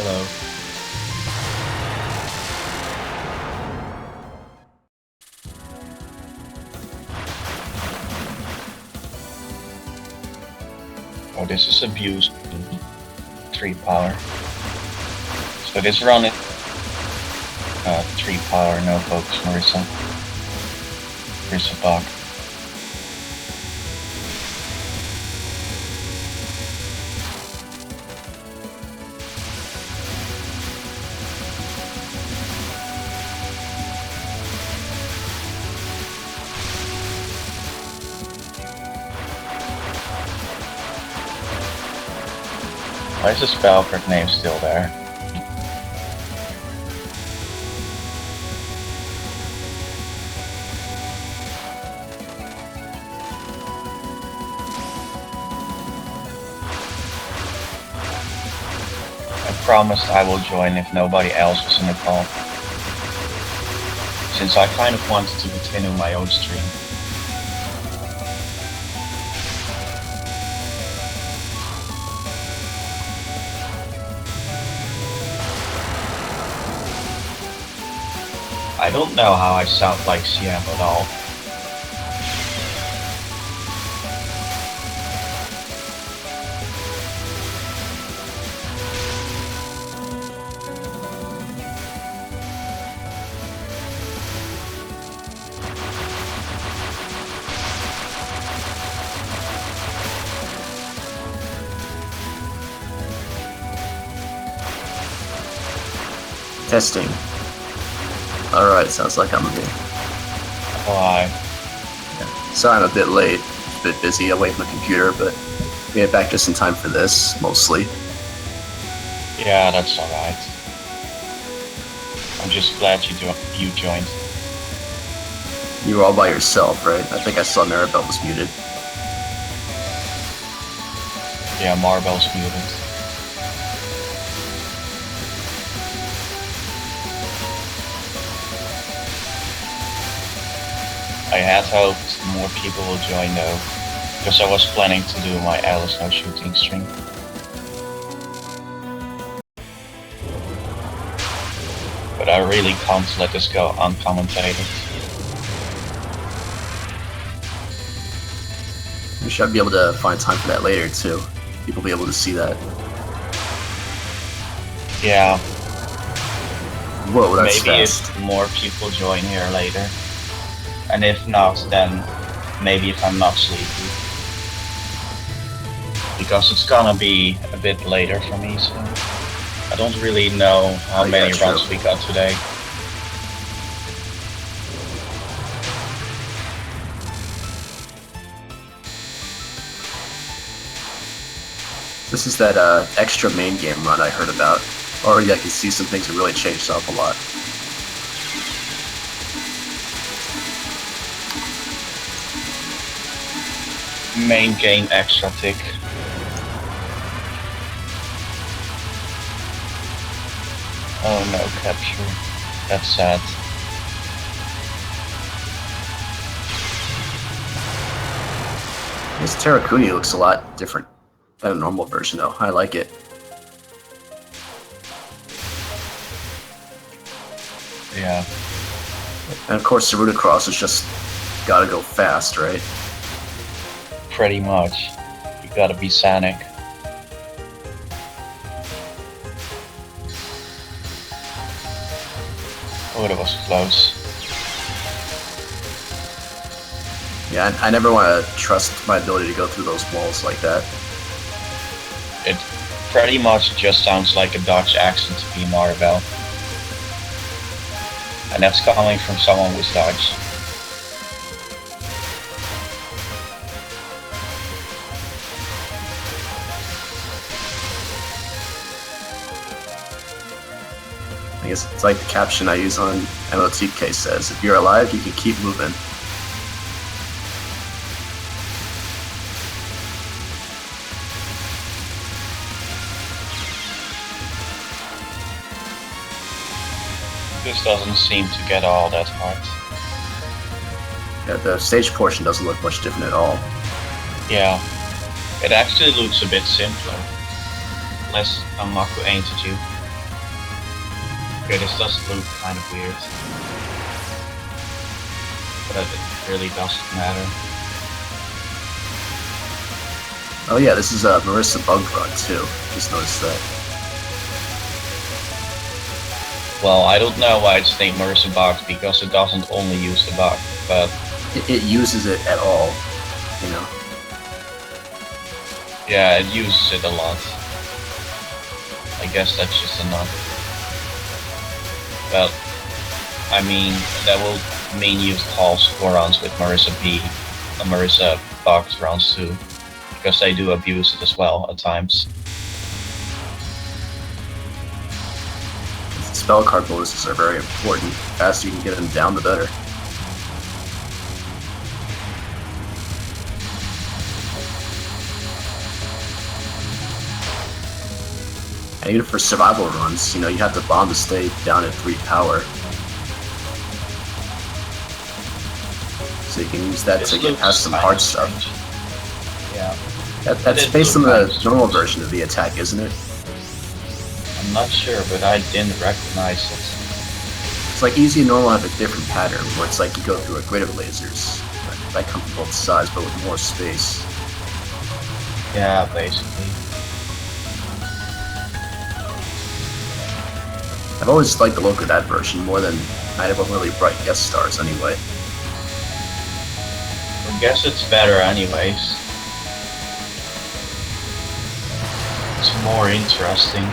Hello. Oh, this is abuse. 3 power. So this run is 3 power, no focus, MarisaBugged. Why is the spellcraft name still there? I promised I will join if nobody else was in the call, since I kind of wanted to continue my own stream. I don't know how I sound like CM at all. Testing. Alright, sounds like I'm a bit. Why? Yeah. Sorry I'm a bit late. A bit busy away from the computer, but we get back just in time for this, mostly. Yeah, that's alright. I'm just glad you joined. You were all by yourself, right? I think I saw MarisaB was muted. Yeah, Marbell's muted. I had hoped more people will join though, because I was planning to do my Alice No shooting stream. But I really can't let this go uncommented. We should be able to find time for that later too. People will be able to see that. Yeah. Whoa, that's maybe fast. If more people join here later. And if not, then maybe if I'm not sleepy. Because it's gonna be a bit later for me, so I don't really know how many runs we got today. This is that extra main game run I heard about. Already I can see some things have really changed up a lot. Main game extra tick. Oh no, capture. That's sad. This Terrakuni looks a lot different than a normal version though. I like it. Yeah. And of course the Runacross is just gotta go fast, right? Pretty much. You gotta be Sonic. Oh, that was close. Yeah, I never want to trust my ability to go through those walls like that. It pretty much just sounds like a Dutch accent to be MarisaB. And that's coming from someone who's Dutch. I guess it's like the caption I use on MOTK says, if you're alive, you can keep moving. This doesn't seem to get all that hard. Yeah, the stage portion doesn't look much different at all. Yeah, it actually looks a bit simpler. Less Amaku aimed at you. Okay, this does look kind of weird. But it really doesn't matter. Oh yeah, this is a MarisaBugged run too. Just noticed that. Well, I don't know why it's named MarisaBugged because it doesn't only use the bug, but It uses it at all, you know. yeah, it uses it a lot. I guess that's just enough. But I mean, that will mean you call Scoreruns with MarisaB and MarisaBugged rounds too, because they do abuse it as well at times. Spell card bonuses are very important. The faster you can get them down, the better. And even for survival runs, you know, you have to bomb to stay down at 3 power. So you can use that to get past some hard stuff. Yeah. That's based on the normal version of the attack, isn't it? I'm not sure, but I didn't recognize it. It's like easy and normal have a different pattern, where it's like you go through a grid of lasers. That come from both sides, but with more space. Yeah, basically. I've always liked the look of that version more than Night of Really Bright Guest Stars anyway. I guess it's better anyways. It's more interesting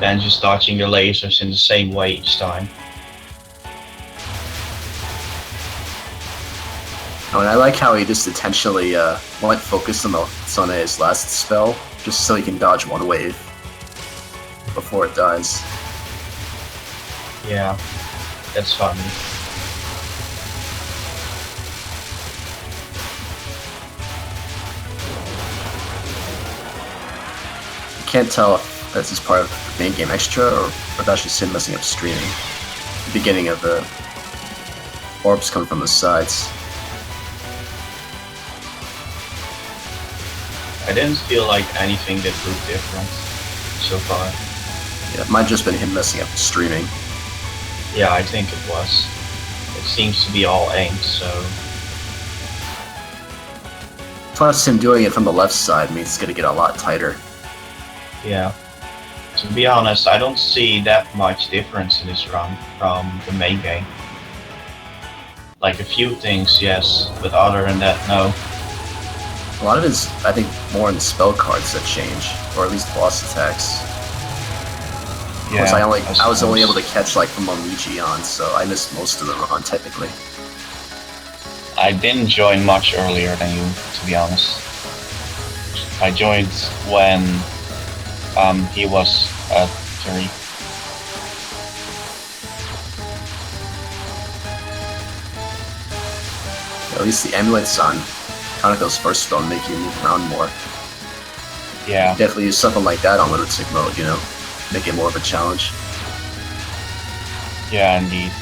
than just dodging the lasers in the same way each time. Oh, and I like how he just intentionally went focused on the Sone's last spell, just so he can dodge one wave before it dies. Yeah, that's funny. Can't tell if this is part of the main game extra or that's just him messing up streaming. The beginning of the orbs come from the sides. I didn't feel like anything that looked different so far. Yeah, it might have just been him messing up the streaming. Yeah, I think it was. It seems to be all aimed, so... Plus, him doing it from the left side means it's gonna get a lot tighter. Yeah. To be honest, I don't see that much difference in this run from the main game. Like a few things, yes, but other than that, no. A lot of it is, I think, more in the spell cards that change, or at least boss attacks. Of course, I was only able to catch like from Momiji on, so I missed most of the run technically. I didn't join much earlier than you, to be honest. I joined when he was at 3. At least the amulets on Kaneko's first spell make you move around more. Yeah. Definitely use something like that on Lunatic mode, you know? Make it more of a challenge. Yeah, indeed.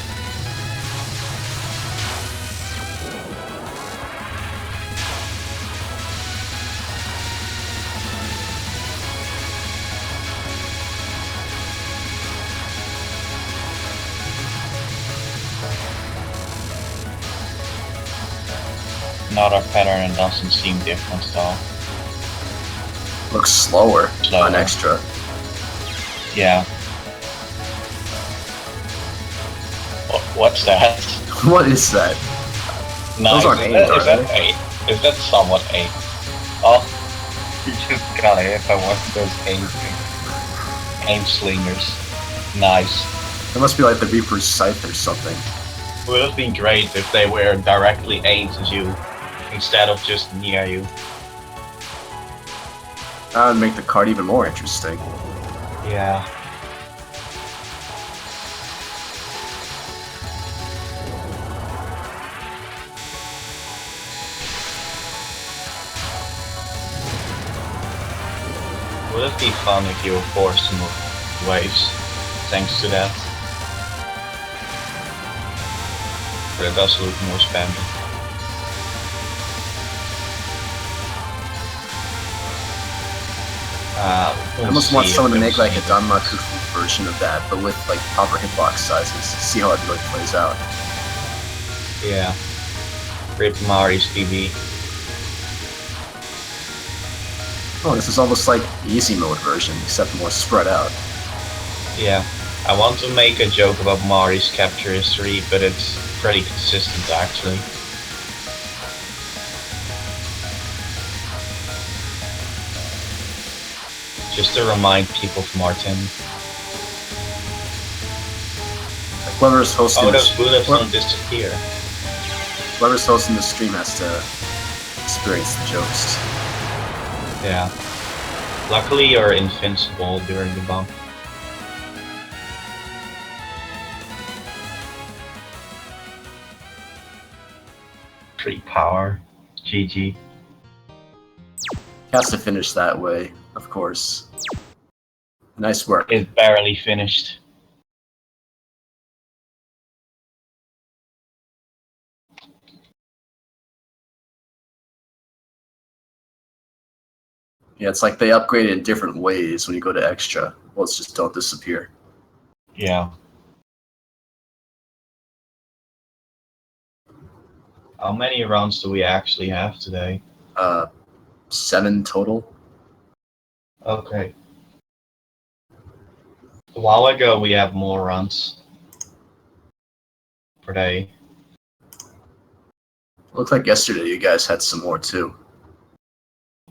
Another pattern doesn't seem different though. Looks slower on extra. Yeah. What's that? What is that? Nice. Those aren't aimed, are they? Is that somewhat aimed? Oh, you just got it if I want those aim slingers. Nice. It must be like the Reaper's Scythe or something. It would have been great if they were directly aimed at you, instead of just near you. That would make the card even more interesting. Yeah. Would it be fun if you were forced to move waves, thanks to that? But it does look more spammy. I almost want someone to make like a Danmaku version of that, but with like proper hitbox sizes. See how it really plays out. Yeah. Rip MarisaB. Oh, this is almost like the easy mode version, except more spread out. Yeah. I want to make a joke about Mari's capture history, but it's pretty consistent actually. Just to remind people from R10. Whoever's hosting those bullets don't disappear. Whoever's hosting the stream has to experience the jokes. Yeah. Luckily you're invincible during the bump. Free power. GG. Has to finish that way, of course. Nice work. It's barely finished. Yeah, it's like they upgrade in different ways when you go to extra. Bullets just don't disappear. Yeah. How many rounds do we actually have today? 7 total. Okay. A while ago we had more runs per day. Looks like yesterday you guys had some more too.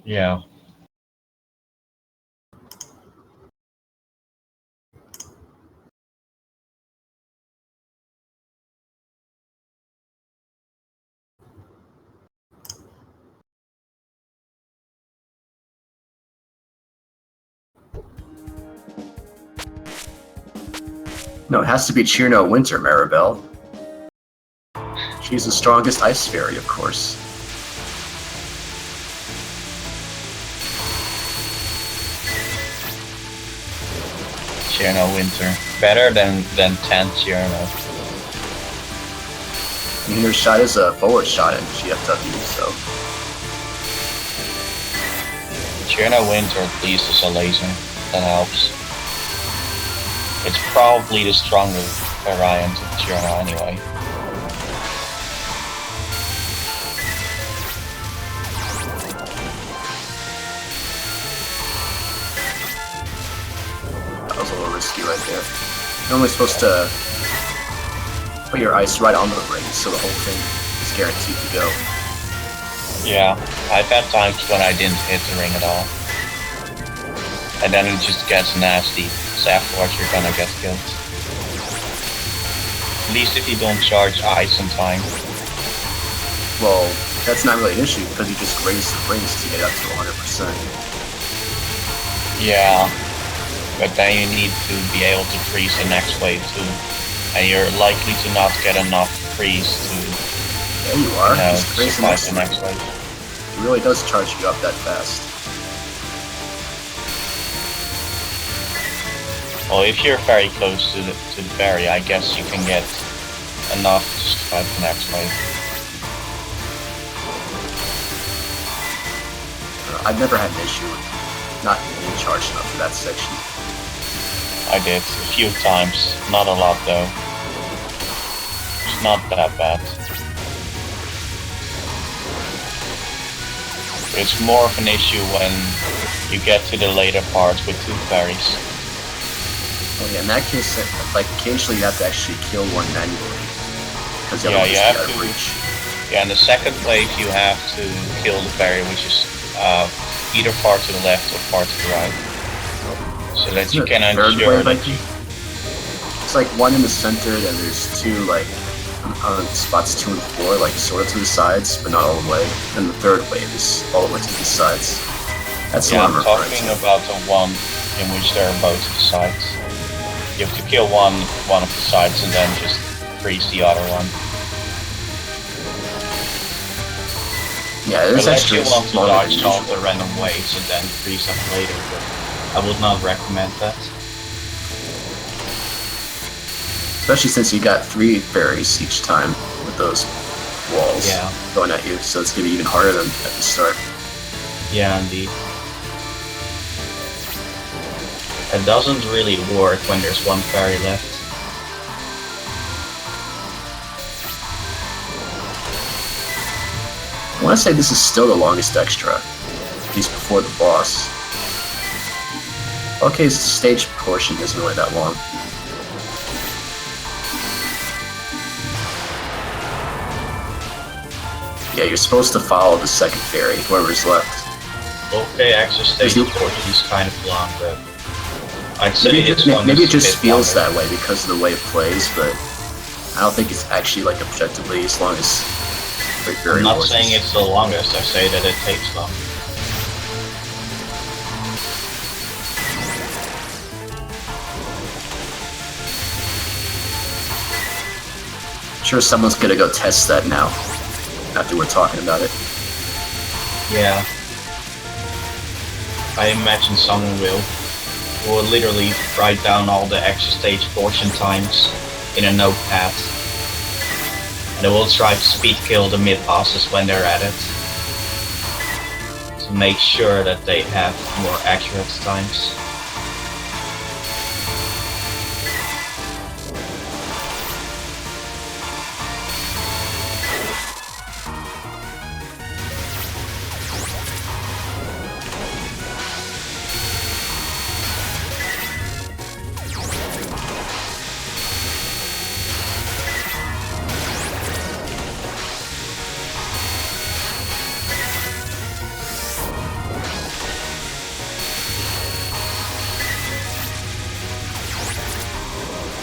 Yeah. No, it has to be Chirno Winter, Maribel. She's the strongest ice fairy, of course. Chirno Winter. Better than 10 Chirno. I mean, her shot is a forward shot in GFW, so... Chirno Winter at least is a laser. That helps. It's probably the strongest variant of Chirno anyway. That was a little risky right there. You're only supposed to put your ice right on the ring, so the whole thing is guaranteed to go. Yeah, I've had times when I didn't hit the ring at all. And then it just gets nasty, so afterwards you're gonna get killed. At least if you don't charge ice in time. Well, that's not really an issue, because you just raise the rings to get up to 100%. Yeah, but then you need to be able to freeze the next wave too. And you're likely to not get enough freeze to There you are. Just raise the survive next the next wave. It really does charge you up that fast. Well, if you're very close to the berry, I guess you can get enough to survive the next wave. I've never had an issue with not being charged enough for that section. I did a few times, not a lot though. It's not that bad. But it's more of an issue when you get to the later parts with two berries. Oh yeah, in that case, like occasionally you have to actually kill one manually. Because the other Yeah, you one's have out of to. reach. Yeah, in the second wave you have to kill the berry, which is either far to the left or far to the right. So that you can ensure that you... It's like one in the center, and there's two like on spots 2 and 4, like sort of to the sides, but not all the way. And the third wave is all the way to the sides. That's the Yeah, one I'm I'm referring talking to. about the one in which there are both sides. You have to kill one of the sides and then just freeze the other one. Yeah, there's Unless actually you want to smaller than dodge all usual. the random waves and then freeze them later, but I would not recommend that. Especially since you got 3 berries each time with those walls going at you, so it's gonna be even harder than at the start. Yeah, indeed. It doesn't really work when there's one fairy left. I want to say this is still the longest extra, at least before the boss. LoLK's stage portion isn't really that long. Yeah, you're supposed to follow the second fairy, whoever's left. LoLK extra stage portion is kind of long, but I'd say maybe it just feels that way because of the way it plays, but I don't think it's actually like objectively as long as I'm not saying it's the longest, I say that it takes long. I'm sure someone's gonna go test that now, after we're talking about it. Yeah. I imagine someone will literally write down all the extra stage portion times in a notepad. And they will try to speed kill the mid bosses when they're at it, to make sure that they have more accurate times.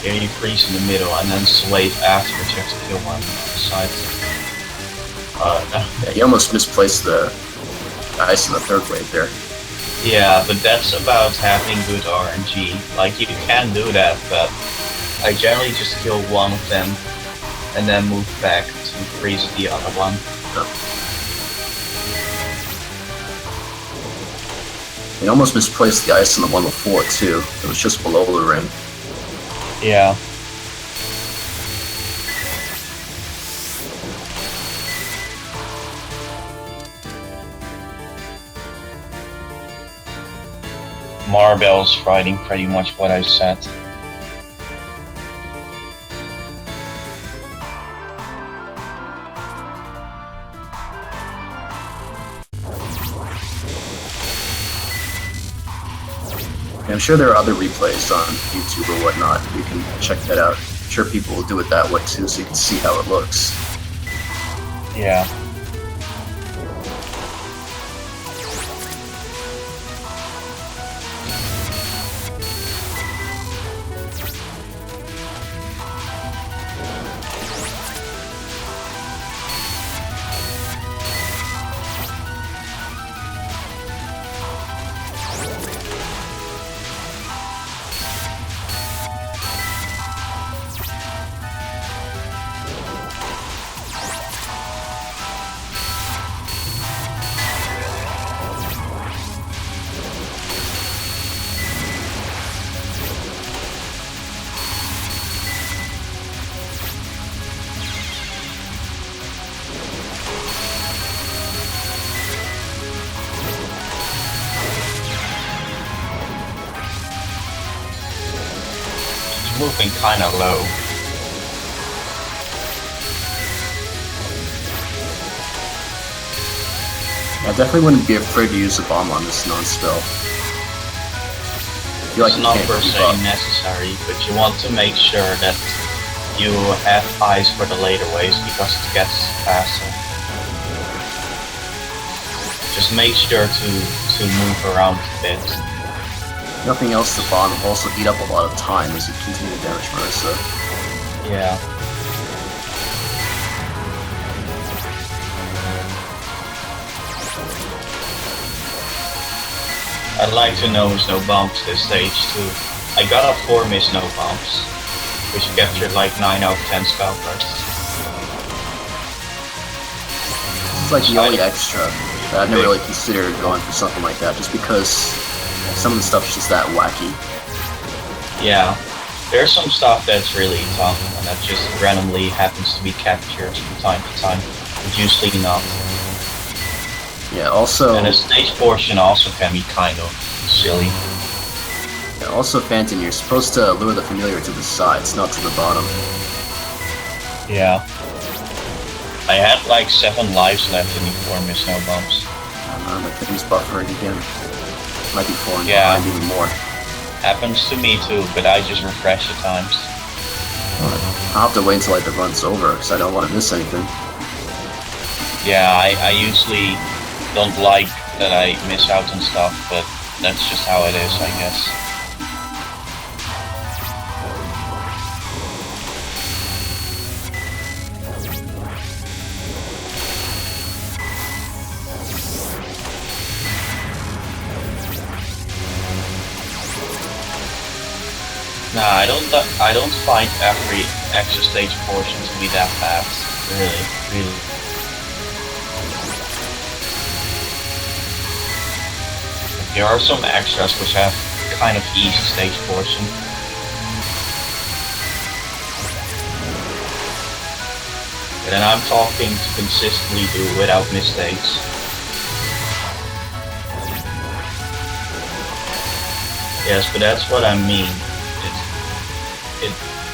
Here you freeze in the middle and then slave afterwards, you have to kill one side. Yeah, you almost misplaced the ice in the third wave there. Yeah, but that's about having good RNG. Like, you can do that, but I generally just kill one of them and then move back to freeze the other one. You almost misplaced the ice in the one before too. It was just below the rim. Yeah. Marbell's writing pretty much what I said. I'm sure there are other replays on YouTube or whatnot. You can check that out. I'm sure people will do it that way too, so you can see how it looks. Yeah. Moving kind of low. I definitely wouldn't be afraid to use a bomb on this non-spell. It's not per se necessary, but you want to make sure that you have eyes for the later waves because it gets faster. Just make sure to move around a bit. Nothing else, the bomb will also eat up a lot of time as you continue to damage Marisa. Yeah. I'd like to know no bumps this stage too. I got a 4 miss no bumps, which captured like 9 out of 10 spell bursts. It's like the only extra that I've never really considered going for something like that, just because some of the stuff's just that wacky. Yeah, there's some stuff that's really tough and that just randomly happens to be captured from time to time, but usually not. Yeah, also... And the stage portion also can be kind of silly. Yeah, also, Phanton, you're supposed to lure the familiar to the sides, not to the bottom. Yeah. I had like 7 lives left in before I missed no bumps. My thing's buffering again. Might be falling behind even more. Happens to me too, but I just refresh at times. I'll have to wait until like the run's over, because I don't want to miss anything. Yeah, I usually don't like that I miss out on stuff, but that's just how it is, I guess. Nah, I don't find every extra stage portion to be that fast. Really. There are some extras which have kind of easy stage portion. But then I'm talking to consistently do without mistakes. Yes, but that's what I mean.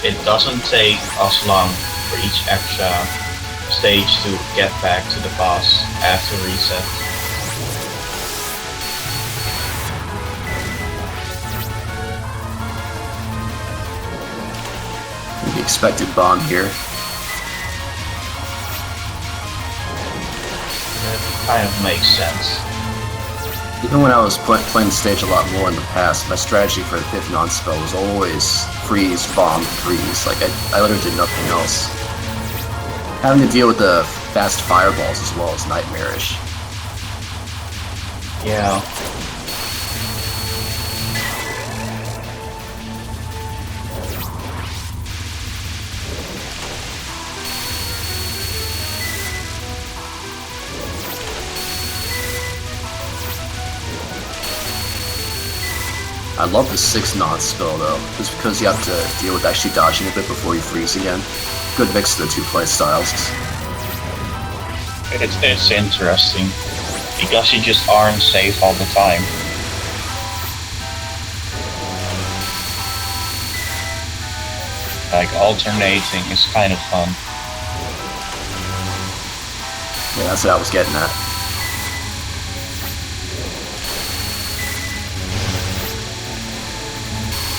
It doesn't take us long for each extra stage to get back to the boss after reset. The expected bomb here. That kind of makes sense. Even when I was playing the stage a lot more in the past, my strategy for the 5th non-spell was always freeze, bomb, freeze. Like, I literally did nothing else. Having to deal with the fast fireballs as well is nightmarish. Yeah. I love the 6th non-spell though, just because you have to deal with actually dodging a bit before you freeze again. Good mix of the 2 play styles. It's interesting, because you just aren't safe all the time. Like, alternating is kind of fun. Yeah, that's what I was getting at.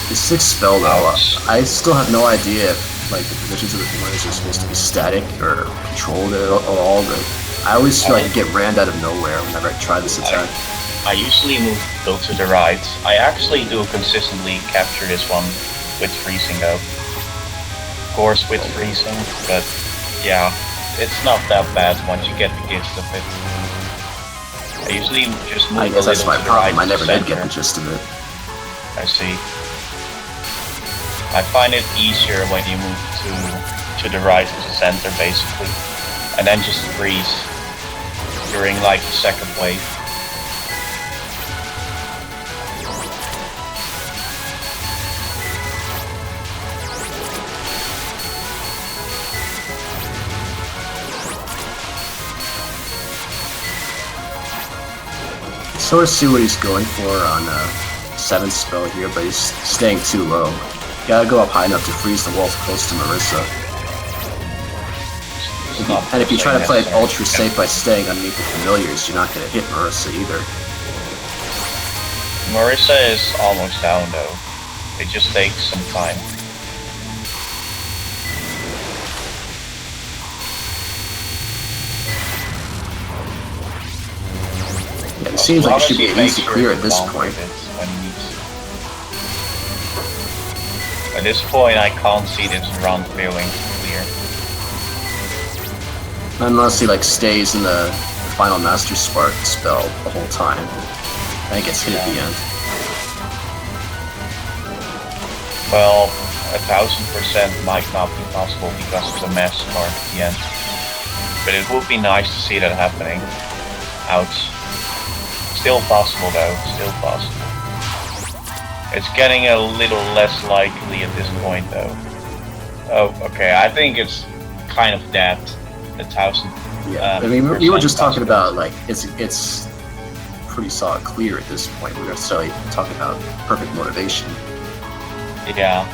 The 6th spell though, I still have no idea if like the positions of the familiars are supposed to be static or controlled at all, but I always feel like I get rammed out of nowhere whenever I try this attack. I usually go to the right. I actually do consistently capture this one with freezing though. Of course with freezing, but yeah, it's not that bad once you get the gist of it. I usually just move I guess that's my problem, I never did center. get the gist of it. I see. I find it easier when you move to the right of the center basically, and then just freeze during like the 2nd wave. Sort of see what he's going for on 7th spell here, but he's staying too low. Gotta go up high enough to freeze the walls close to Marisa. And if you try to play it ultra safe by staying underneath the familiars, you're not gonna hit Marisa either. Marisa is almost down though. It just takes some time. Yeah, it seems like it should be an easy clear at this point. At this point, I can't see this run feeling clear. Unless he like stays in the final Master Spark spell the whole time. Then it gets hit at the end. Well, 1000% might not be possible because of the Master Spark at the end. But it would be nice to see that happening. Ouch. Still possible though, still possible. It's getting a little less likely at this point though. Oh, okay, I think it's kind of dead. 1000. Yeah, I mean, we were just talking about like it's pretty solid clear at this point. We're necessarily talking about perfect motivation. Yeah.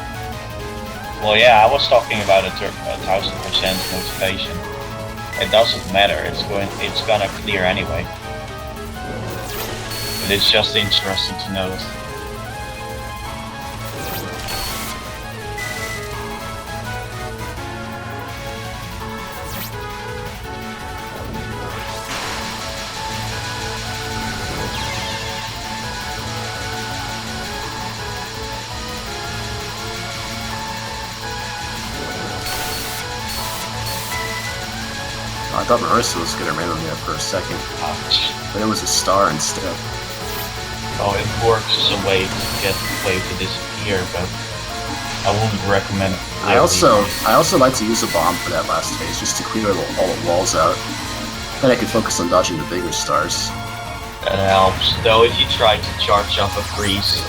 Well, yeah, I was talking about 1000% motivation. It doesn't matter. It's gonna clear anyway. But it's just interesting to note. I thought Marisa was gonna random there for a second, but it was a star instead. Oh, it works as a way to get the wave to disappear, but I wouldn't recommend it. I also like to use a bomb for that last phase, just to clear all the walls out. Then I can focus on dodging the bigger stars. That helps, though if you try to charge up a freeze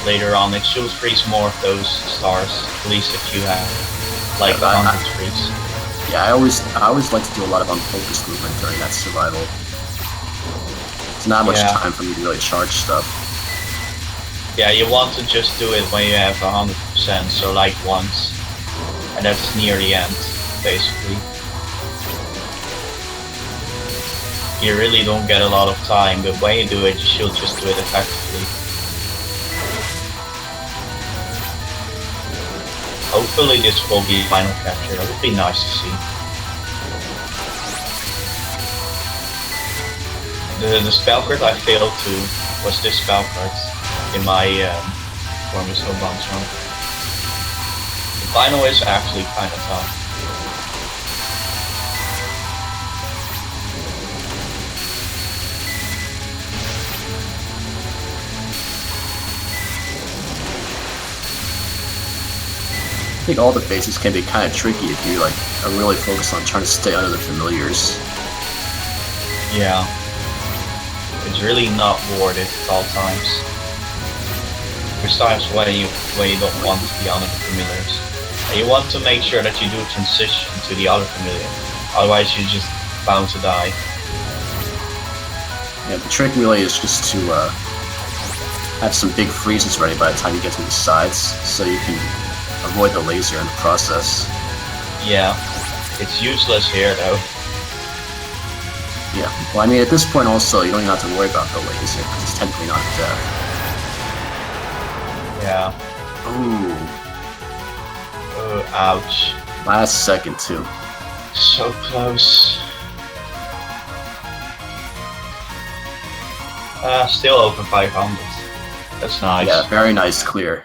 later on, it should freeze more of those stars, at least if you have like 100 freeze. Yeah, I always like to do a lot of unfocused movement during that survival. It's not much time for me to really charge stuff. Yeah, you want to just do it when you have 100%, so like once. And that's near the end, basically. You really don't get a lot of time, but when you do it, you should just do it effectively. Hopefully this will be final capture, that would be nice to see. The spell card I failed to was this spell card in my MarisaBugged run. The final is actually kinda tough. I think all the phases can be kind of tricky if you like are really focused on trying to stay under the familiars. Yeah. It's really not worth it at all times. There's times when you don't want to be under the familiars. And you want to make sure that you do transition to the other familiar. Otherwise you're just bound to die. Yeah, the trick really is just to have some big freezes ready by the time you get to the sides, so you can avoid the laser in the process. Yeah, it's useless here though. Yeah, well I mean at this point also you don't even have to worry about the laser, because it's technically not death. Yeah. Ooh. Ouch. Last second too. So close. Still over 500. That's nice. Yeah, very nice clear.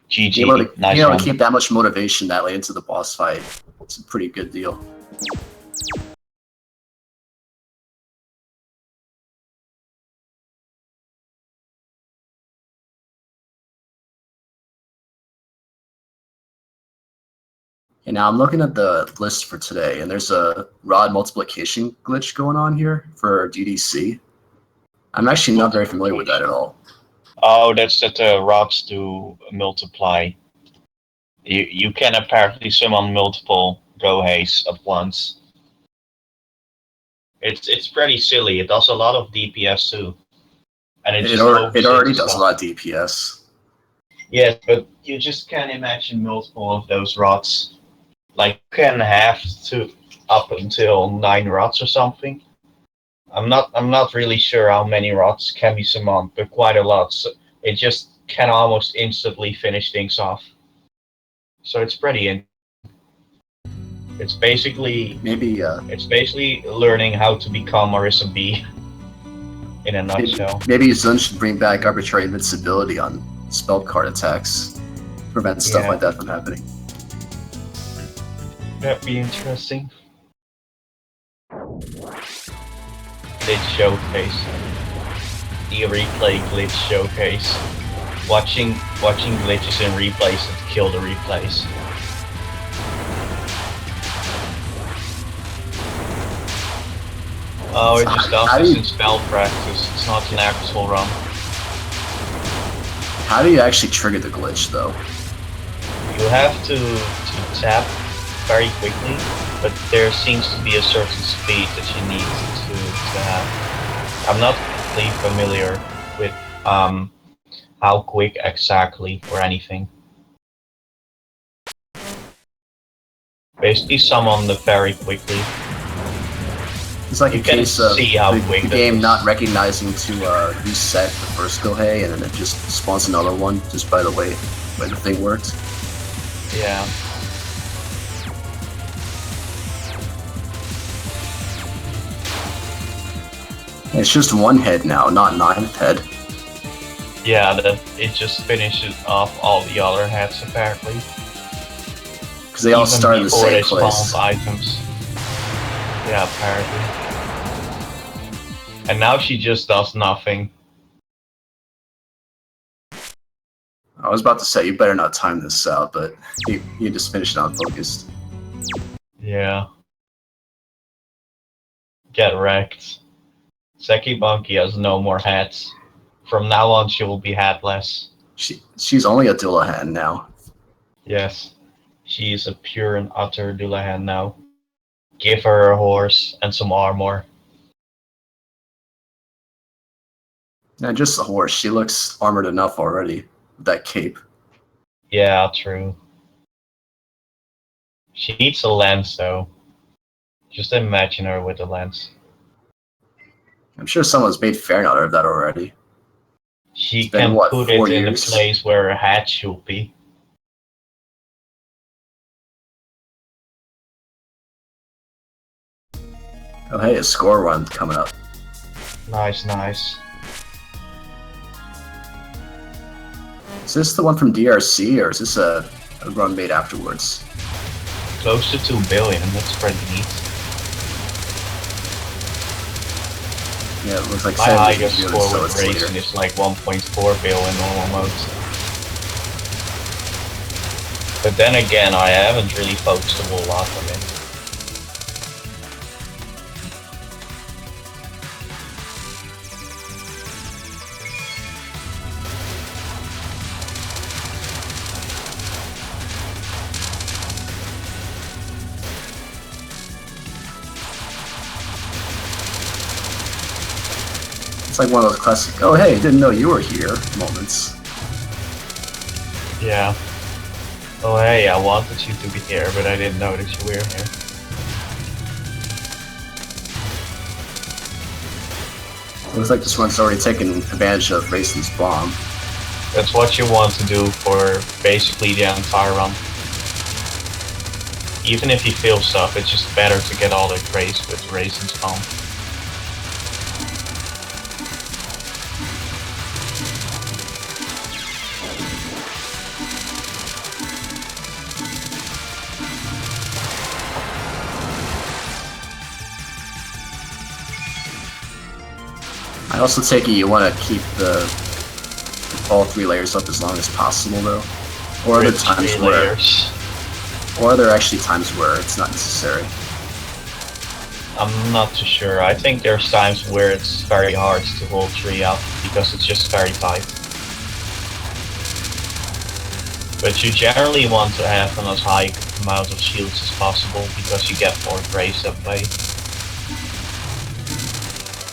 GG. Nice being able to keep that much motivation that late into the boss fight, it's a pretty good deal. And now I'm looking at the list for today, and there's a rod multiplication glitch going on here for DDC. I'm actually not very familiar with that at all. Oh, that's that the rods do multiply. You can apparently summon multiple Goheis at once. It's pretty silly. It does a lot of DPS too, and it already does a lot of DPS. Yes, but you just can't imagine multiple of those rods. Like you can have to up until 9 rods or something. I'm not really sure how many rods can be summoned, but quite a lot. So it just can almost instantly finish things off. So it's pretty it's basically learning how to become MarisaB in a nutshell. Maybe Zun should bring back arbitrary invincibility on spell card attacks, prevent stuff like that from happening. That'd be interesting. Glitch showcase. The replay glitch showcase. Watching glitches in replays that kill the replays. Oh, it just does this in spell practice. It's not an actual run. How do you actually trigger the glitch, though? You have to tap very quickly, but there seems to be a certain speed that you need to have. I'm not exactly familiar with how quick exactly or anything. Basically summon the very quickly. It's like you a case of the game not recognizing to reset the first Gohei, and then it just spawns another one just by the way the thing worked. Yeah. It's just one head now, not 9th head. Yeah, it just finishes off all the other heads apparently. Because they all start in the same place. Items. Yeah, apparently. And now she just does nothing. I was about to say, you better not time this out, but you just finished unfocused. Yeah. Get wrecked. Seki Bunky has no more hats. From now on, she will be hatless. She's only a Dullahan now. Yes. She is a pure and utter Dullahan now. Give her a horse and some armor. Yeah, just a horse. She looks armored enough already with that cape. Yeah, true. She needs a lens, though. Just imagine her with a lens. I'm sure someone's made Fairn out of that already. She can put it in a place where her hat should be. Oh hey, a Scorerun coming up. Nice, nice. Is this the one from DRC, or is this a run made afterwards? Close to 2 billion, that's pretty neat. Yeah, it looks like my highest score with Reisen is like 1.4 billion almost. But then again, I haven't really focused a whole lot on it. It's like one of those classic, oh hey, didn't know you were here moments. Yeah. Oh hey, I wanted you to be here, but I didn't know that you were here. It looks like this one's already taken advantage of Reisen's bomb. That's what you want to do for basically the entire run. Even if you feel stuff, it's just better to get all the praise with Reisen's bomb. I also take it you want to keep all 3 layers up as long as possible, though. Or are there times where, or are there actually times where it's not necessary? I'm not too sure. I think there's times where it's very hard to hold 3 up because it's just very tight. But you generally want to have as high amount of shields as possible because you get more grace that way.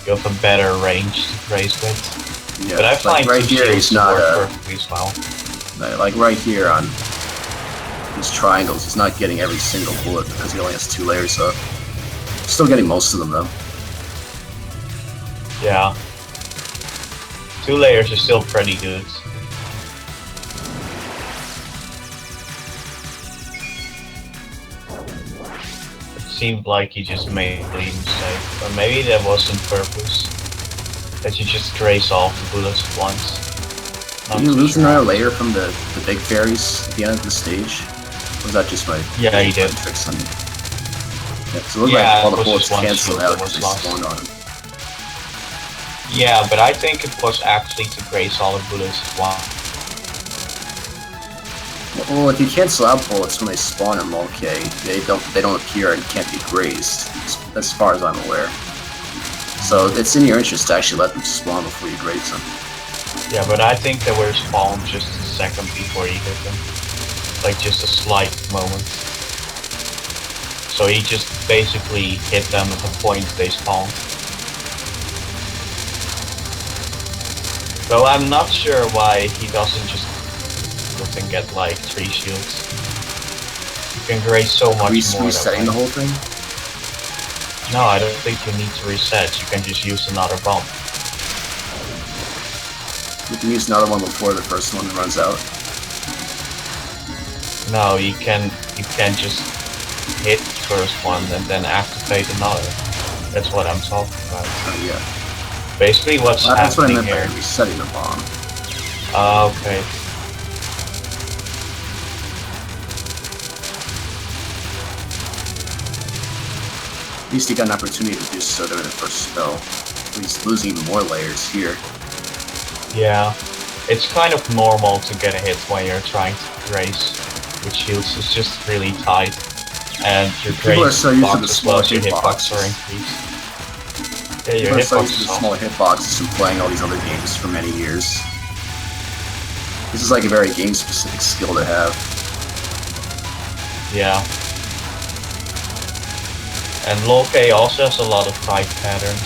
You have a better range to grace with. Yeah, but I find right here he's not perfectly as well. Like right here on these triangles, he's not getting every single bullet because he only has 2 layers up. Still getting most of them though. Yeah. 2 layers are still pretty good. Seemed like he just made a mistake, or maybe that was on purpose. That you just trace all the bullets at once. Did you lose another layer from the big fairies at the end of the stage? Or was that just my he did. Tricks on me? Yeah, so it looked like all the bullets canceled out because they spawned on him. Yeah, but I think it was actually to grace all the bullets at once. Well, if you cancel out bullets when they spawn in LoLK, they don't appear and can't be grazed, as far as I'm aware. So it's in your interest to actually let them spawn before you graze them. Yeah, but I think they were spawned just a second before he hit them. Like just a slight moment. So he just basically hit them at the point they spawned. Though I'm not sure why he doesn't just and get like 3 shields. You can graze so much more. Resetting the whole thing? No, I don't think you need to reset. You can just use another bomb. You can use another one before the first one runs out. No, you can just hit the first one and then activate another. That's what I'm talking about. Oh yeah. Basically what's happening that's what I meant here. by resetting the bomb. Okay. At least he got an opportunity to do so during the first spell. He's losing even more layers here. Yeah. It's kind of normal to get a hit when you're trying to graze with shields. It's just really tight. And your graze box as well as your hitbox are increased. Yeah, your hitbox are the small hitboxes from playing all these other games for many years. This is like a very game-specific skill to have. Yeah. And LoLK also has a lot of tight patterns.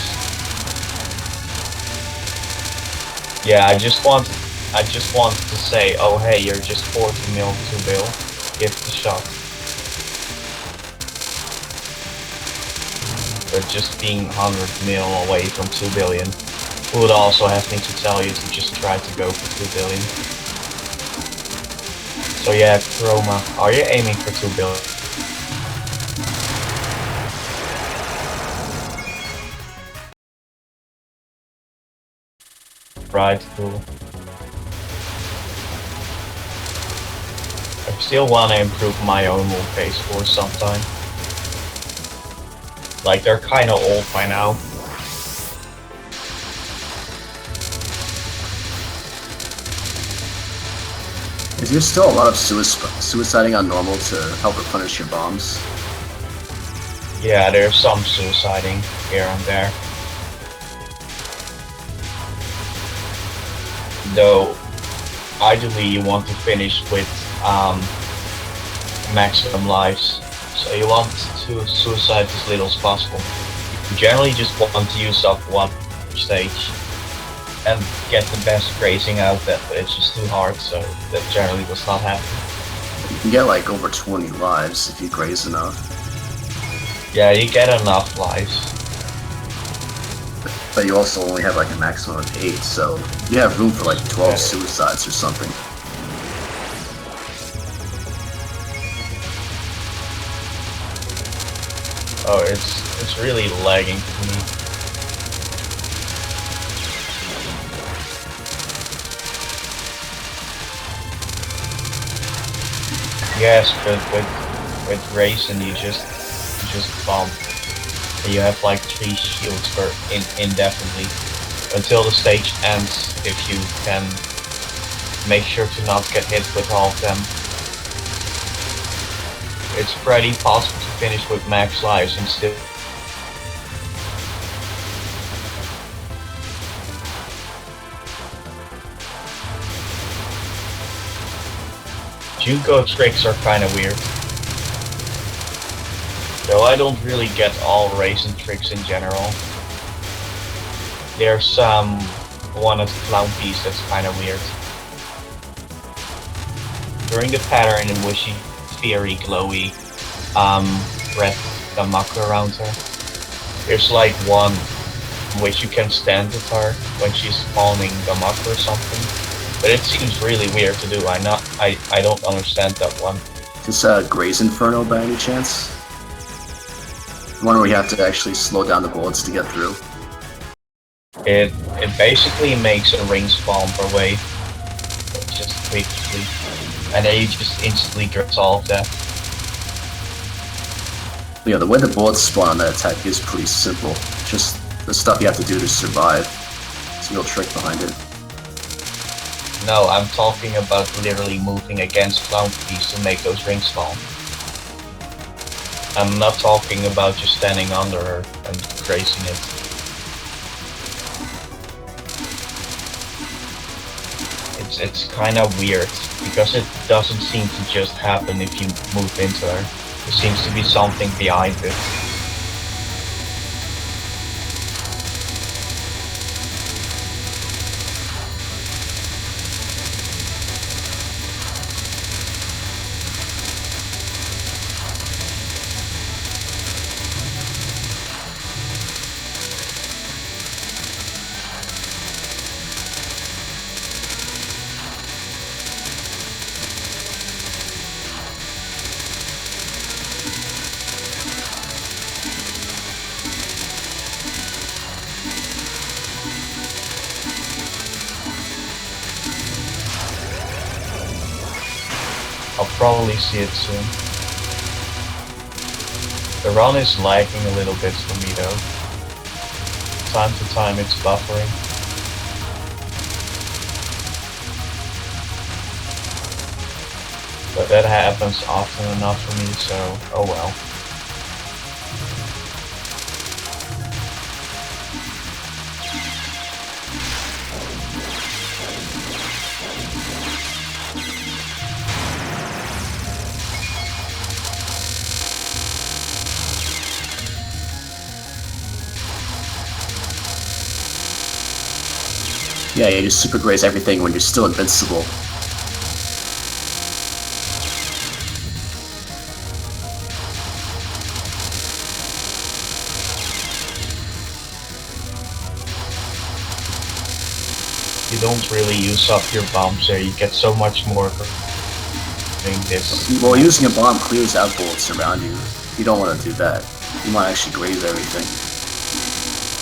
Yeah, I just want to say, oh hey, you're just 40 mil 2 bill. Give it a shot. But just being 100 mil away from 2 billion would also have me to tell you to just try to go for 2 billion. So yeah, Chroma, are you aiming for 2 billion? Right, cool. I still want to improve my own LoLK score sometime. Like, they're kinda old by now. Is there still a lot of suiciding on normal to help replenish your bombs? Yeah, there's some suiciding here and there. Though, ideally you want to finish with maximum lives. So you want to suicide as little as possible. You generally just want to use up one stage and get the best grazing out of it, but it's just too hard, so that generally does not happen. You can get like over 20 lives if you graze enough. Yeah, you get enough lives. But you also only have like a maximum of 8, so you have room for like 12 suicides or something. Oh, it's really lagging for me. Yes, but with Reisen you just bomb. And you have like 3 shields for indefinitely until the stage ends. If you can make sure to not get hit with all of them, it's pretty possible to finish with max lives and still. Juco tricks are kinda weird. Though I don't really get all Reisen tricks in general. There's one of the clown piece that's kinda weird. During the pattern in which she fiery, glowy, red Gamaka around her, there's like one in which you can stand with her when she's spawning Gamaka or something. But it seems really weird to do. I don't understand that one. Is this Graze Inferno by any chance? The one where you have to actually slow down the bullets to get through? It basically makes a ring spawn per wave. Just quickly. And then you just instantly get all of that. Yeah, the way the bullets spawn on that attack is pretty simple. Just the stuff you have to do to survive. There's no trick behind it. No, I'm talking about literally moving against clown piece to make those rings spawn. I'm not talking about just standing under her and grazing it. It's kind of weird, because it doesn't seem to just happen if you move into her. There seems to be something behind it. I'll probably see it soon. The run is lagging a little bit for me though. Time to time it's buffering. But that happens often enough for me, so oh well. Yeah, you just super graze everything when you're still invincible. You don't really use up your bombs there, you get so much more doing this. Well, using a bomb clears out bullets around you. You don't want to do that. You want to actually graze everything.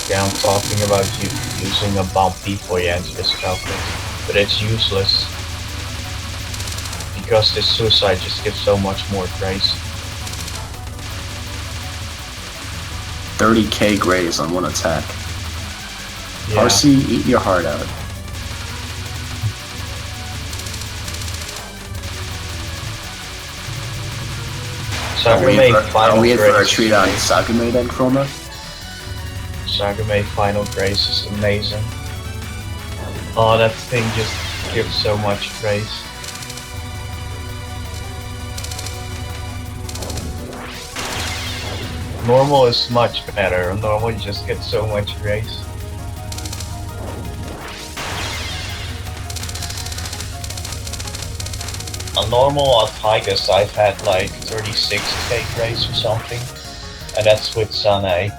Yeah, I'm talking about you using a bomb before you enter this calculus, but it's useless. Because this suicide just gives so much more grace. 30k graze on one attack. Yeah. RC, eat your heart out. Sagame final Are we in for a grace. treat on Sagame then, Chroma? Sagame final grace is amazing. Oh, that thing just gives so much grace. Normal is much better. Normal you just get so much grace. On normal on Tigers I've had like 36k grace or something. And that's with Sane.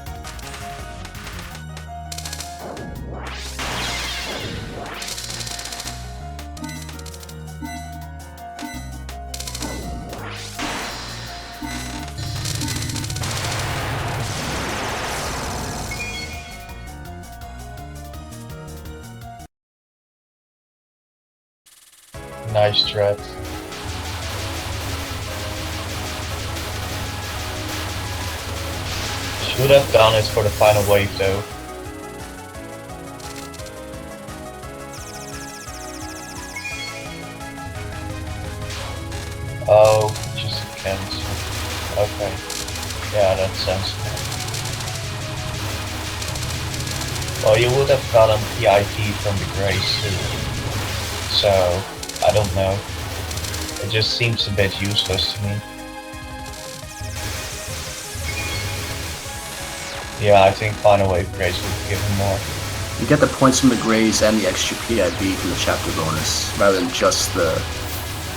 Nice threat. Should have done it for the final wave though. Oh, just a cancel. Okay. Yeah, that's sensible. Well, you would have gotten PIP from the Grace too. So, I don't know. It just seems a bit useless to me. Yeah, I think Final Wave Grace would give him more. You get the points from the Graze and the extra PIB from the chapter bonus, rather than just the...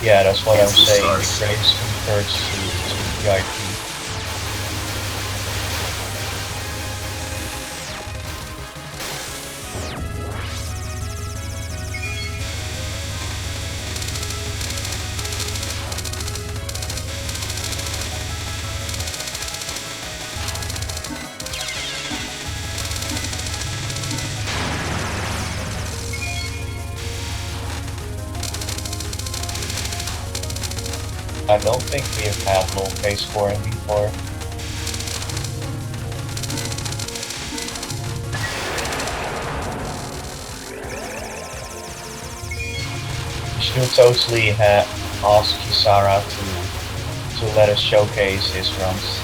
Yeah, that's what I'm saying. Stars. The Grace converts to PIP. I don't think we have had LoLK scoring before. We should totally ask Kisara to let us showcase his runs.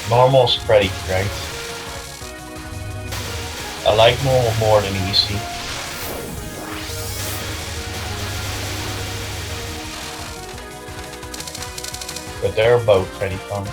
Normal's pretty great. I like normal more than easy. But they're both pretty fun.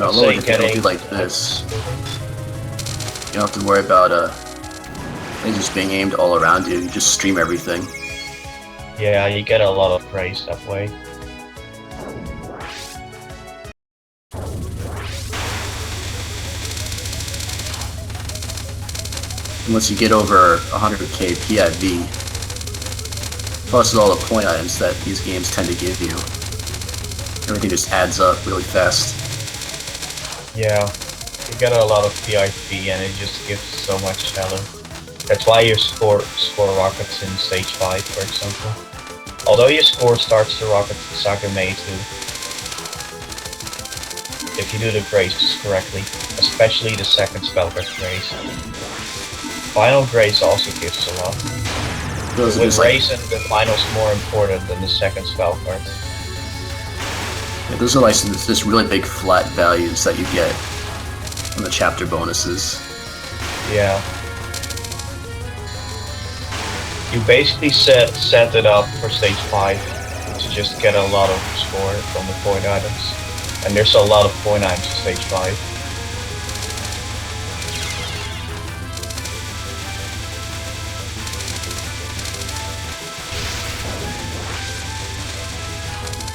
would lower say difficulty getting like this, you don't have to worry about lasers being aimed all around you. You just stream everything. yeah, you get a lot of praise that way. Once you get over 100k PIV, plus all the point items that these games tend to give you, everything just adds up really fast. Yeah, you get a lot of PIV and it just gives so much value. That's why you score rockets in stage 5, for example. Although your score starts to rocket Maingame too. If you do the graces correctly, especially the second spellcard grace. Final grace also gives a lot. With Reisen, the final's more important than the second spellcard. Yeah, those are like just really big flat values that you get from the chapter bonuses. Yeah. You basically set it up for stage 5 to just get a lot of score from the point items. And there's a lot of point items in stage 5.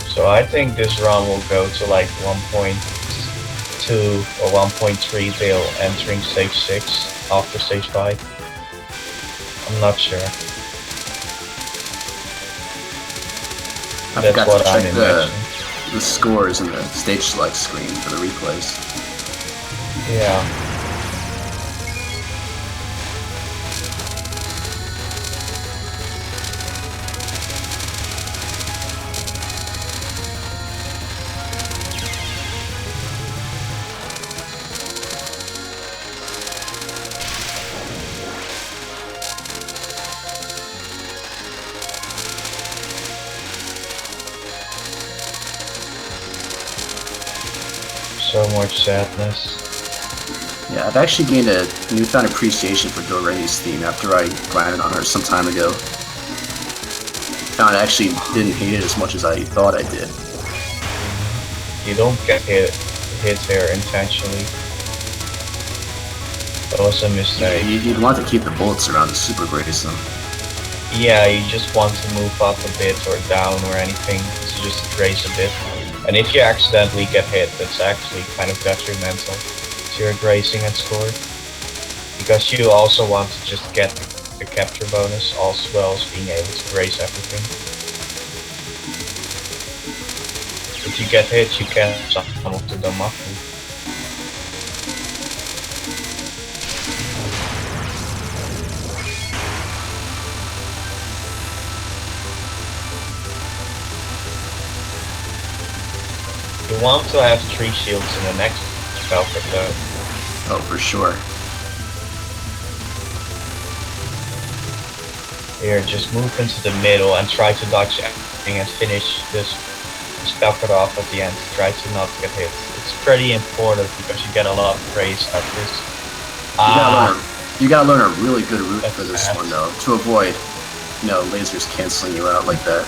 So I think this run will go to like 1.2 or 1.3 till entering stage 6 after stage 5. I'm not sure. I forgot to check the scores in the stage select screen for the replays. Yeah. So much sadness. Yeah, I've actually gained a newfound appreciation for Doreni's theme after I grinded on her some time ago. Found I actually didn't hate it as much as I thought I did. You don't get hit there intentionally. That was a mistake. Yeah, you'd want to keep the bullets around the super Grayson. Yeah, you just want to move up a bit or down or anything to just graze a bit. And if you accidentally get hit, that's actually kind of detrimental to your grazing and score. Because you also want to just get the capture bonus as well as being able to graze everything. If you get hit, you can some of the Damaku. You want to have 3 shields in the next spellcard though. Oh, for sure. Here, just move into the middle and try to dodge everything and finish this spellcard off at the end. Try to not get hit. It's pretty important because you get a lot of praise out of this. You gotta learn a really good route for this one though, to avoid, lasers canceling you out like that.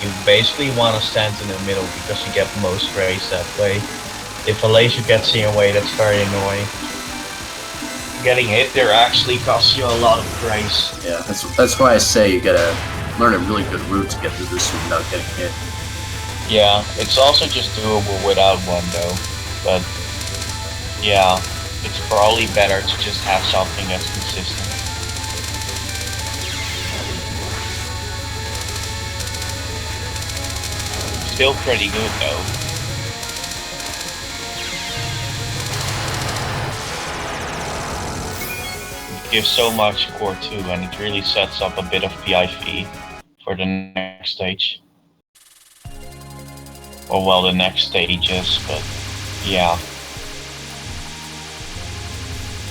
You basically want to stand in the middle because you get most praise that way. If a laser gets in your way, that's very annoying. Getting hit there actually costs you a lot of praise. Yeah, that's why I say you gotta learn a really good route to get through this one without getting hit. Yeah, it's also just doable without one though. But yeah, it's probably better to just have something that's consistent. Still pretty good though. It gives so much core too, and it really sets up a bit of PIV for the next stage. Or well, the next stages, but yeah.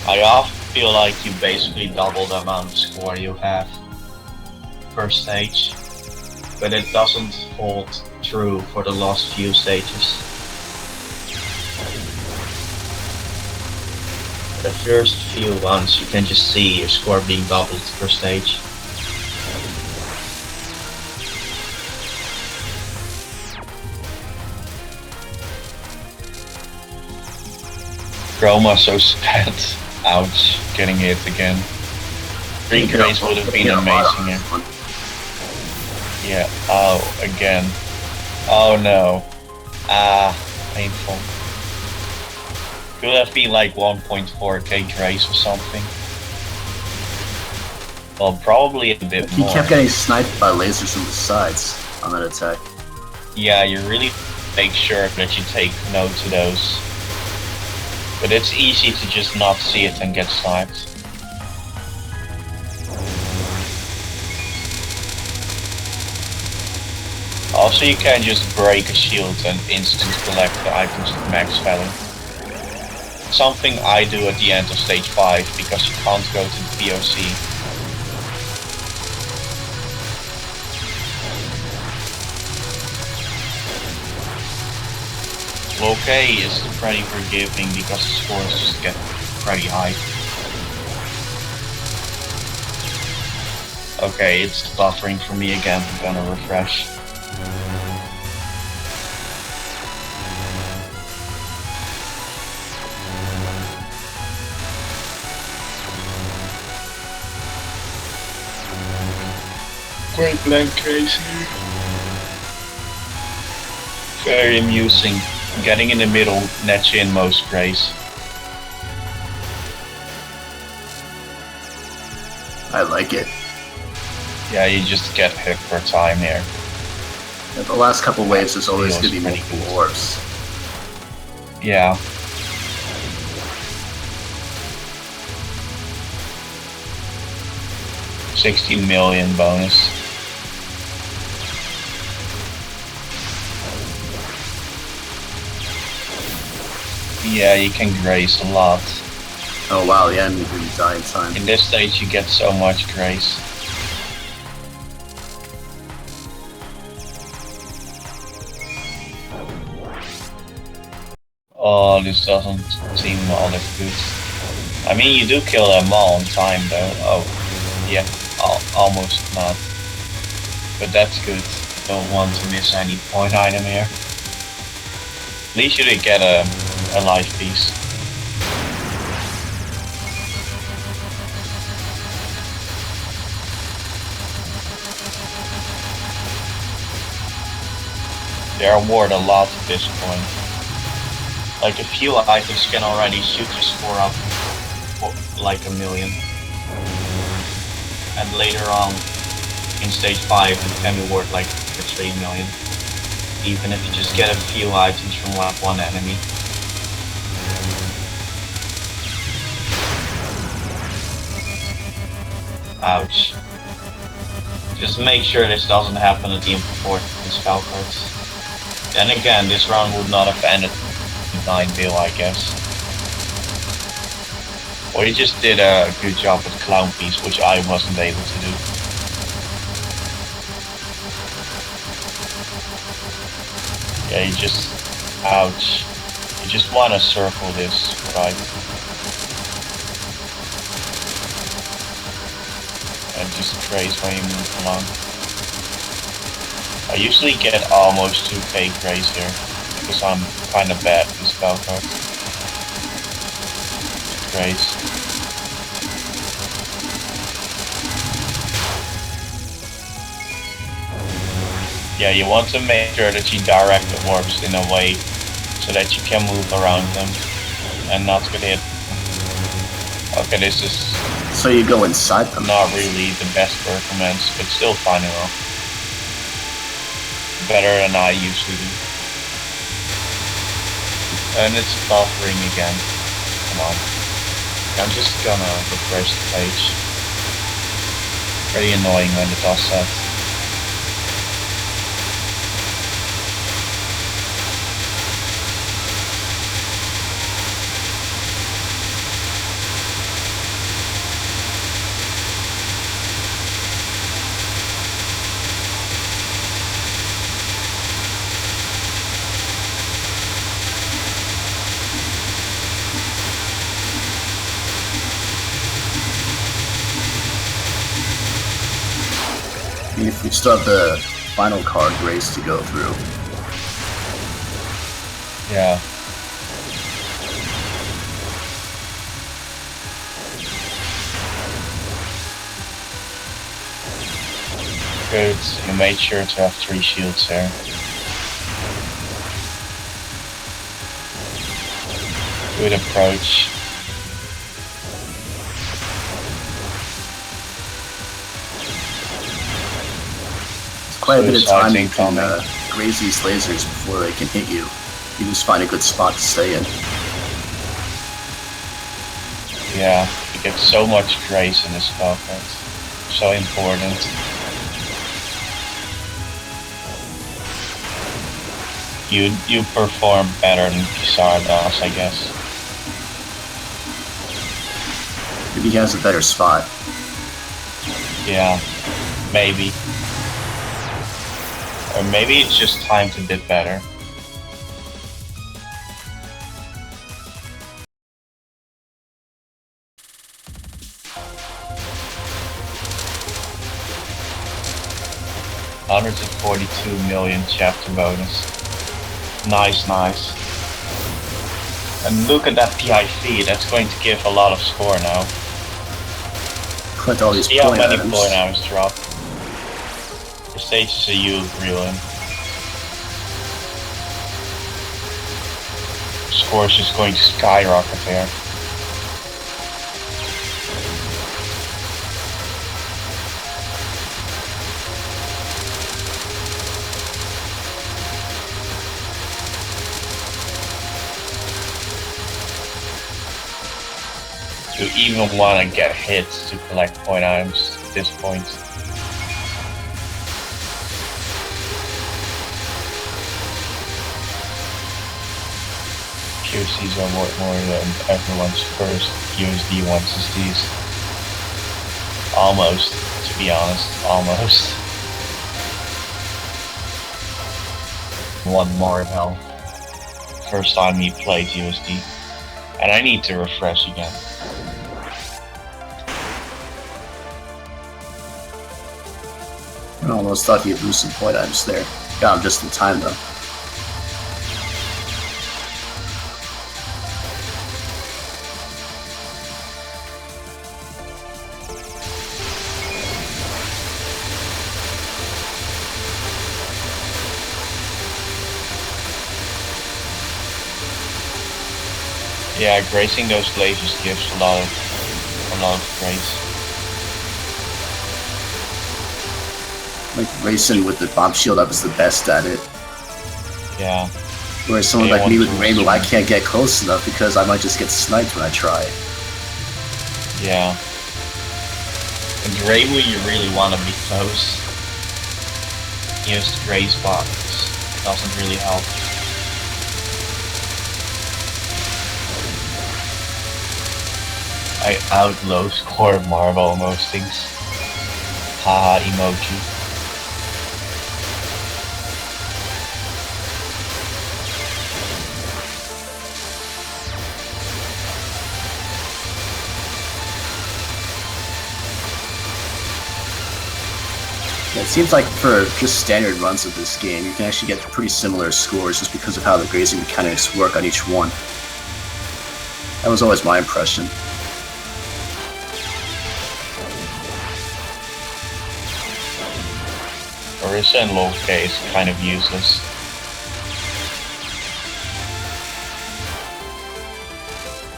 I often feel like you basically double the amount of score you have per stage, but it doesn't hold true for the last few stages. The first few ones you can just see your score being doubled per stage. Chroma so sad. Ouch, getting hit again. 3 Grace would have been amazing here. Yeah, oh, again. Oh no. Painful. Could have been like 1.4k Grace or something. Well, probably a bit more. He kept getting sniped by lasers from the sides on that attack. Yeah, you really make sure that you take note to those. But it's easy to just not see it and get sniped. Also, you can just break a shield and instant collect the items at max value. Something I do at the end of stage 5 because you can't go to the POC. LoLK is pretty forgiving because the scores just get pretty high. Okay, it's buffering for me again. I'm gonna refresh. Great blank crazy. Very amusing. Getting in the middle nets you in most Grace. I like it. Yeah, you just get hit per time here. Yeah, the last couple waves there's always gonna be multiple orbs. Yeah. $16 million bonus. Yeah, you can Grace a lot. Oh wow, the enemy didn't die in time. In this stage you get so much Grace. Oh, this doesn't seem all that good. I mean, you do kill them all on time though. Oh, yeah, almost not. But that's good. Don't want to miss any point item here. At least you did get a life piece. They are worth a lot at this point. Like a few items can already shoot your score up for like 1 million. And later on in stage 5 it can be worth like 3 million. Even if you just get a few items from like one enemy. Ouch. Just make sure this doesn't happen at the import in spell cards. Then again, this round would not have ended 9 bill, I guess. Or you just did a good job with Clown Piece, which I wasn't able to do. Yeah, you just... ouch. You just want to circle this, right? And just trace when you move along. I usually get almost 2k Grace here, because I'm kinda bad with spell cards. Grace. Yeah, you want to make sure that you direct the orbs in a way so that you can move around them and not get hit. Okay, this is... So you go inside them? Not really the best performance, but still fine enough. Better than I usually do. And it's buffering again. Come on. I'm just gonna refresh the page. Pretty annoying when it does that. We still have the final card race to go through. Yeah. Good. You made sure to have 3 shields there. Good approach. It's quite a bit of time you can graze these lasers before they can hit you. You just find a good spot to stay in. Yeah, you get so much grace in this spell. That's so important. You perform better than Skorohodov, I guess. Maybe he has a better spot. Yeah, maybe. Or maybe it's just timed a bit better. $142 million chapter bonus. Nice, nice. And look at that PIV, that's going to give a lot of score now. Collect all these See how many items. point items drop. The stage is a huge reeling. Score is just going to skyrocket there. You even want to get hits to collect point items at this point. POCs are worth more than everyone's first EoSD wants is these. Almost, to be honest, almost. One more now. First time he played EoSD. And I need to refresh again. I almost thought he'd lose some point items there. Got him just in time though. Yeah, grazing those lasers gives a lot of grace. Like Reisen with the bomb shield up is the best at it. Yeah. Whereas someone like me with ReimuA, I can't get close enough because I might just get sniped when I try. Yeah. And ReimuA, you really want to be close. Just the graze box doesn't really help. I outlow score marble on most things. Haha emoji. It seems like for just standard runs of this game, you can actually get pretty similar scores just because of how the grazing mechanics work on each one. That was always my impression. Marisa and LoLK is kind of useless.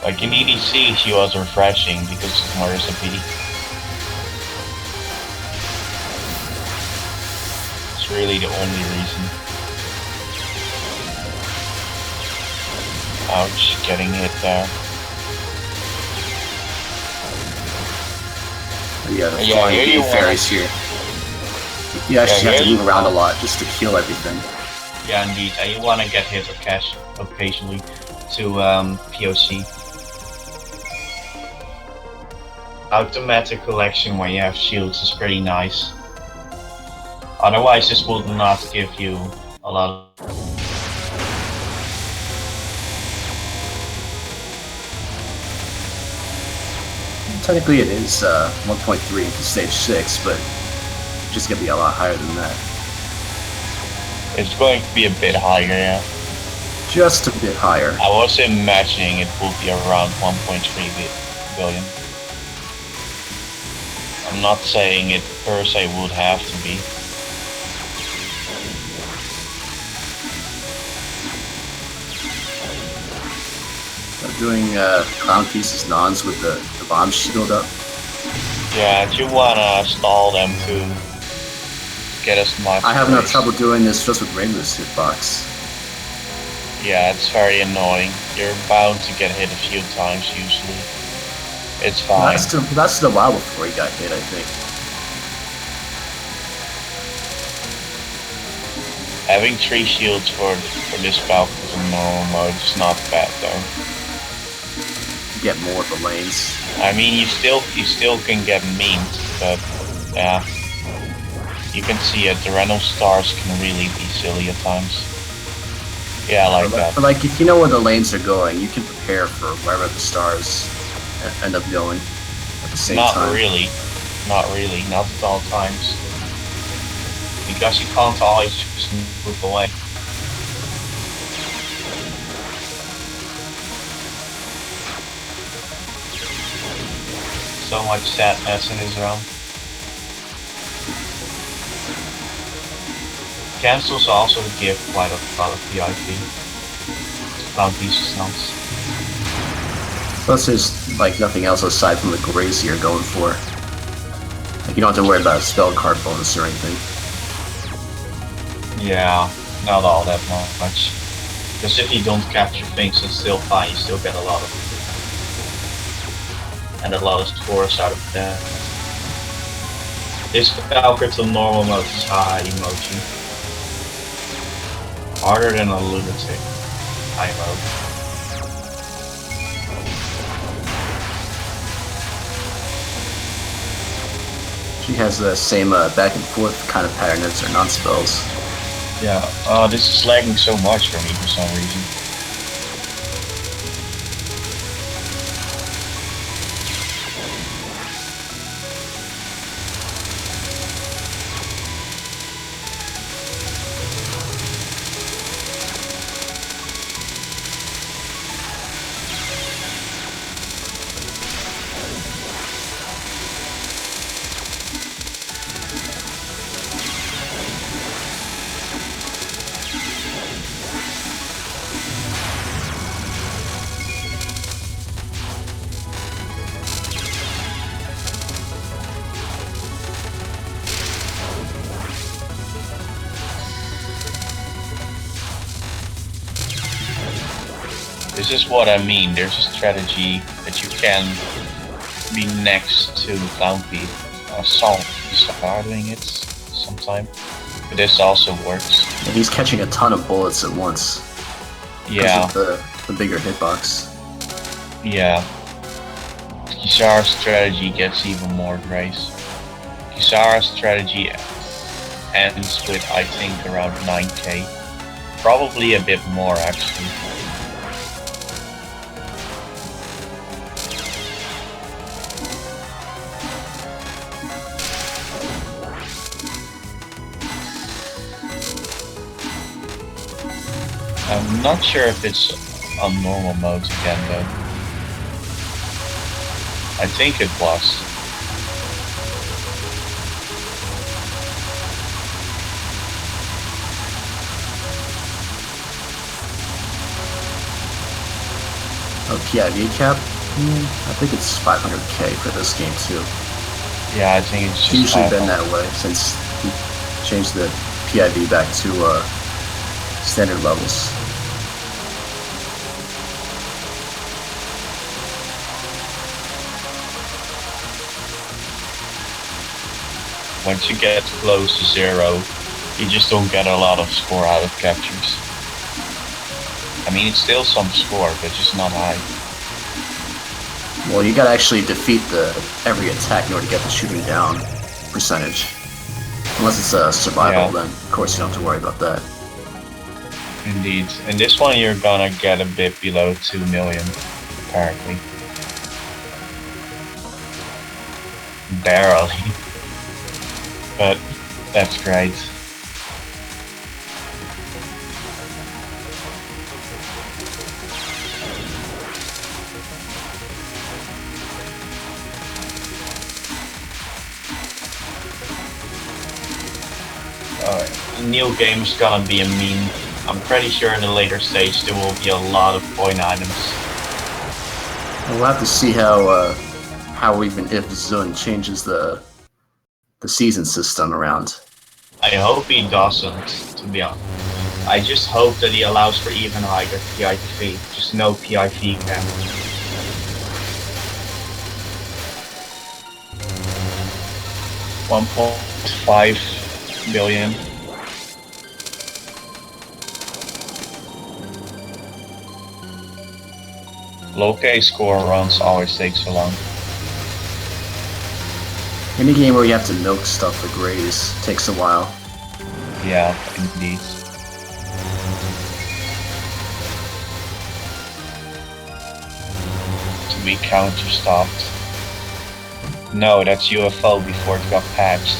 Like in EDC, she was refreshing because of MarisaB. It's really the only reason. Ouch, getting hit there. Yeah, the flying game fairies here. You actually have to move around a lot just to kill everything. Yeah, indeed. And you want to get hit occasionally to POC. Automatic collection when you have shields is pretty nice. Otherwise, this will not give you a lot of... Technically it is 1.3 to stage 6, but it's just going to be a lot higher than that. It's going to be a bit higher, yeah. Just a bit higher. I was imagining it would be around 1.3 billion. I'm not saying it per se would have to be. doing Clown Pieces nons with the bomb shield up? Yeah, you wanna stall them to get as much. I have enough trouble doing this just with Reimu's hitbox. Yeah, it's very annoying. You're bound to get hit a few times usually. It's fine. That's still a while before he got hit, I think. Having 3 shields for this Valkyrie in normal mode is not bad though. You get more of the lanes. I mean, you still can get memed, but yeah, you can see it. The random stars can really be silly at times. Yeah, I like that. But like, if you know where the lanes are going, you can prepare for wherever the stars end up going at the same time. Not really, not at all times, because you can't always just move away. So much sadness in his realm. Cancels also give quite a lot of PIP. Clown Pieces nonce. Plus there's like nothing else aside from the Grace you're going for. Like you don't have to worry about a spell card bonus or anything. Yeah, not all that much. Because if you don't capture things, it's still fine. You still get a lot of scores out of that. This Valkyrie in normal mode is high emoji. Harder than a Lunatic high mode. She has the same back and forth kind of pattern as her non-spells. Yeah, this is lagging so much for me for some reason. This is what I mean. There's a strategy that you can be next to Clownpy. Salt are doing it sometime, but this also works. And he's catching a ton of bullets at once. Yeah. Of the bigger hitbox. Yeah. Kisara's strategy gets even more grace. Kisara's strategy ends with, I think, around 9k. Probably a bit more actually. I'm not sure if it's on normal modes again though. I think it was. Oh, PIV cap? I think it's 500k for this game too. Yeah, I think it's just usually been that way since we changed the PIV back to standard levels. Once you get close to 0, you just don't get a lot of score out of captures. I mean, it's still some score, but just not high. Well, you gotta actually defeat every attack in order to get the shooting down percentage. Unless it's a survival, then of course you don't have to worry about that. Indeed. In this one you're gonna get a bit below 2 million, apparently. Barely. But that's great. New game is gonna be a meme. I'm pretty sure in the later stage there will be a lot of coin items. We'll have to see how even if Zun changes the season system around. I hope he doesn't, to be honest. I just hope that he allows for even higher PIV, just no PIV cam. 1.5 billion. LoLK score runs always take so long. Any game where you have to milk stuff for grays takes a while. Yeah, indeed. To be counter stopped. No, that's UFO before it got patched.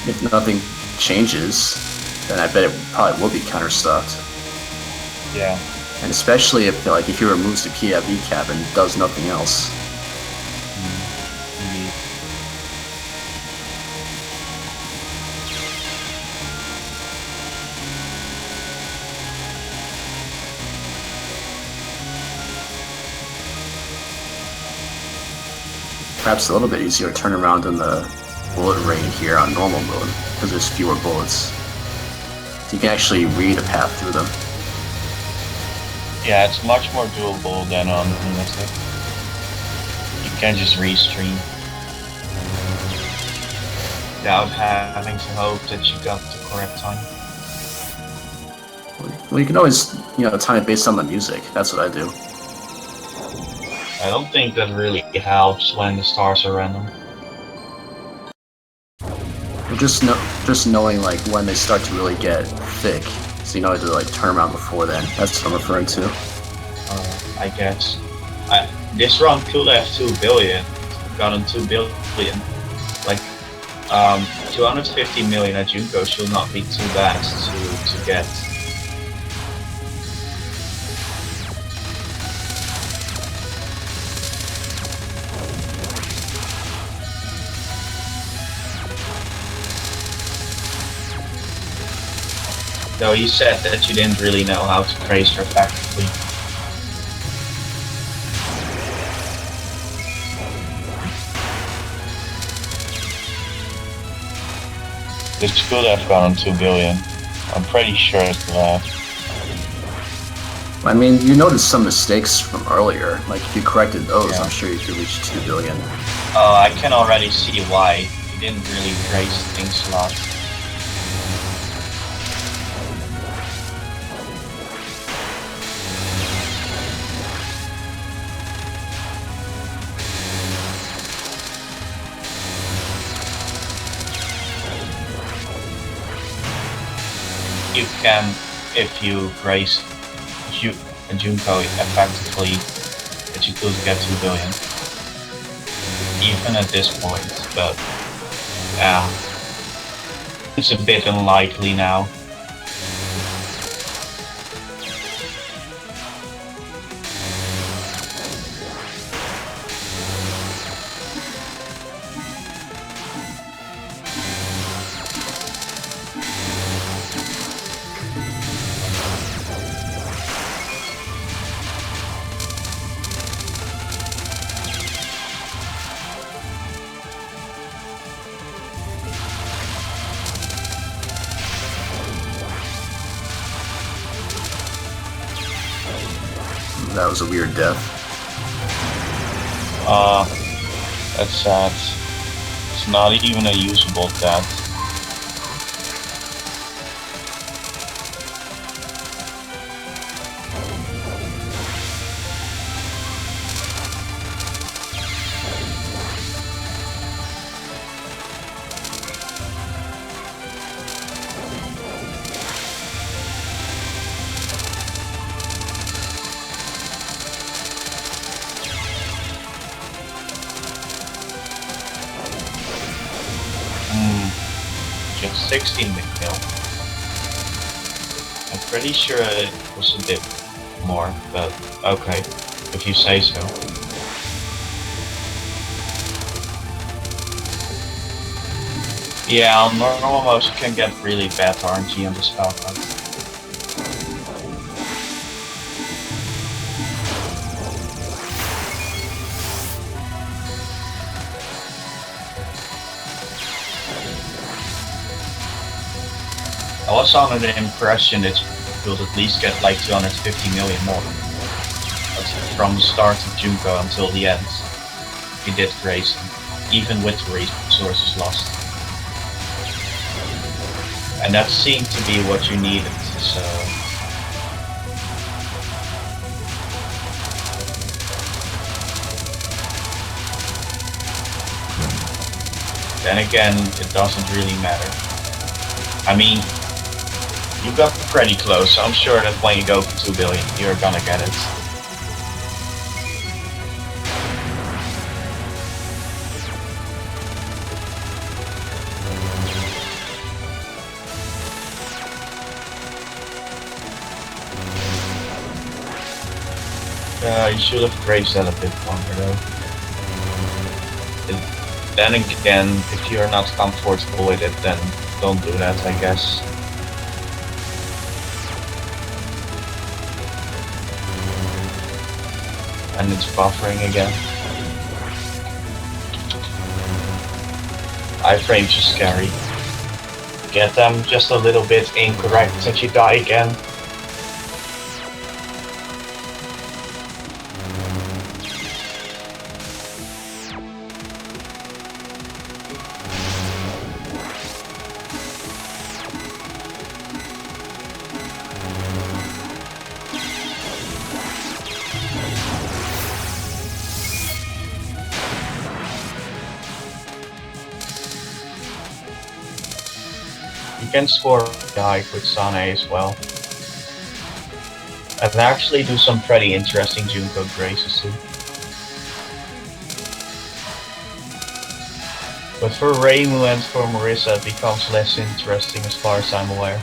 If nothing changes, then I bet it probably will be counter-stopped. Yeah. And especially if he removes the PIV cap and does nothing else. Indeed. Perhaps a little bit easier turnaround in the bullet rain here on normal mode, because there's fewer bullets. So you can actually read a path through them. Yeah, it's much more doable than on Lunatic. You can just restream without having to hope that you got the correct time. Well, you can always, time it based on the music. That's what I do. I don't think that really helps when the stars are random. Just knowing when they start to really get thick, so you know how to turn around before then. That's what I'm referring to. I guess. This run could have 2 billion. Gotten 2 billion. 250 million at Junko should not be too bad to get. Though you said that you didn't really know how to trace effectively. This could have gone 2 billion. I'm pretty sure it could have. I mean, you noticed some mistakes from earlier. If you corrected those, yeah. I'm sure you could reach 2 billion. I can already see why. You didn't really trace things a lot. You can, if you raise Junko effectively, that you could get 2 billion. Even at this point, but yeah, it's a bit unlikely now. That was a weird death. That's sad. It's not even a usable death. Just 16 mil. I'm pretty sure it was a bit more, but okay. if you say so. Yeah, on normal modes you can get really bad RNG on the spell card. I was under the impression that you will at least get like 250 million more. But from the start of Junko until the end, you did Reisen, even with the resources lost. And that seemed to be what you needed, so... Then again, it doesn't really matter. I mean, you got pretty close, so I'm sure that when you go for 2 billion, you're gonna get it. You should have grazed that a bit longer though. Then again, if you're not comfortable with it, then don't do that, I guess. And it's buffering again. Iframes are scary. Get them just a little bit incorrect that you die again. You can score high with Sane as well. And actually do some pretty interesting Junko graces too. But for Reimu and for Marisa it becomes less interesting as far as I'm aware.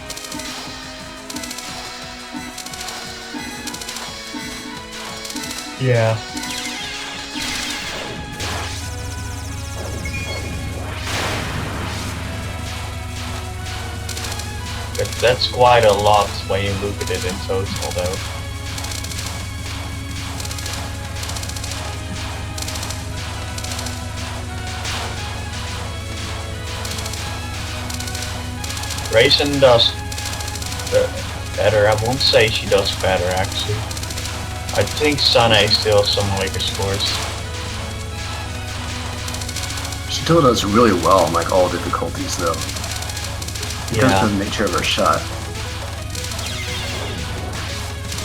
Yeah. But that's quite a lot when you look at it in total though. Reisen does better. I won't say she does better actually. I think Sane still has some weaker scores. She still does really well on like all difficulties though. Because of the nature of her shot.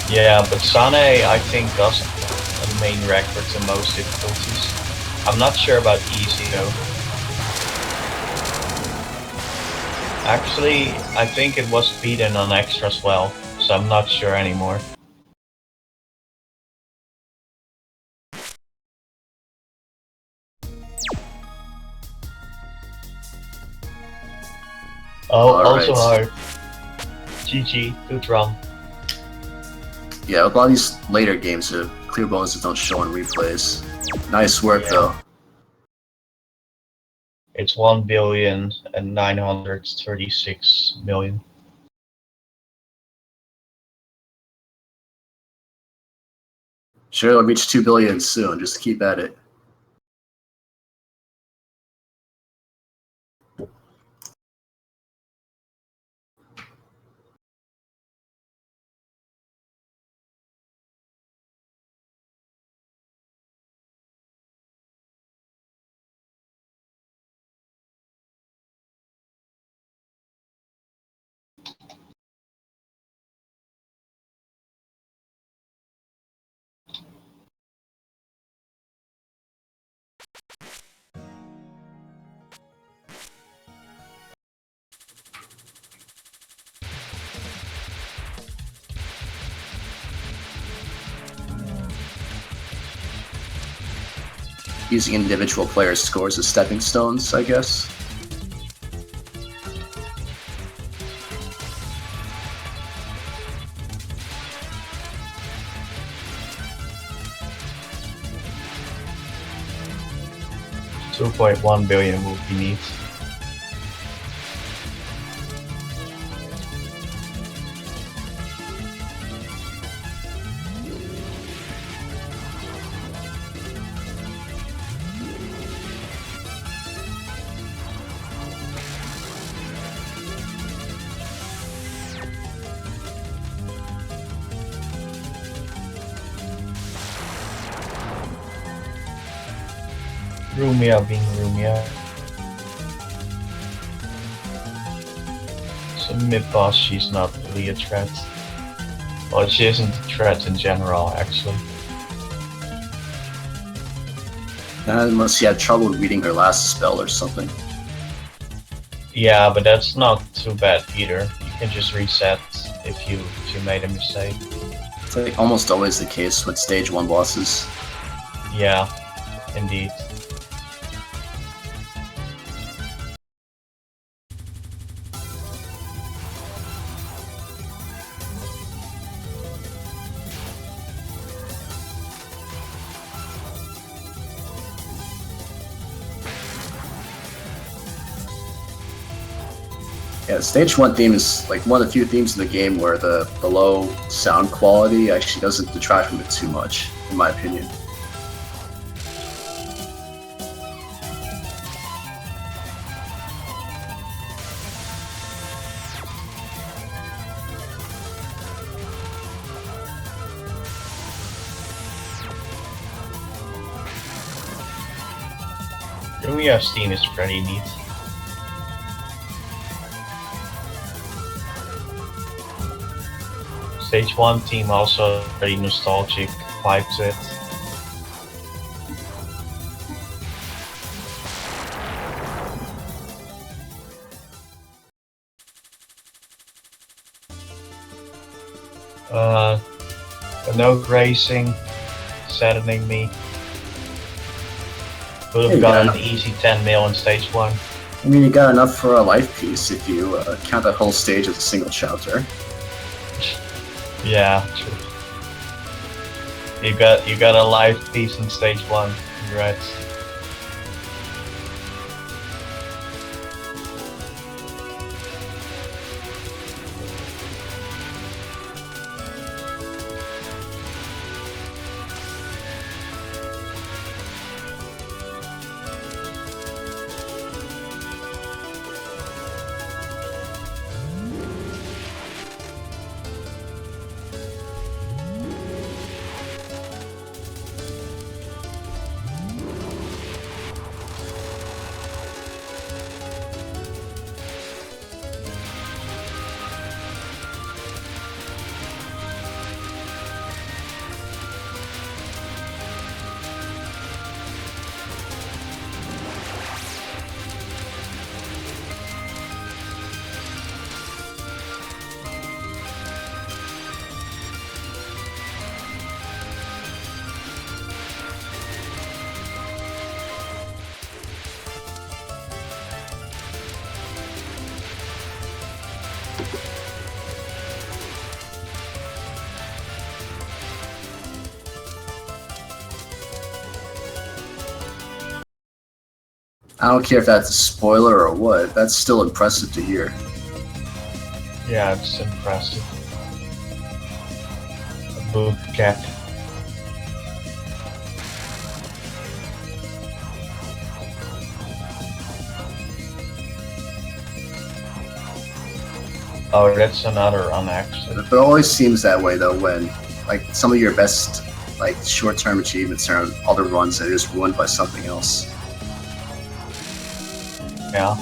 Yeah, but Sane I think does a main record in most difficulties. I'm not sure about easy though. Actually, I think it was beaten on extra as well, so I'm not sure anymore. Oh, also hard. GG, good run. Yeah, a lot of these later games, the clear bonuses don't show on replays. Nice work though. It's 1,936,000,000. Sure, it'll reach 2 billion soon, just keep at it. Using individual players' scores as stepping stones, I guess. 2.1 billion would be neat. ReimuA being ReimuA. So mid-boss, she's not really a threat. Well, she isn't a threat in general, actually. Unless you had trouble reading her last spell or something. Yeah, but that's not too bad either. You can just reset if you made a mistake. It's like almost always the case with stage 1 bosses. Yeah, indeed. Yeah, the stage 1 theme is like one of the few themes in the game where the low sound quality actually doesn't detract from it too much, in my opinion. ReimuA's theme is pretty neat. Stage 1 theme also very nostalgic vibe to it. The note racing, saddening me. Would have gotten an easy 10 mil in stage 1. I mean, you got enough for a life piece if you count that whole stage as a single chapter. Yeah, true. You got a life piece in stage 1. Congrats. I don't care if that's a spoiler or what, that's still impressive to hear. Yeah, it's impressive. A boot cap. Oh, that's another run actually. It always seems that way though when like some of your best like short-term achievements are other runs that are just ruined by something else. Yeah.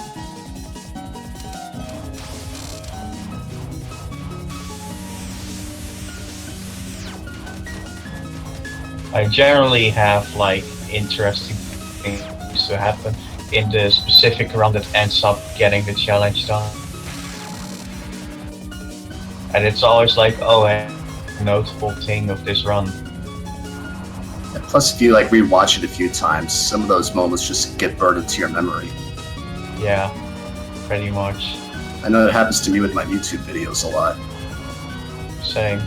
I generally have like interesting things to happen in the specific run that ends up getting the challenge done. And it's always like, oh, a notable thing of this run. Yeah, plus if you like rewatch it a few times, some of those moments just get burned into your memory. Yeah, pretty much. I know that happens to me with my YouTube videos a lot. Same.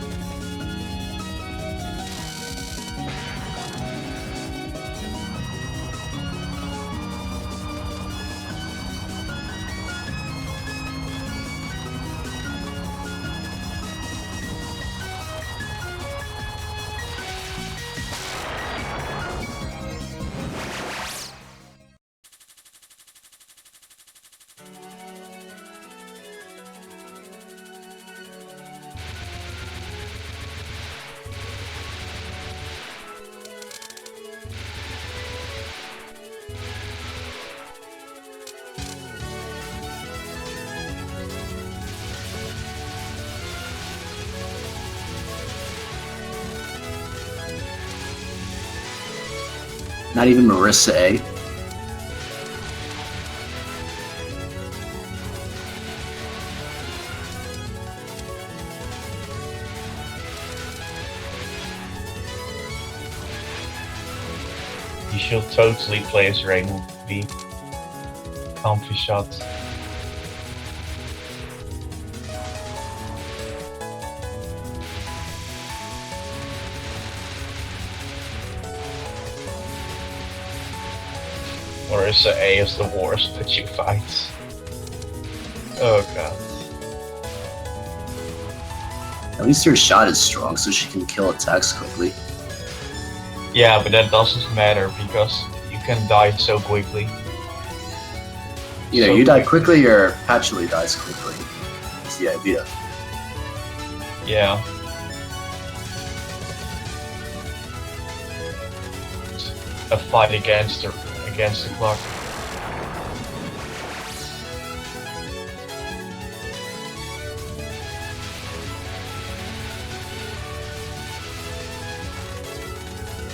Not even MarisaA. You should totally play as ReimuB. Comfy shots. MarisaA is the worst that you fight. Oh god. At least her shot is strong, so she can kill attacks quickly. Yeah, but that doesn't matter because you can die so quickly. Either you die quickly or Patchouli dies quickly. That's the idea. Yeah. A fight against the clock.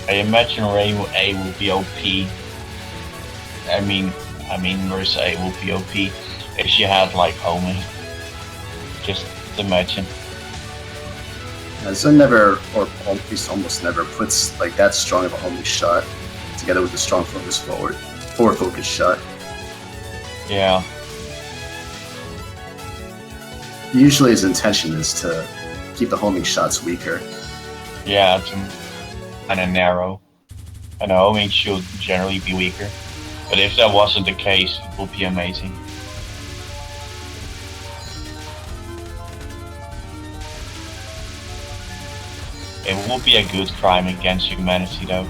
I imagine ReimuA will be OP. I mean MarisaA will be OP if she had like homing. Just imagine. Zen never, or at least almost never, puts like that strong of a homing shot together with a strong forward focus shot. Yeah. Usually his intention is to keep the homing shots weaker. Yeah, kind of narrow. And the homing should generally be weaker. But if that wasn't the case, it would be amazing. It would be a good crime against humanity though.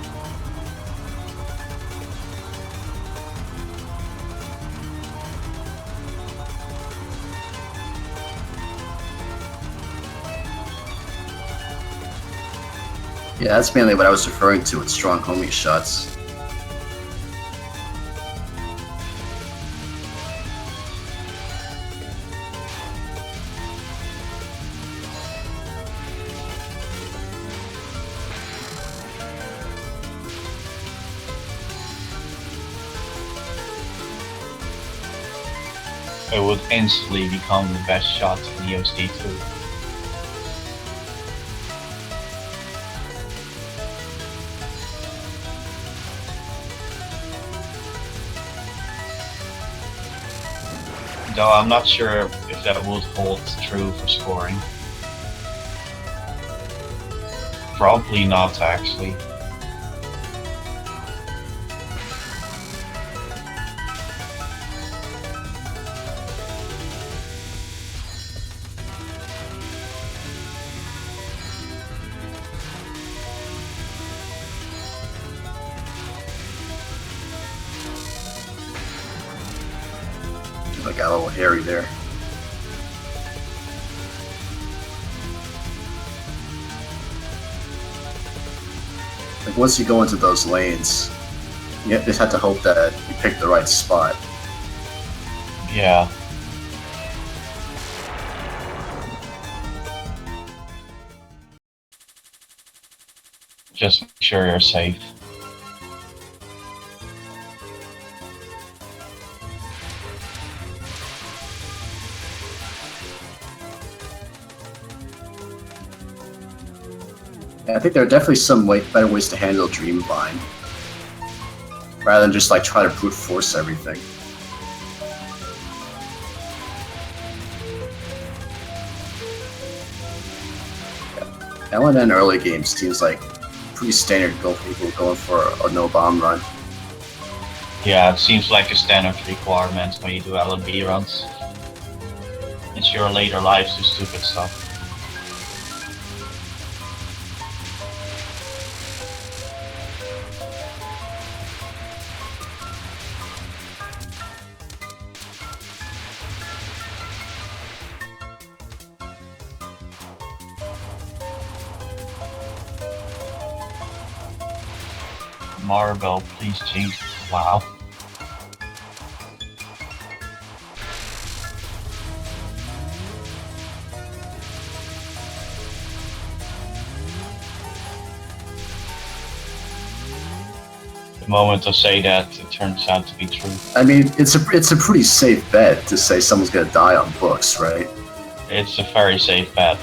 Yeah, that's mainly what I was referring to with strong homing shots. It would instantly become the best shot in EoSD too. Though I'm not sure if that would hold true for scoring. Probably not actually. I got a little hairy there. Like once you go into those lanes, you just have to hope that you pick the right spot. Yeah. Just make sure you're safe. Yeah, I think there are definitely some better ways to handle Dream Bind, rather than just like try to brute force everything. Yeah. LNN early game seems like pretty standard goal for people going for a no bomb run. Yeah, it seems like a standard requirement when you do LNB runs. It's your later lives do stupid stuff. Marble, please change. Wow. the moment I say that, it turns out to be true. I mean, it's a pretty safe bet to say someone's gonna die on books, right? It's a very safe bet.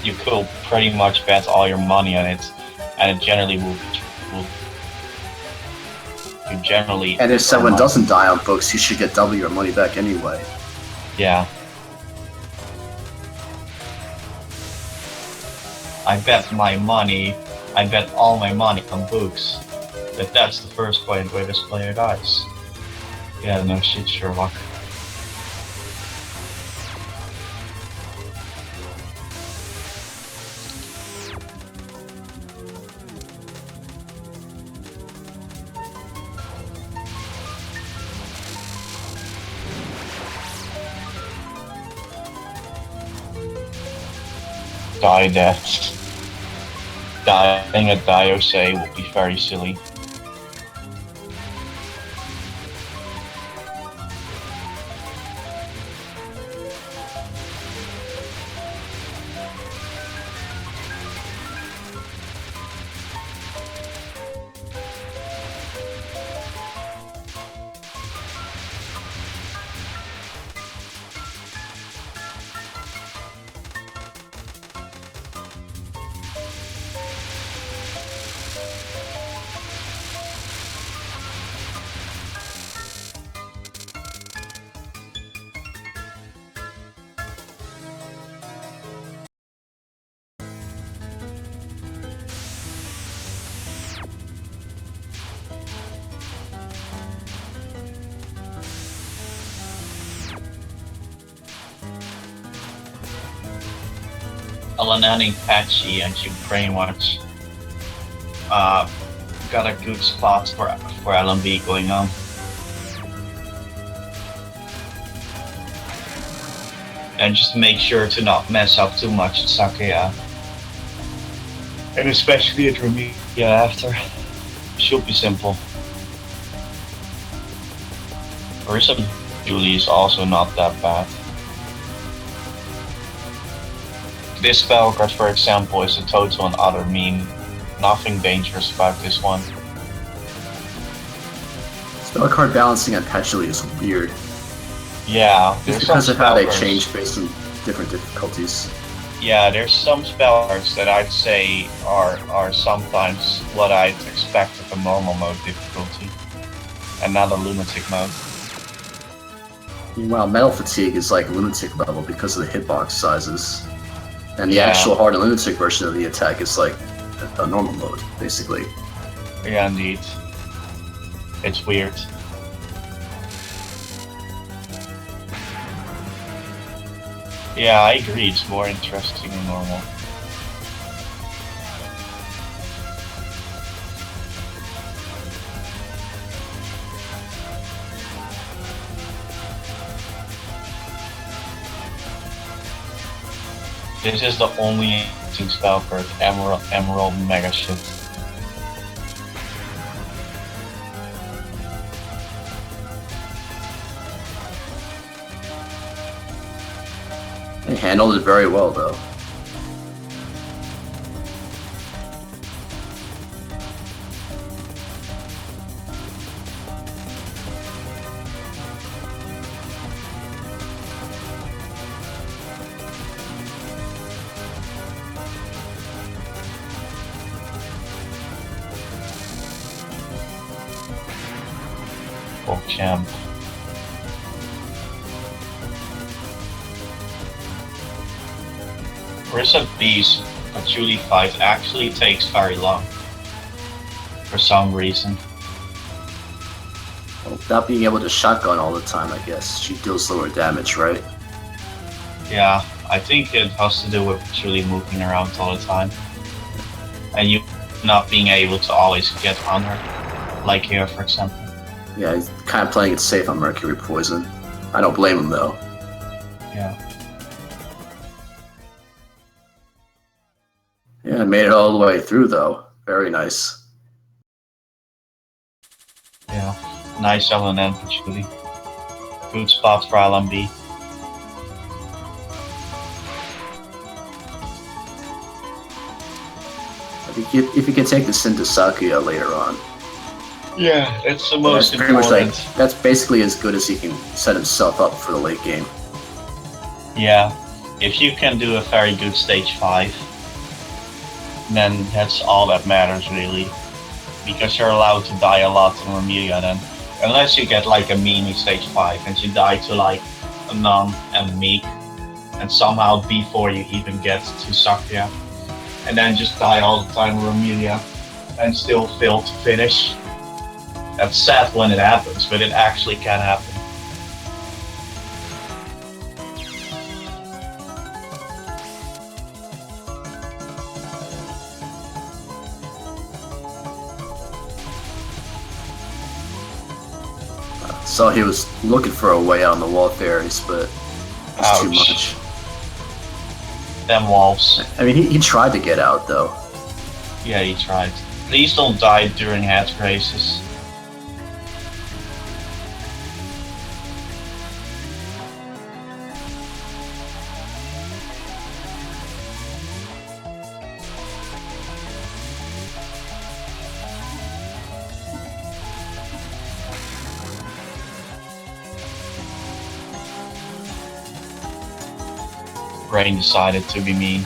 You could pretty much bet all your money on it, and it generally will be true. You generally. And if someone doesn't die on books, you should get double your money back anyway. Yeah. I bet all my money on books. But that's the first point where this player dies. Yeah, no shit, Sherlock. Die death. Dying at Diose would be very silly. Lunatic patchy, and you pretty much got a good spot for LMB going on. And just make sure to not mess up too much at Sakea. And especially at ReimuA after. Should be simple. MarisaB Julie is also not that bad. This spell card, for example, is a total and utter meme. Nothing dangerous about this one. Spell card balancing on Petuli is weird. Yeah, it's because of how they change based on different difficulties. Yeah, there's some spell cards that I'd say are sometimes what I'd expect of a normal mode difficulty, and not a Lunatic mode. Meanwhile, Metal Fatigue is like Lunatic level because of the hitbox sizes. And the actual hard and Lunatic version of the attack is like a normal mode, basically. Yeah, indeed. It's weird. Yeah, I agree, it's more interesting than normal. This is the only interesting spell card, Emerald Mega Shit. They handled it very well, though. Champ. MarisaB's Patchouli fight actually takes very long. For some reason. Well, not being able to shotgun all the time, I guess. She deals lower damage, right? Yeah, I think it has to do with Patchouli moving around all the time. And you not being able to always get on her. Like here, for example. Yeah, he's kind of playing it safe on Mercury Poison. I don't blame him, though. Yeah. Yeah, I made it all the way through, though. Very nice. Yeah, nice LNN for Chili. Good spot for LMB. If you can take this into Sakuya later on. Yeah, it's the That's most pretty much like important. that's basically as good as he can set himself up for the late game. Yeah, if you can do a very good stage 5, then that's all that matters really. Because you're allowed to die a lot in Remulia then. Unless you get like a mini stage 5 and you die to like a Nun and a Meek, and somehow before you even get to Sakya, and then just die all the time in Remulia and still fail to finish. That's sad when it happens, but it actually can happen. So he was looking for a way out on the wall fairies, but it's too much. Them wolves. I mean, he tried to get out though. Yeah, he tried. Please don't die during head races. Brain decided to be mean.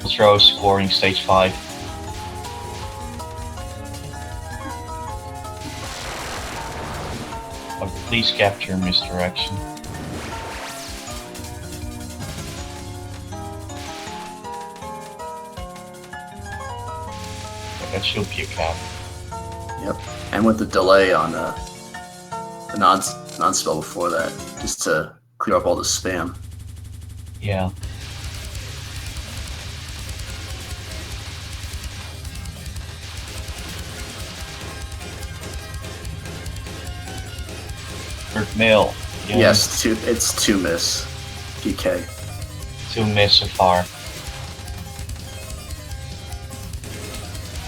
Throw scoring stage 5. But please capture misdirection. That should be a cap. Yep, and with the delay on the non-spell before that, just to clear up all the spam. Yeah. Mill. Yeah. Yes, it's 2 miss. PK. 2 miss so far.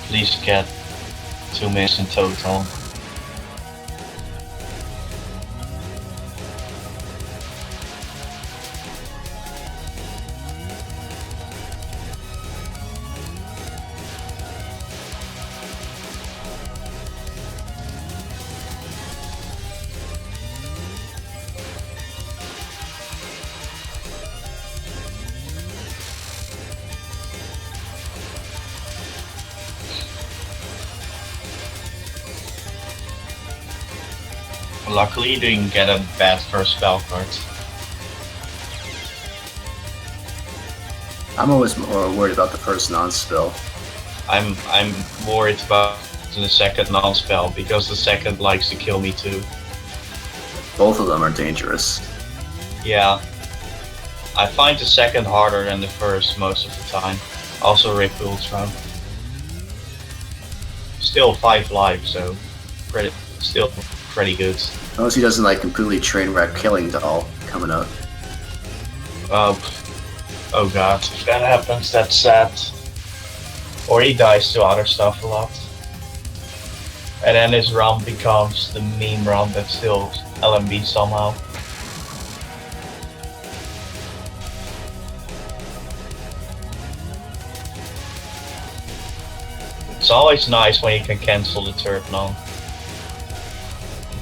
Please get 2 miss in total. Luckily, you didn't get a bad first spell card. I'm always more worried about the first non-spell. I'm worried about the second non-spell because the second likes to kill me too. Both of them are dangerous. Yeah. I find the second harder than the first most of the time. Also RIP Ultra. Still 5 lives, so still pretty good. Unless he doesn't like completely train wreck killing doll coming up. Oh god, if that happens, that's sad. Or he dies to other stuff a lot. And then his run becomes the meme run that's still LMB somehow. It's always nice when you can cancel the turret non.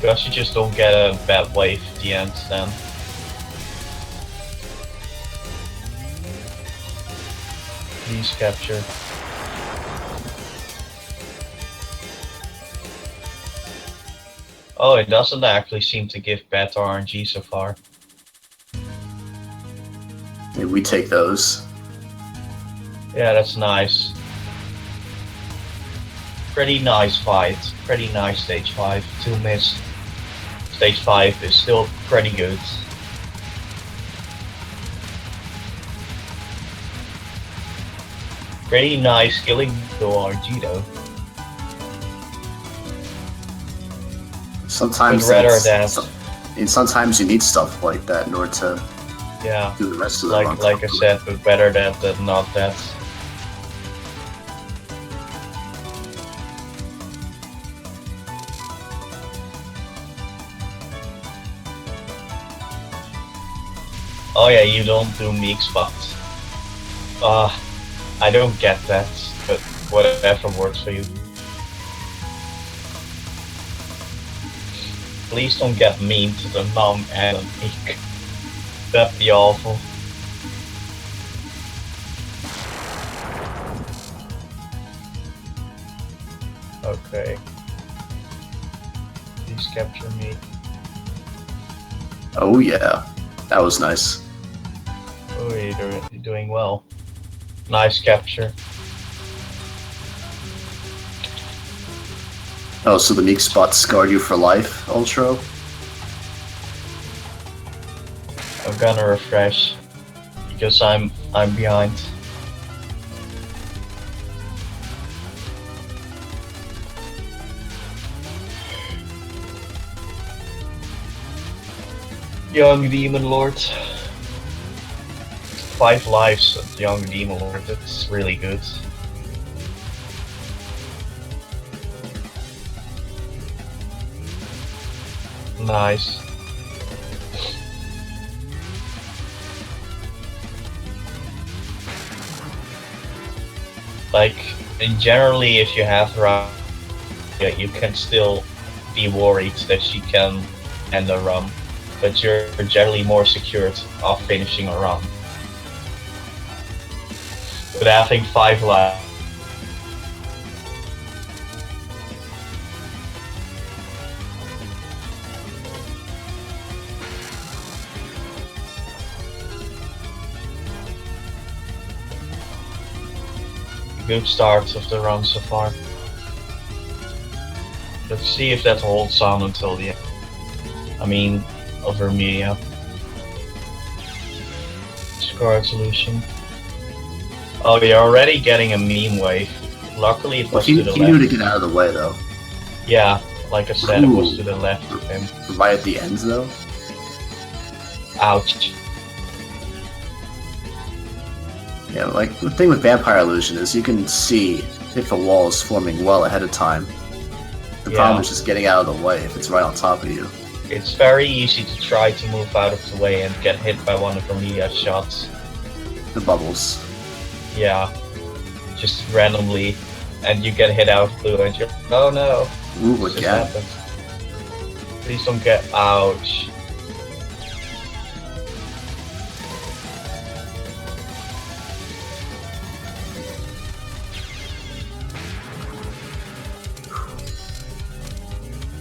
Because you just don't get a bad wave at the end then. Please capture. Oh, it doesn't actually seem to give bad RNG so far. Maybe we take those. Yeah, that's nice. Pretty nice fight. Pretty nice stage 5. 2 missed. Stage 5 is still pretty good. Pretty nice killing the RNG though. Sometimes sometimes you need stuff like that in order to do the rest of the run. Like I said, but better that than not that. Oh yeah, you don't do meek spots. I don't get that, but whatever works for you. Please don't get mean to the non-enemy. That'd be awful. Okay. Please capture me. Oh yeah, that was nice. Oh, you're doing well. Nice capture. Oh, so the meek spot scarred you for life, Ultro? I'm gonna refresh because I'm behind. Young Demon Lord. 5 lives at Young Demon Lord, that's really good. Nice. Like, generally if you have her, yeah, you can still be worried that she can end a run, but you're generally more secured of finishing a run. But having 5 lives. Good start of the run so far. Let's see if that holds on until the end. I mean, over media. Score resolution. Oh, you're already getting a meme wave. Luckily it was to the left. He knew to get out of the way though. Yeah, like I said, It was to the left of him. Right at the end though? Ouch. Yeah, like, the thing with Vampire Illusion is you can see if a wall is forming well ahead of time. The problem is just getting out of the way if it's right on top of you. It's very easy to try to move out of the way and get hit by one of Amelia's shots. The bubbles. Yeah. Just randomly. And you get hit out of blue and you're oh no. Ooh, again. Please don't get ouch.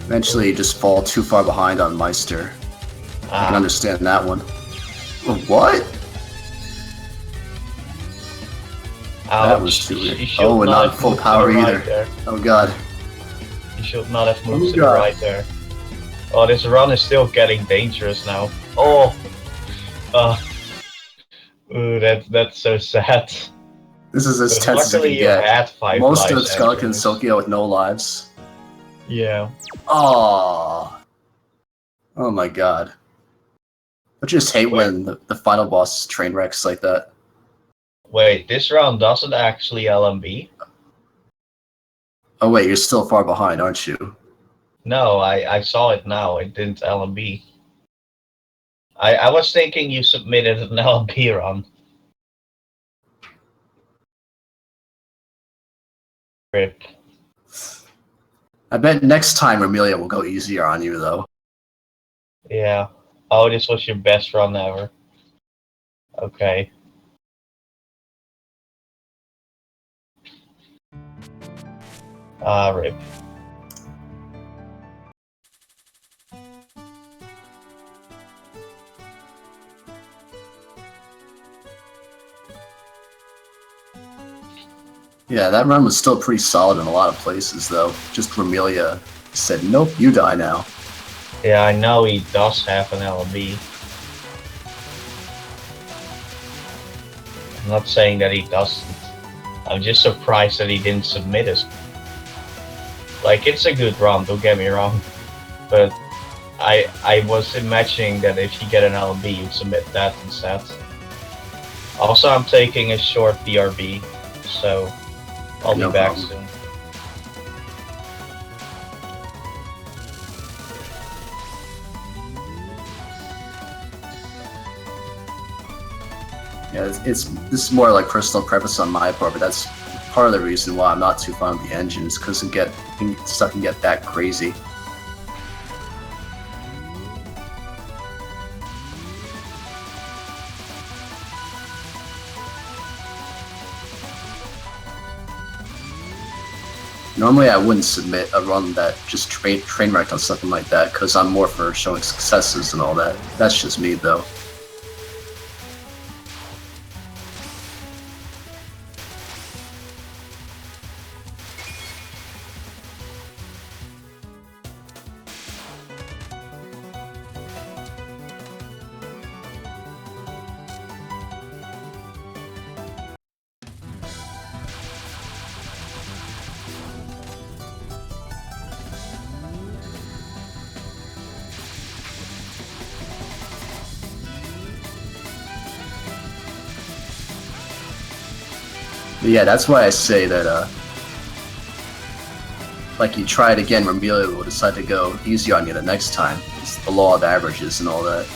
Eventually you just fall too far behind on Meister. I can understand that one. What? Ouch. That was too weird. Oh, and not full power either. Right, oh god. You should not have moved to the right there. Oh, this run is still getting dangerous now. Oh! Ooh, that's so sad. This is as tense as it can get. Most of Skeleton Silkia with no lives. Yeah. Oh. Oh my god. I just hate when the final boss train wrecks like that. Wait, this round doesn't actually LMB? Oh wait, you're still far behind, aren't you? No, I saw it now. It didn't LMB. I was thinking you submitted an LMB run. Rip. I bet next time Amelia will go easier on you, though. Yeah. Oh, this was your best run ever. Okay. Rip. Yeah, that run was still pretty solid in a lot of places, though. Just Remelia said, nope, you die now. Yeah, I know he does have an LB. I'm not saying that he doesn't. I'm just surprised that he didn't submit it. Like, it's a good run, don't get me wrong. But I was imagining that if you get an LB, you'd submit that instead. Also, I'm taking a short BRB, so I'll be back soon. Yeah, this is more like personal preference on my part, but that's part of the reason why I'm not too fond of the engines, because stuff can get that crazy. Normally I wouldn't submit a run that just train wrecked on something like that, because I'm more for showing successes and all that. That's just me though. But yeah, that's why I say that, like, you try it again, Remulia will decide to go easy on you the next time. It's the law of averages and all that.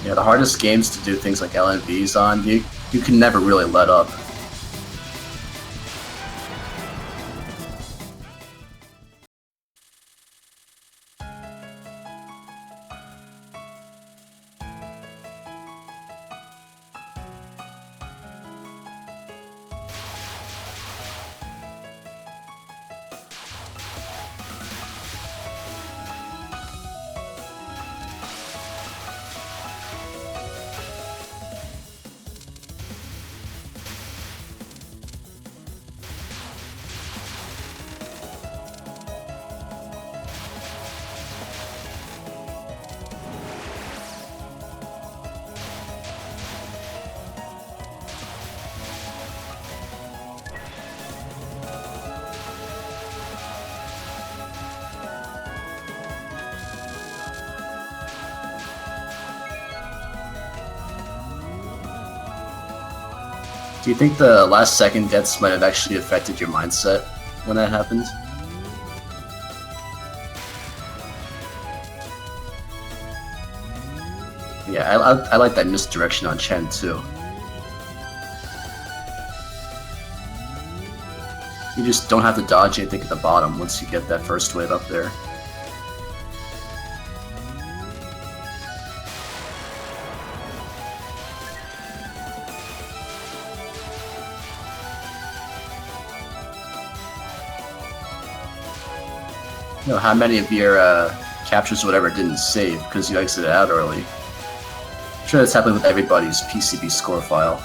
Yeah, the hardest games to do things like LNVs on, you can never really let up. Do you think the last second deaths might have actually affected your mindset when that happened? Yeah, I like that misdirection on Chen too. You just don't have to dodge anything at the bottom once you get that first wave up there. You know, how many of your captures or whatever didn't save because you exited out early? I'm sure that's happened with everybody's PCB score file.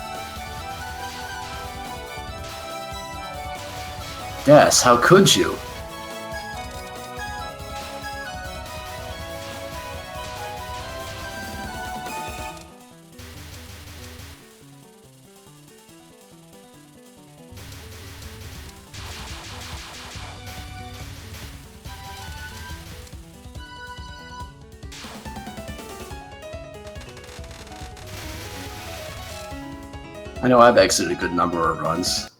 Yes, how could you? I know I've exited a good number of runs.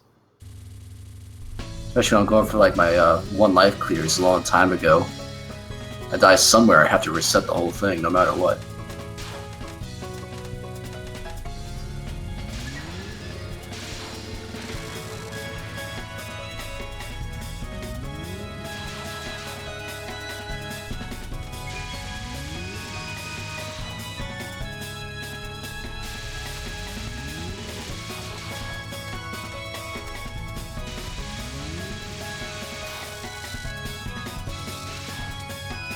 Especially when I'm going for like my one life clears a long time ago. I die somewhere, I have to reset the whole thing no matter what.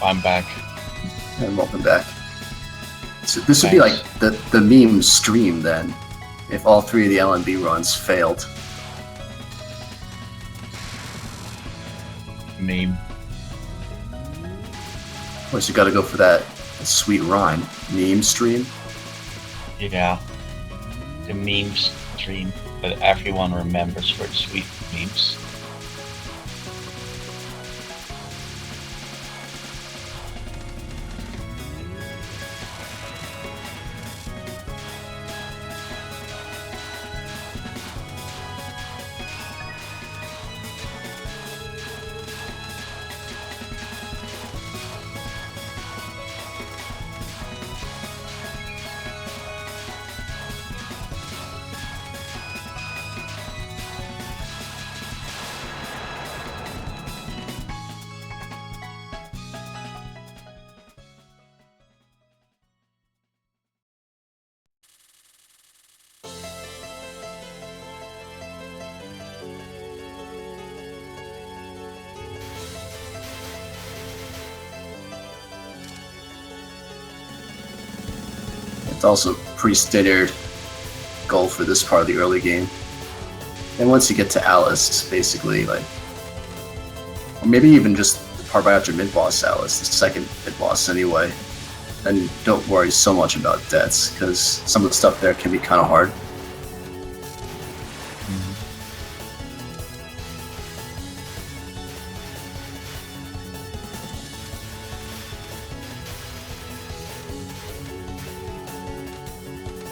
I'm back. And welcome back. So this would be like the meme stream then, if all three of the LNB runs failed. meme. Of course, you gotta go for that sweet rhyme. Meme stream? Yeah. The meme stream that everyone remembers for the sweet memes. It's also pretty standard goal for this part of the early game. And once you get to Alice, it's basically like, or maybe even just the part right after mid-boss Alice, the second mid-boss anyway, then don't worry so much about deaths, because some of the stuff there can be kind of hard.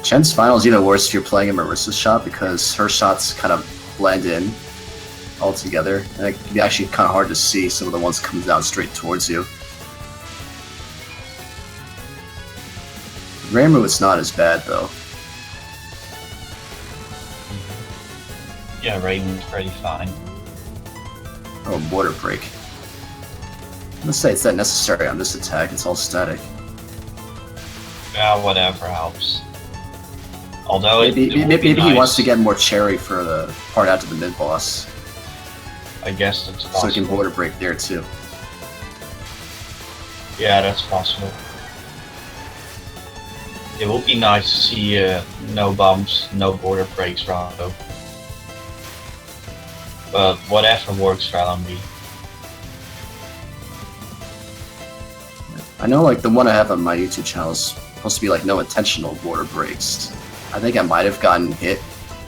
Chen's final is even worse if you're playing a Marisa's shot because her shots kind of blend in all together, and it can be actually kind of hard to see some of the ones coming down straight towards you. ReimuA, it's not as bad though. Yeah, ReimuA's pretty fine. Oh, border break. Let's say it's not necessary on this attack, it's all static. Yeah, whatever helps. Although maybe nice. He wants to get more cherry for the part after the mid-boss. I guess that's possible. So he can border break there too. Yeah, that's possible. It would be nice to see no bumps, no border breaks around though. But whatever works for LMB. I know like the one I have on my YouTube channel is supposed to be like no intentional border breaks. I think I might have gotten hit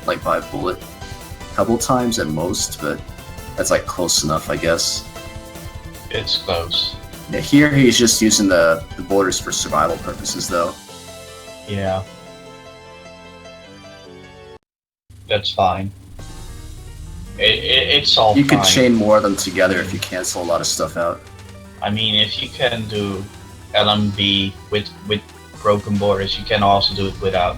like by a bullet a couple times at most, but that's like close enough, I guess. It's close. Yeah, here he's just using the borders for survival purposes though. Yeah. That's fine. It's all You fine. could chain more of them together if you cancel a lot of stuff out. I mean, if you can do LMB with broken borders, you can also do it without.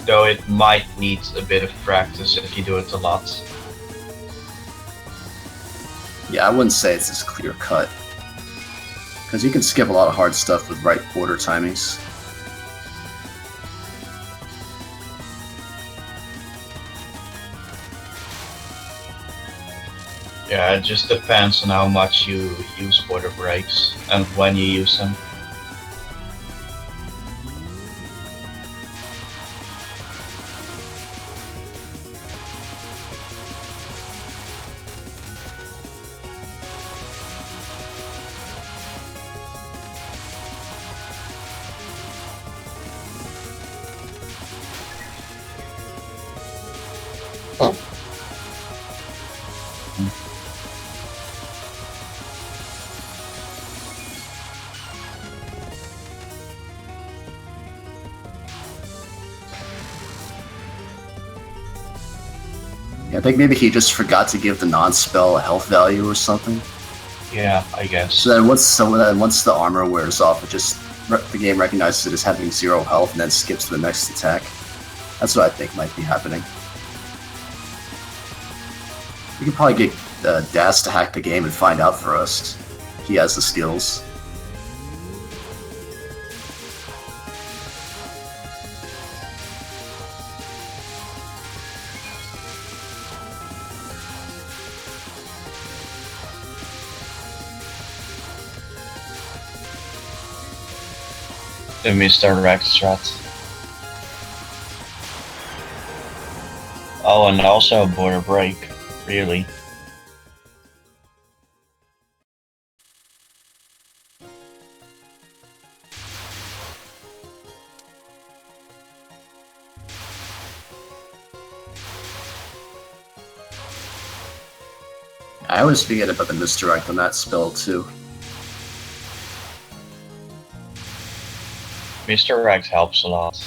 Though it might need a bit of practice if you do it a lot. Yeah, I wouldn't say it's as clear cut. Because you can skip a lot of hard stuff with right border timings. Yeah, it just depends on how much you use border breaks and when you use them. Yeah, I think maybe he just forgot to give the non-spell a health value or something. Yeah, I guess. So then once the armor wears off, the game recognizes it as having 0 health and then skips to the next attack. That's what I think might be happening. We could probably get Das to hack the game and find out for us. He has the skills. The misdirect strat. Oh, and also border break, really. I always forget about the misdirect on that spell too. Misdirect helps a lot.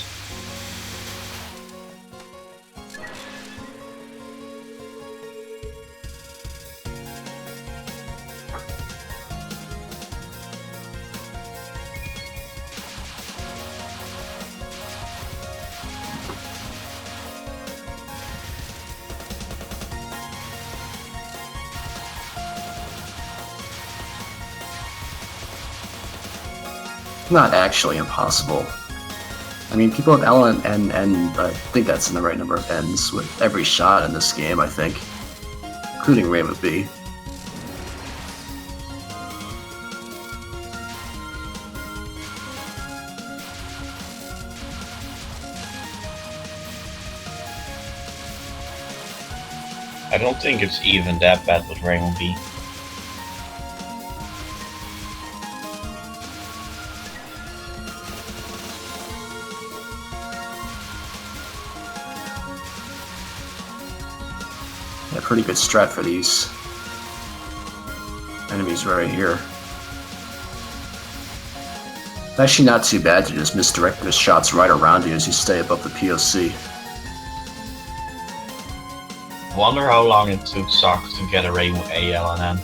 Not actually impossible. I mean, people have L and I think that's in the right number of N's with every shot in this game, I think. Including ReimuB. I don't think it's even that bad with ReimuB. Yeah, pretty good strat for these enemies right here. It's actually not too bad to just misdirect the shots right around you as you stay above the POC. Wonder how long it took Sock to get a ReimuA LNN.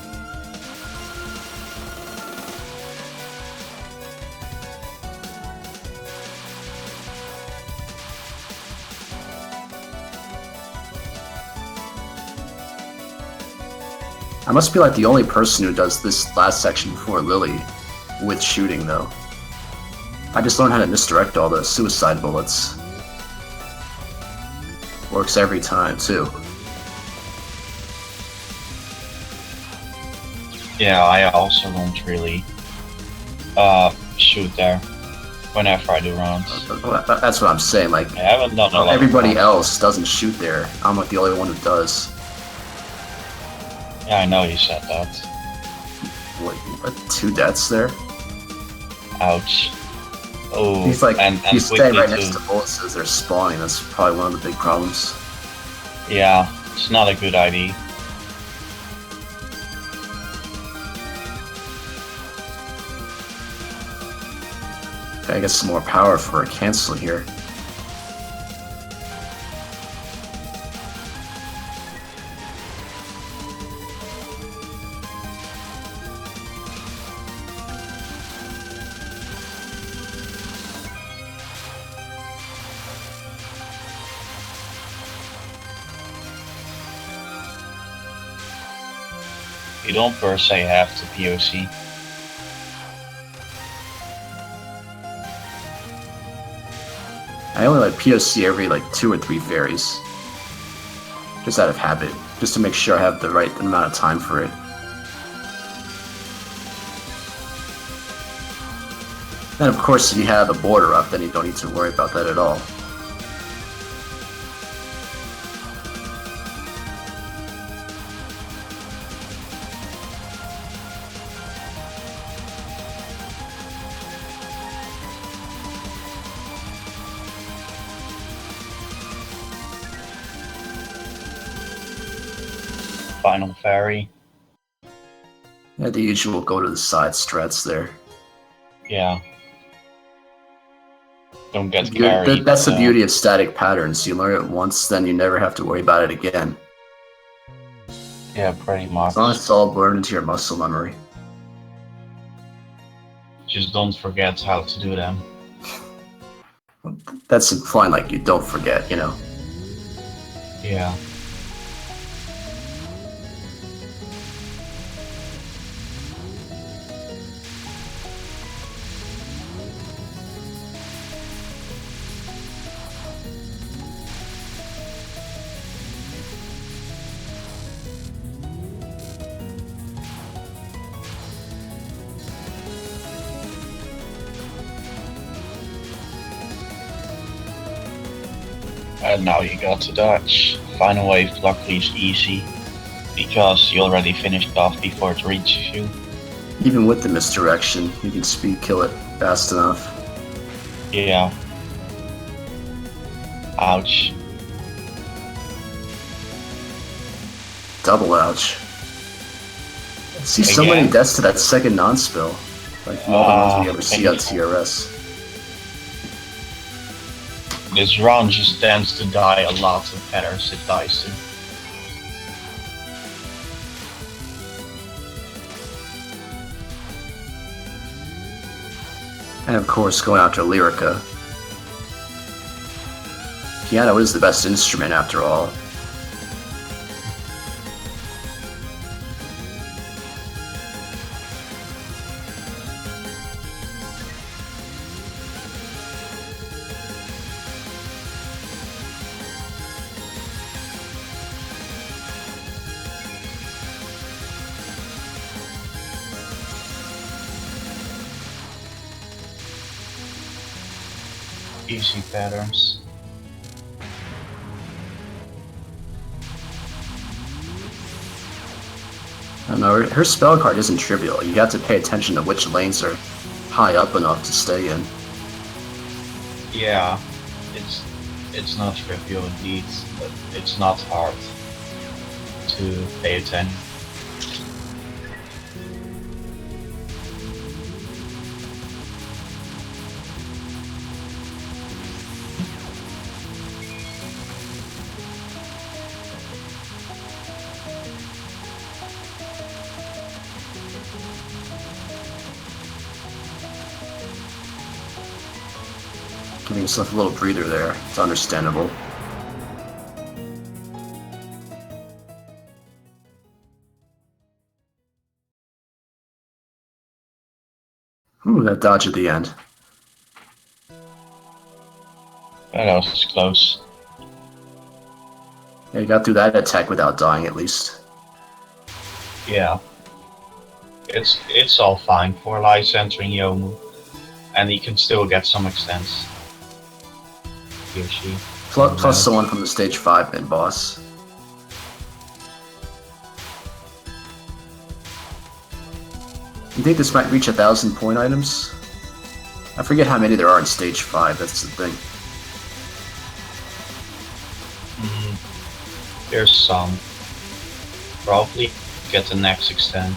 I must be like the only person who does this last section before Lily with shooting though. I just learned how to misdirect all the suicide bullets. Works every time too. Yeah, I also don't really shoot there whenever I do rounds. That's what I'm saying, like, I haven't done a lot everybody else doesn't shoot there. I'm like the only one who does. Yeah, I know you said that. What 2 deaths there? Ouch. Oh, He's like, and you stay right too. next to bullets as they're spawning. That's probably one of the big problems. Yeah, it's not a good idea. Gotta get some more power for a cancel here. You don't per se have to POC. I only like POC every like 2 or 3 fairies. Just out of habit. Just to make sure I have the right amount of time for it. And of course, if you have a border up, then you don't need to worry about that at all. Final fairy. Yeah, the usual go to the side strats there. Yeah. Don't get carried. That's the beauty of static patterns. You learn it once, then you never have to worry about it again. Yeah, pretty much. As long as it's all burned into your muscle memory. Just don't forget how to do them. That's implying like you don't forget, you know. Yeah. And now you got to dodge. final wave luckily is easy, because you already finished off before it reaches you. Even with the misdirection, you can speed kill it fast enough. Yeah. Ouch. Double ouch. I see so many deaths to that second non-spill. Like more than ones we ever see on TRS. This run just tends to die a lot of patterns it dies to. And of course, going after Lyrica. Piano is the best instrument after all. Easy patterns. I don't know, her spell card isn't trivial. You have to pay attention to which lanes are high up enough to stay in. Yeah, it's not trivial indeed, but it's not hard to pay attention. Giving yourself a little breather there. It's understandable. Ooh, that dodge at the end. That was close. Yeah, you got through that attack without dying at least. Yeah. It's all fine for Lice entering Yomu. And he can still get some extents. He or she. Plus someone from the stage 5 mid boss. You think this might reach 1,000 point items? I forget how many there are in stage 5, that's the thing. There's some. Probably get the next extent.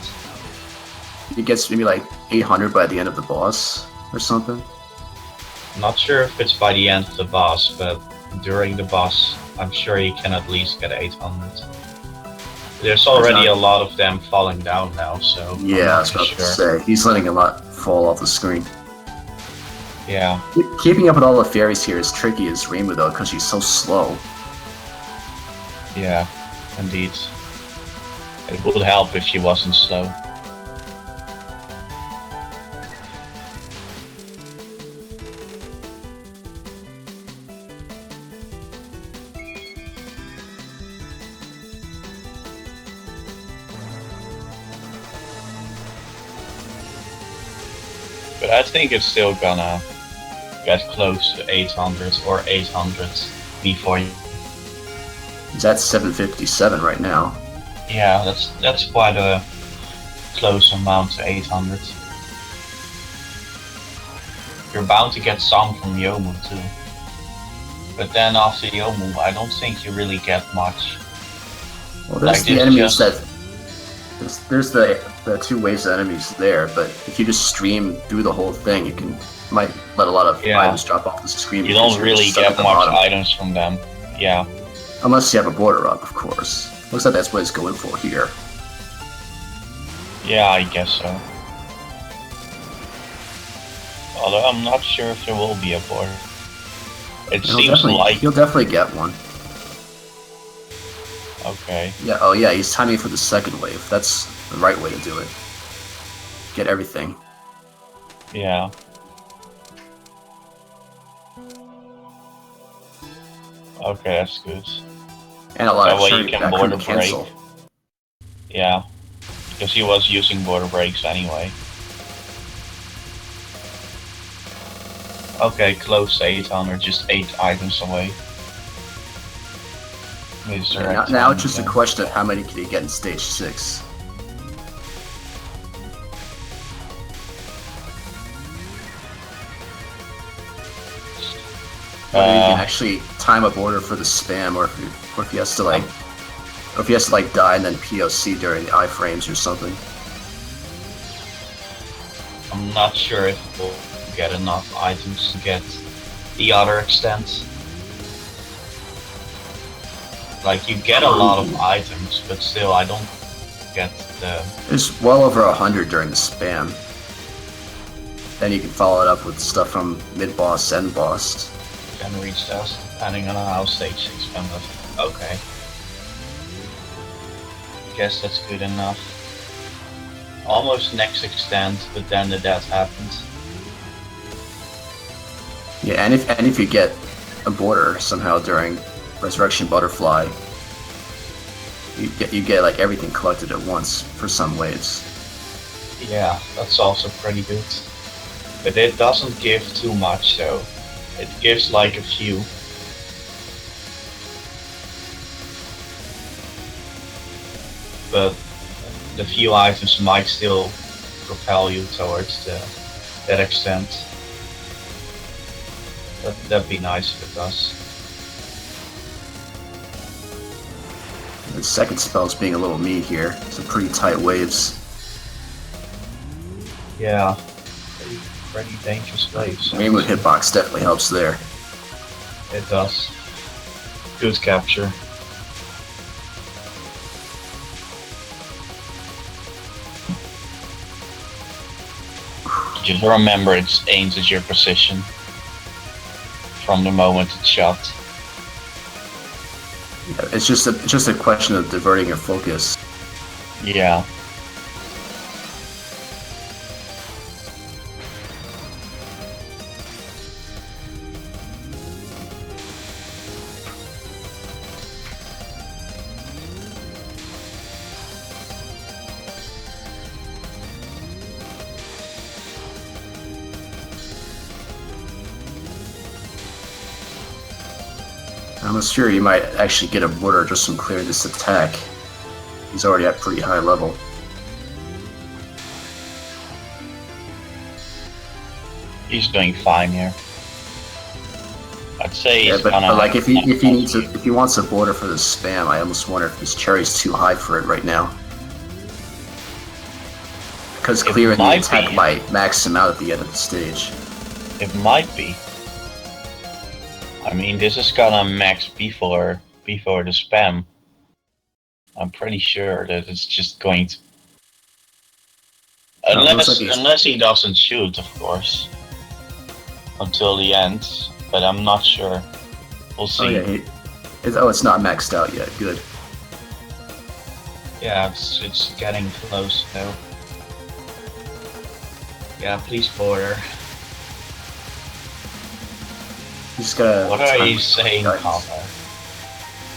It gets maybe like 800 by the end of the boss, or something. Not sure if it's by the end of the boss, but during the boss, I'm sure you can at least get 800. There's already a lot of them falling down now, so yeah, I was about to say, he's letting a lot fall off the screen. Yeah. Keeping up with all the fairies here is tricky as ReimuA though, because she's so slow. Yeah, indeed. It would help if she wasn't slow. But I think it's still gonna get close to 800 or 800 before you... He's at 757 right now. Yeah, that's quite a close amount to 800. You're bound to get some from Yomu too. But then after Yomu, I don't think you really get much. Well, there's the enemies that... There's the 2 waves of enemies there, but if you just stream through the whole thing, you might let a lot of items drop off the screen. You don't really get much items from them. Yeah. Unless you have a border up, of course. Looks like that's what it's going for here. Yeah, I guess so. Although I'm not sure if there will be a border. It seems like... You'll definitely get one. Okay. Yeah, oh yeah, he's timing for the second wave. That's the right way to do it. Get everything. Yeah. Okay, that's good. And a lot of that way you can border break. Yeah. Because he was using border breaks anyway. Okay, close to 800, just 8 items away. Now it's just a question of how many can he get in stage 6. Whether he can actually time a border for the spam, or if he has to like, die and then POC during the iframes or something. I'm not sure if we'll get enough items to get the other extent. Like, you get a lot of items, but still I don't get the... There's well over 100 during the spam. Then you can follow it up with stuff from mid-boss, end boss. Can reach those, depending on how stage 6 comes up. Okay. Guess that's good enough. Almost next extent, but then the death happens. Yeah, and if you get a border somehow during Resurrection Butterfly, you get like everything collected at once for some waves. Yeah, that's also pretty good. But it doesn't give too much though. It gives like a few. But the few items might still propel you towards that extent. That'd be nice if it does. The second spell's being a little mean here. Some pretty tight waves. Yeah. Pretty dangerous waves. ReimuA hitbox definitely helps there. It does. Good capture. Just remember it aims at your position from the moment it's shot. Yeah, it's just a question of diverting your focus. Yeah. I'm sure he might actually get a border just from clearing this attack. He's already at pretty high level. He's doing fine here. I'd say he's but like if he wants a border for the spam, I almost wonder if this cherry's too high for it right now. Because clearing the attack might max him out at the end of the stage. It might be. I mean, this is gonna max before the spam. I'm pretty sure that it's just going to... Unless he doesn't shoot, of course. Until the end, but I'm not sure. We'll see. Oh, yeah, it's not maxed out yet. Good. Yeah, it's getting close though. Yeah, please border. Just gotta. What are you saying, Papa?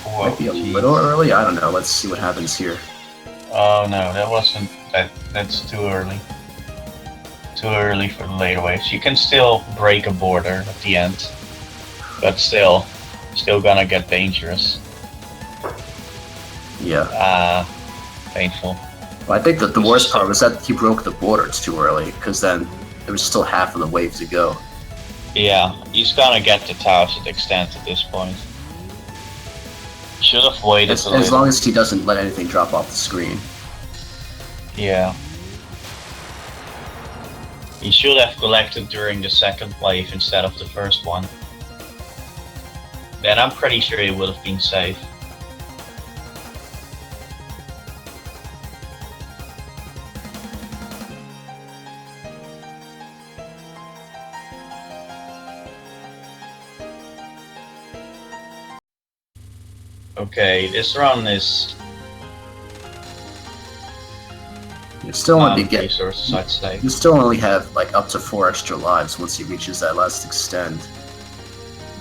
Might be a little early. I don't know. Let's see what happens here. Oh no, that wasn't. That's too early. Too early for the later waves. You can still break a border at the end, but still gonna get dangerous. Yeah. Painful. Well, I think that the worst part was that he broke the borders too early, because then there was still half of the wave to go. Yeah, he's gonna get the 1000 extent at this point. Should have waited a little. As long as he doesn't let anything drop off the screen. Yeah. He should have collected during the second wave instead of the first one. Then I'm pretty sure he would have been safe. Okay, this run is... You still only get resources, I'd say. You still only have like up to 4 extra lives once he reaches that last extend.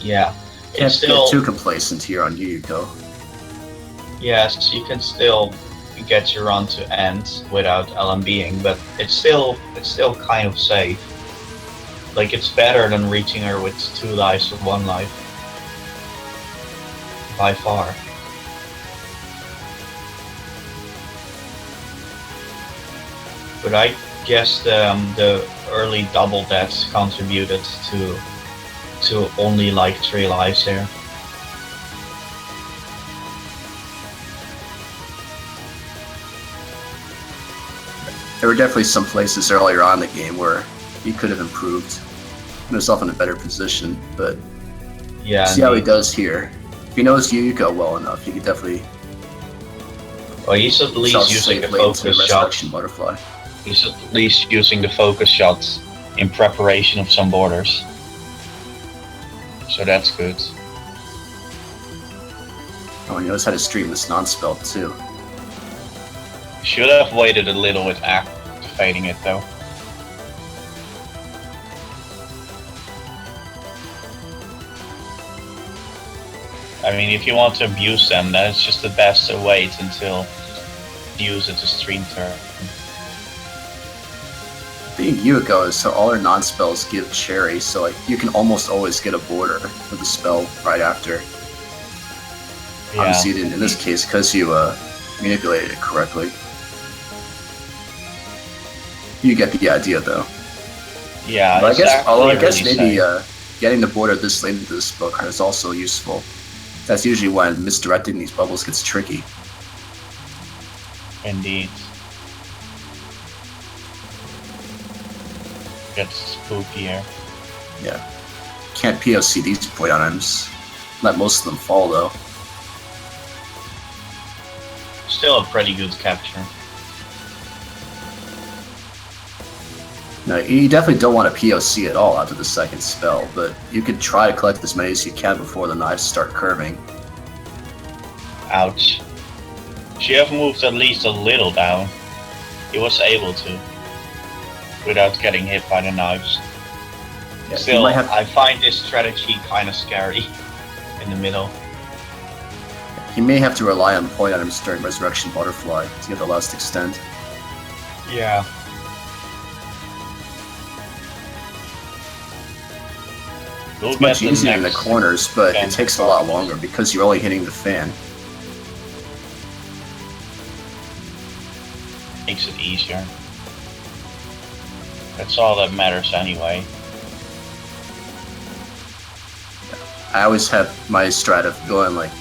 Yeah. Can't get too complacent here on Yuyuko. Yes, you can still get your run to end without LMBing, but it's still kind of safe. Like, it's better than reaching her with 2 lives or 1 life. By far. But I guess the early double deaths contributed to only like 3 lives there. There were definitely some places earlier on in the game where he could have improved, put himself in a better position, but yeah, see how he does here. If he knows Yuko well enough, he could definitely. Well, he's at least using the focus shot. Butterfly. He's at least using the focus shots in preparation of some borders. So that's good. Oh, he knows how to stream this non-spell too. Should have waited a little with activating it though. I mean, if you want to abuse them, then it's just the best to wait until you use it to stream turn. Being Yuko is so all her non-spells give cherry, so like you can almost always get a border with a spell right after. Yeah. Obviously, you didn't in this case because you manipulated it correctly. You get the idea, though. Yeah, but I guess maybe getting the border this late into the spell card is also useful. That's usually when misdirecting these bubbles gets tricky. Indeed. Gets spookier. Yeah. Can't POC these point items. Let most of them fall, though. Still a pretty good capture. No, you definitely don't want to POC at all after the second spell, but you could try to collect as many as you can before the knives start curving. Ouch. She have moved at least a little down. He was able to. Without getting hit by the knives. Yeah, still, I find this strategy kind of scary in the middle. He may have to rely on point items during Resurrection Butterfly to get the last extend. Yeah. It's much easier in the corners, but it takes a lot longer because you're only hitting the fan. Makes it easier. That's all that matters anyway. I always have my strat of going like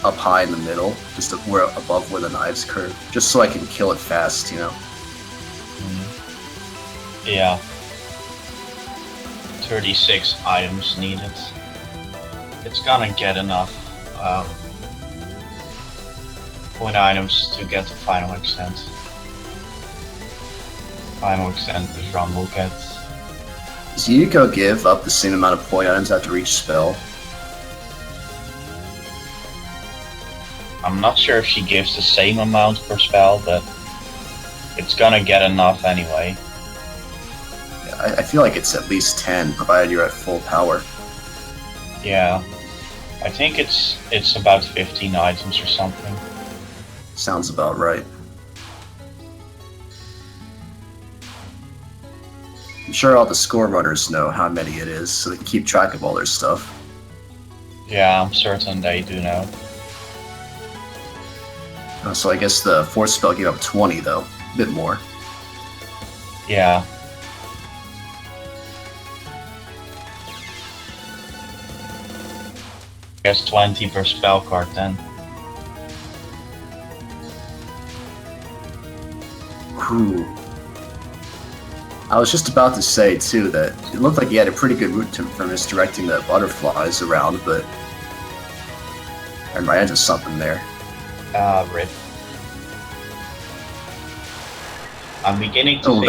up high in the middle, just above where the knives curve, just so I can kill it fast, you know? Yeah. 36 items needed. It's gonna get enough point items to get the final extent. Final extent is ReimuB gets. Does Yuko give up the same amount of point items after each spell? I'm not sure if she gives the same amount per spell, but it's gonna get enough anyway. I feel like it's at least 10, provided you're at full power. Yeah. I think it's about 15 items or something. Sounds about right. I'm sure all the score runners know how many it is, so they can keep track of all their stuff. Yeah, I'm certain they do know. So I guess the fourth spell gave up 20, though. A bit more. Yeah. I guess 20 per spell card then. Ooh. I was just about to say, too, that it looked like he had a pretty good route for misdirecting the butterflies around, but I ran into something there. Rip. I'm beginning to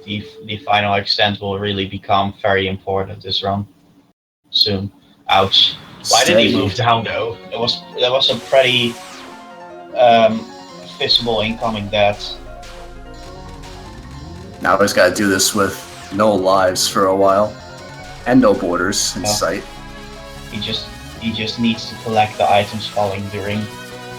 think the final extent will really become very important this run. Soon. Ouch. Why did he move down though? That was a pretty visible incoming death. Now he's got to do this with no lives for a while, and no borders in sight. He just needs to collect the items falling during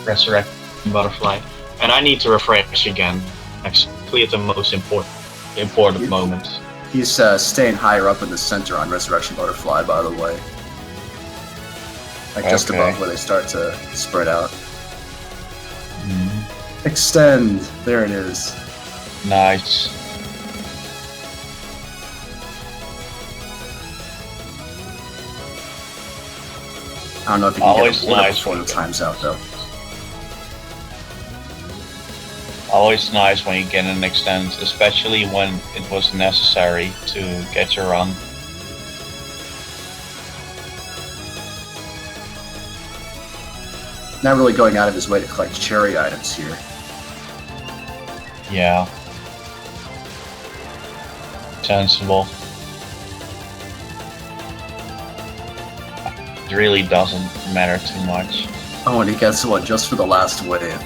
Resurrection Butterfly, and I need to refresh again. Actually, at the most important moment. He's staying higher up in the center on Resurrection Butterfly, by the way. Like just above where they start to spread out. Extend! There it is. Nice. I don't know if you can get a water before the time's out, though. Always nice when you get an extend, especially when it was necessary to get your run. Not really going out of his way to collect cherry items here. Yeah. Sensible. It really doesn't matter too much. Oh, and he gets one just for the last wave.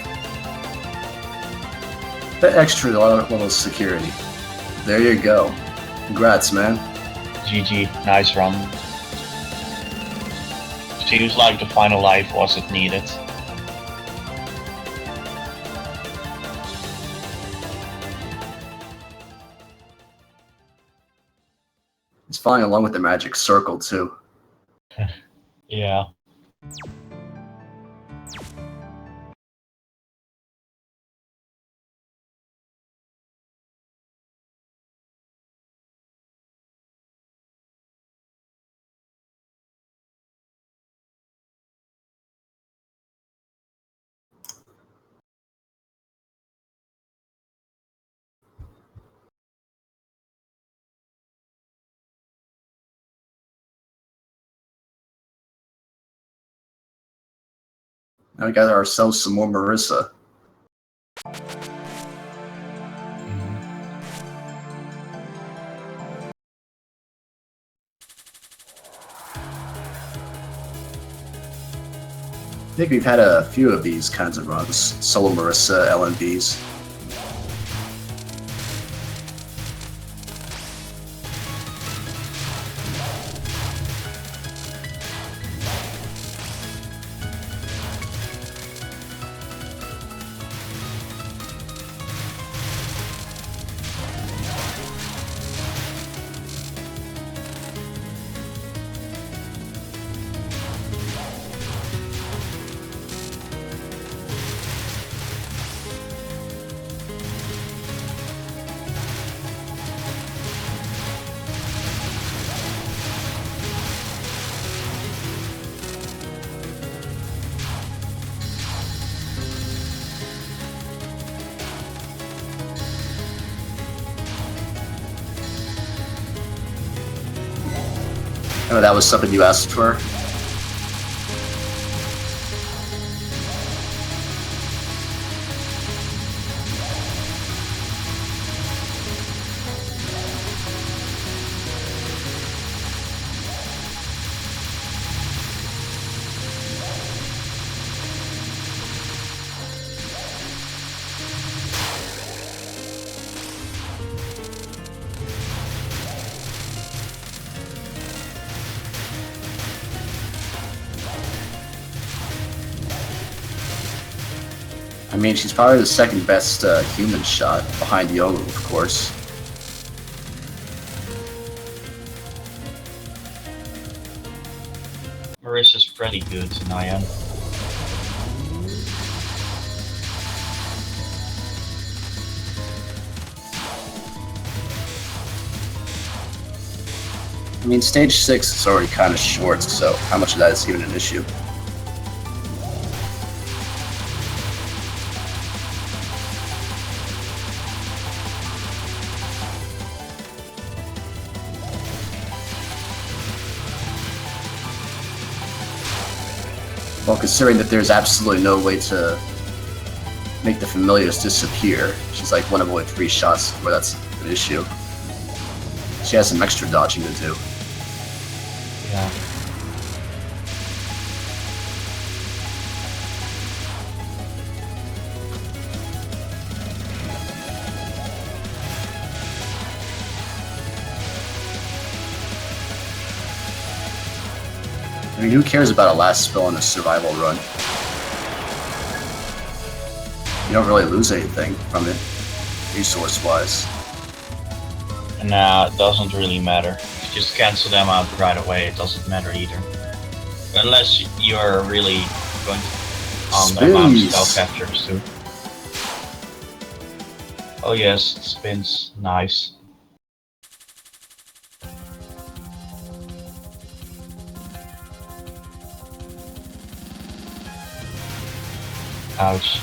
The extra level security. There you go. Congrats, man. GG, nice run. Seems like the final life wasn't needed. He's following along with the magic circle, too. Yeah. Now we got ourselves some more Marisa. I think we've had a few of these kinds of runs. Solo Marisa, LMBs. I know that was something you asked for. I mean, she's probably the second best human shot, behind Yomu, of course. Marisa's pretty good, Nyan. I mean, stage 6 is already kind of short, so how much of that is even an issue? Well, considering that there's absolutely no way to make the familiars disappear, she's like one of only 3 shots where that's an issue. She has some extra dodging to do. Yeah. I mean, who cares about a last spell in a survival run? You don't really lose anything from it, resource-wise. Nah, it doesn't really matter. If you just cancel them out right away, it doesn't matter either. Unless you're really going to on the amount of spell captures too. Oh yes, it spins nice. Ouch.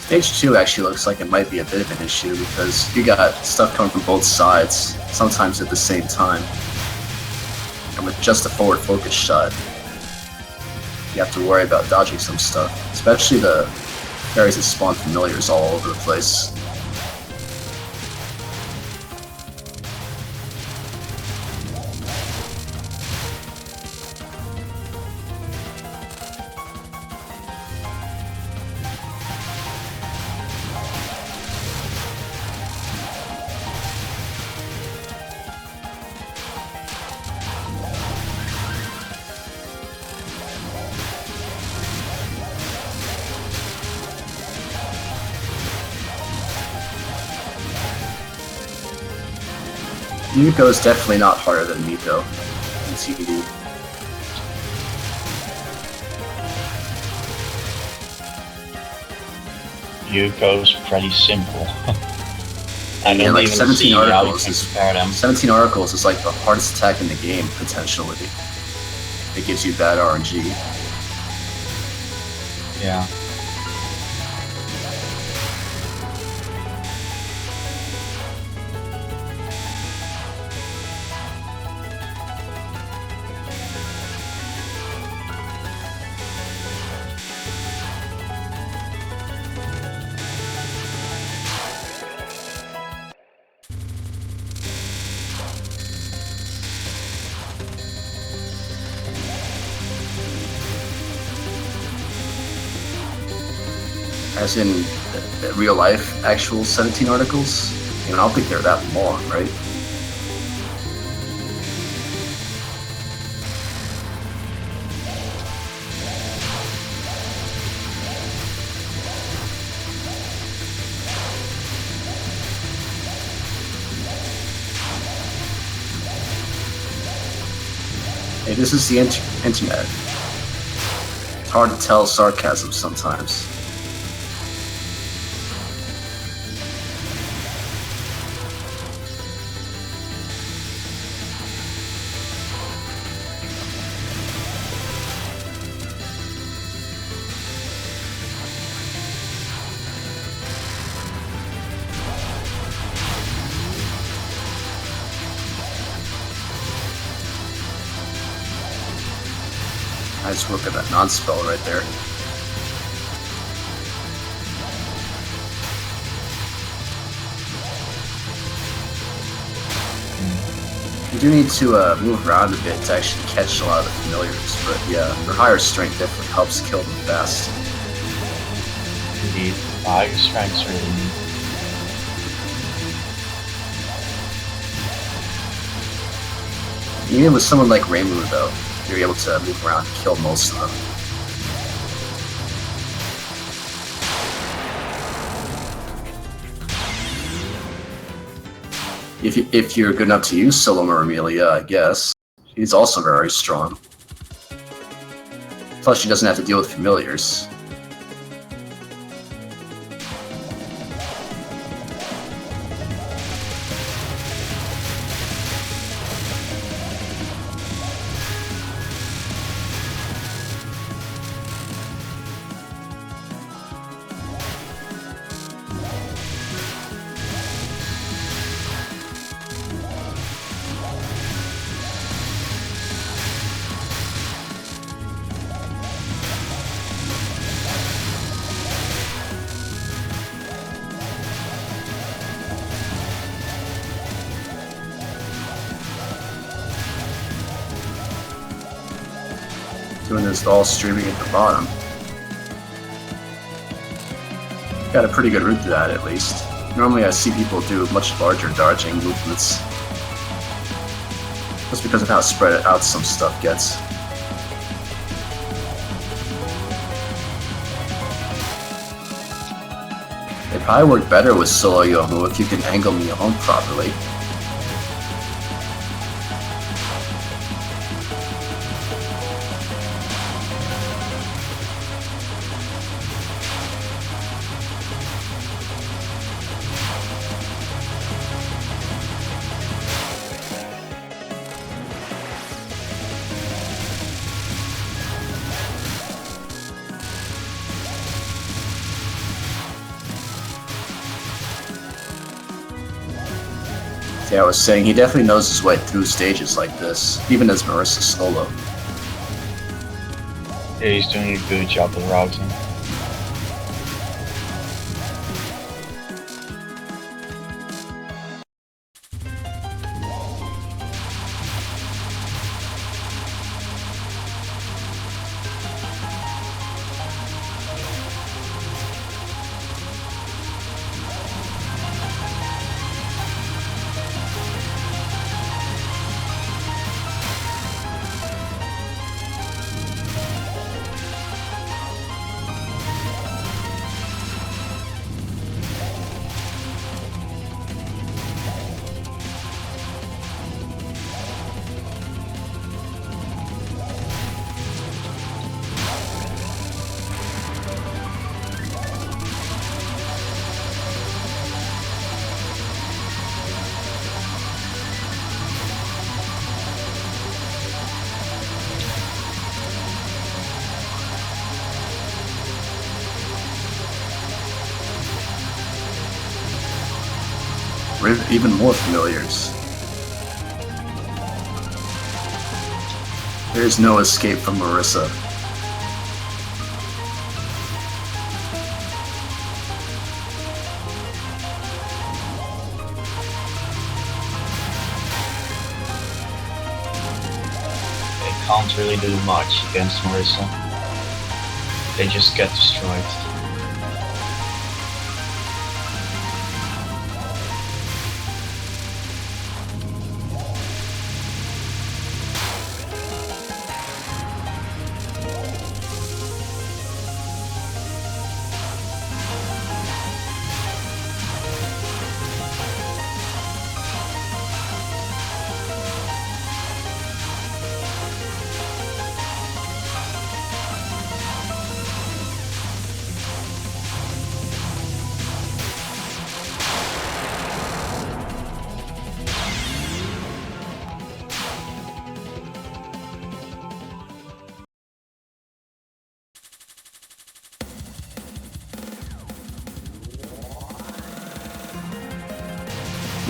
Stage 2 actually looks like it might be a bit of an issue because you got stuff coming from both sides, sometimes at the same time. And with just a forward focus shot, you have to worry about dodging some stuff, especially the areas that spawn familiars all over the place. Yuko is definitely not harder than Miko in TD. Yuko's pretty simple. I don't like even 17 see how you articles can is compare them. 17 articles is like the hardest attack in the game potentially. It gives you bad RNG. Yeah. As in real life, actual 17 articles? I don't think they're that long, right? Hey, this is the internet. It's hard to tell sarcasm sometimes. Nice work at that non-spell right there. You do need to move around a bit to actually catch a lot of the familiars, but yeah, your higher strength definitely helps kill them fast. Indeed, higher strength's really neat. Even with someone like ReimuA though, you're able to move around and kill most of them. If you're good enough to use Solo Amelia, I guess. She's also very strong. Plus, she doesn't have to deal with familiars. Doing this all streaming at the bottom. Got a pretty good route to that, at least. Normally I see people do much larger dodging movements. Just because of how spread out some stuff gets. It probably work better with solo Yomu if you can angle me home properly. Yeah, I was saying, he definitely knows his way through stages like this, even as Marisa solo. Yeah, he's doing a good job of routing. We're even more familiars. There is no escape from Marisa. They can't really do much against Marisa. They just get destroyed.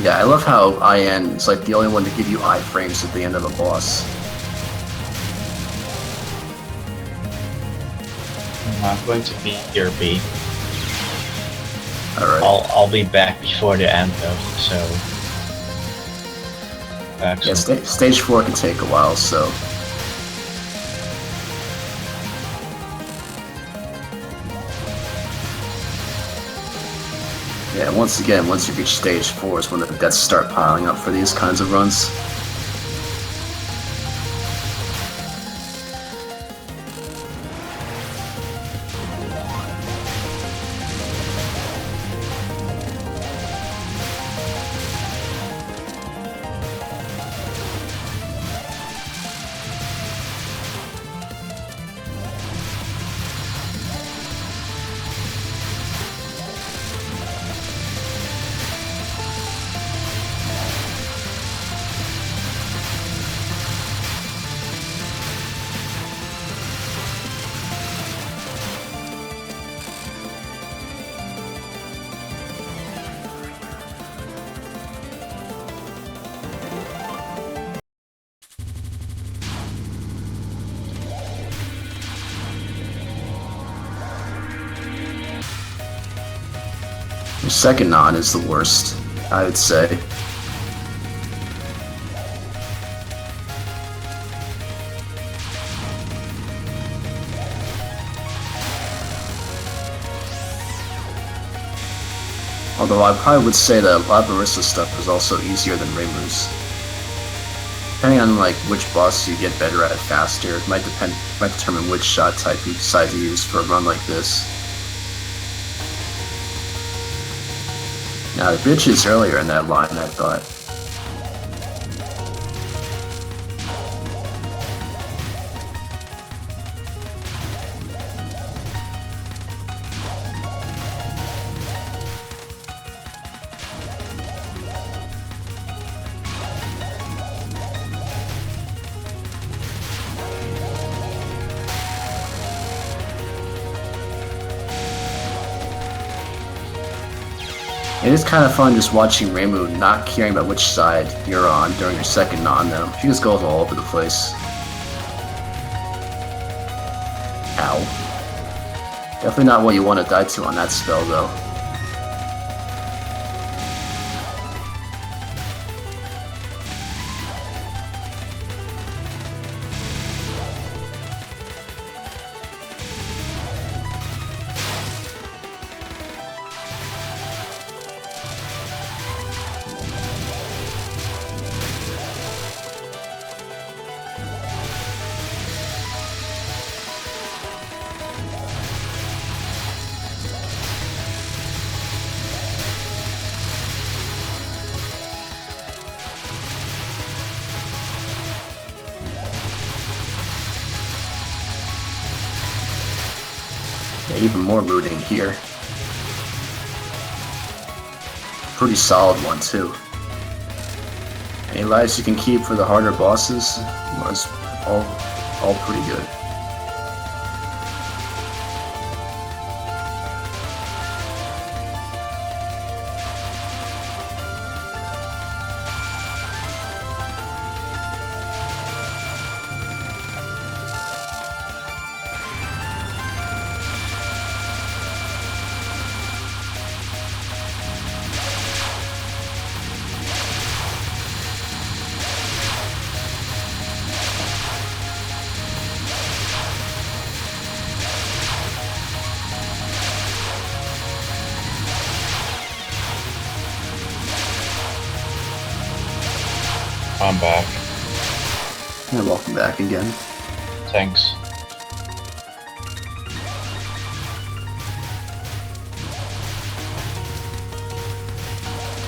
Yeah, I love how IN is like the only one to give you iframes at the end of a boss. I'm going to be your B. Alright. I'll be back before the end though, so... Yeah, stage 4 can take a while, so... Yeah, once again, once you reach stage 4 is when the deaths start piling up for these kinds of runs. Your second nod is the worst, I would say. Although I probably would say that a lot of Marisa stuff is also easier than Reimu's. Depending on like which boss you get better at faster, it might determine which shot type you decide to use for a run like this. Now, the bitch is earlier in that line, I thought. It is kind of fun just watching Reimu not caring about which side you're on during your second non, though. She just goes all over the place. Ow. Definitely not what you want to die to on that spell, though. Even more looting here. Pretty solid one too. Any lives you can keep for the harder bosses was all pretty good. I'm back. Yeah, welcome back again. Thanks.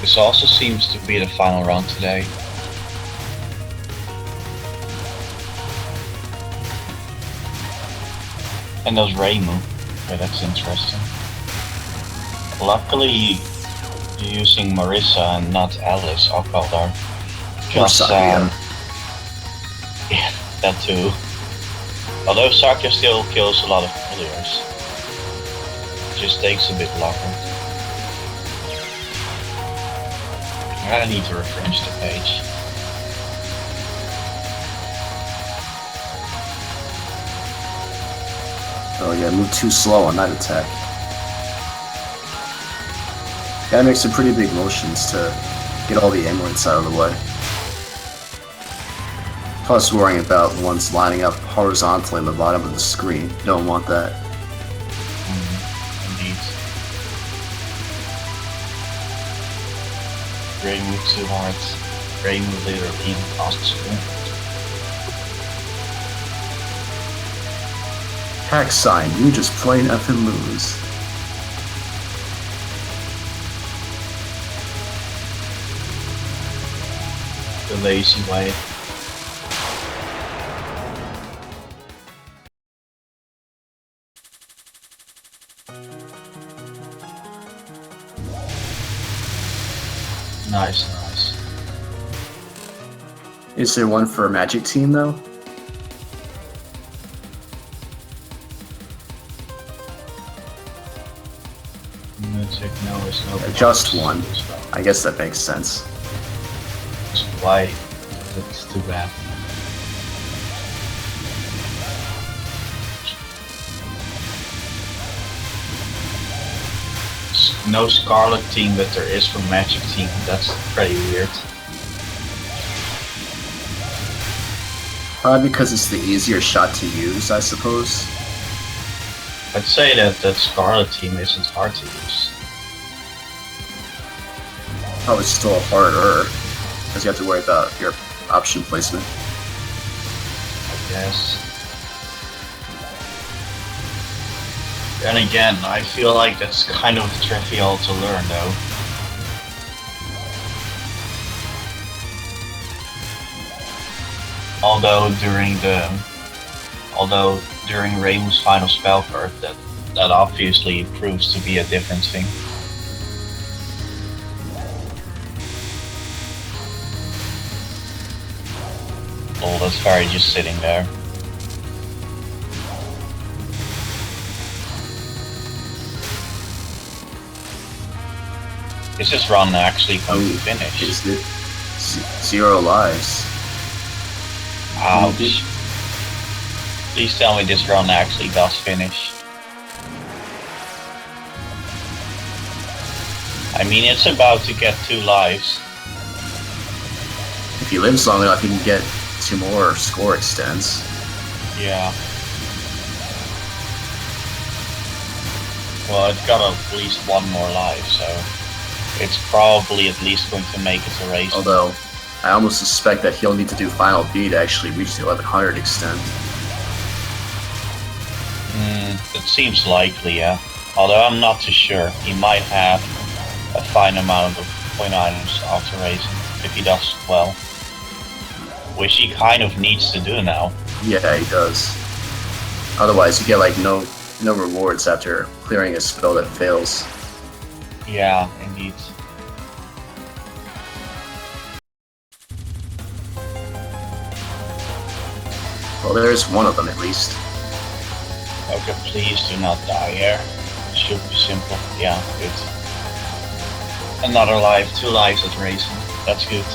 This also seems to be the final round today. And there's Reimu. Okay, that's interesting. Luckily, you're using Marisa and not Alice Akaldar. Because, yeah, that too. Although Sakya still kills a lot of players. It just takes a bit longer. I need to refresh the page. Oh yeah, move too slow on that attack. Gotta make some pretty big motions to get all the amulets out of the way. Plus worrying about ones lining up horizontally on the bottom of the screen. You don't want that. Indeed. Reimu too hard. Reimu literally impossible. Hack sign, you just plain effing lose. The lazy way. Nice, nice. Is there one for a Magic team though? Lunatic, no, it's no. Just one. I guess that makes sense. Why? That's too bad. No Scarlet team, but there is for Magic team. That's pretty weird. Probably because it's the easier shot to use, I suppose. I'd say that Scarlet team isn't hard to use. Probably still harder, because you have to worry about your option placement. I guess. Then again, I feel like that's kind of trivial to learn though. Although during Reimu's final spell card, that obviously proves to be a different thing. Oh, that's Fairy just sitting there. Is this run actually going to finish? Is it 0 lives? Ouch. Please tell me this run actually does finish. I mean, it's about to get 2 lives. If he lives long enough, he can get 2 more score extends. Yeah. Well, it's got at least 1 more life, so it's probably at least going to make it to Reisen. Although, I almost suspect that he'll need to do Final B to actually reach the 1100 extent. It seems likely, yeah. Although I'm not too sure. He might have a fine amount of point items after Reisen, if he does well. Which he kind of needs to do now. Yeah, he does. Otherwise, you get like no rewards after clearing a spell that fails. Yeah, indeed. Well, there is one of them at least. Okay, please do not die here. It should be simple. Yeah, good. Another life, 2 lives at Reisen. That's good.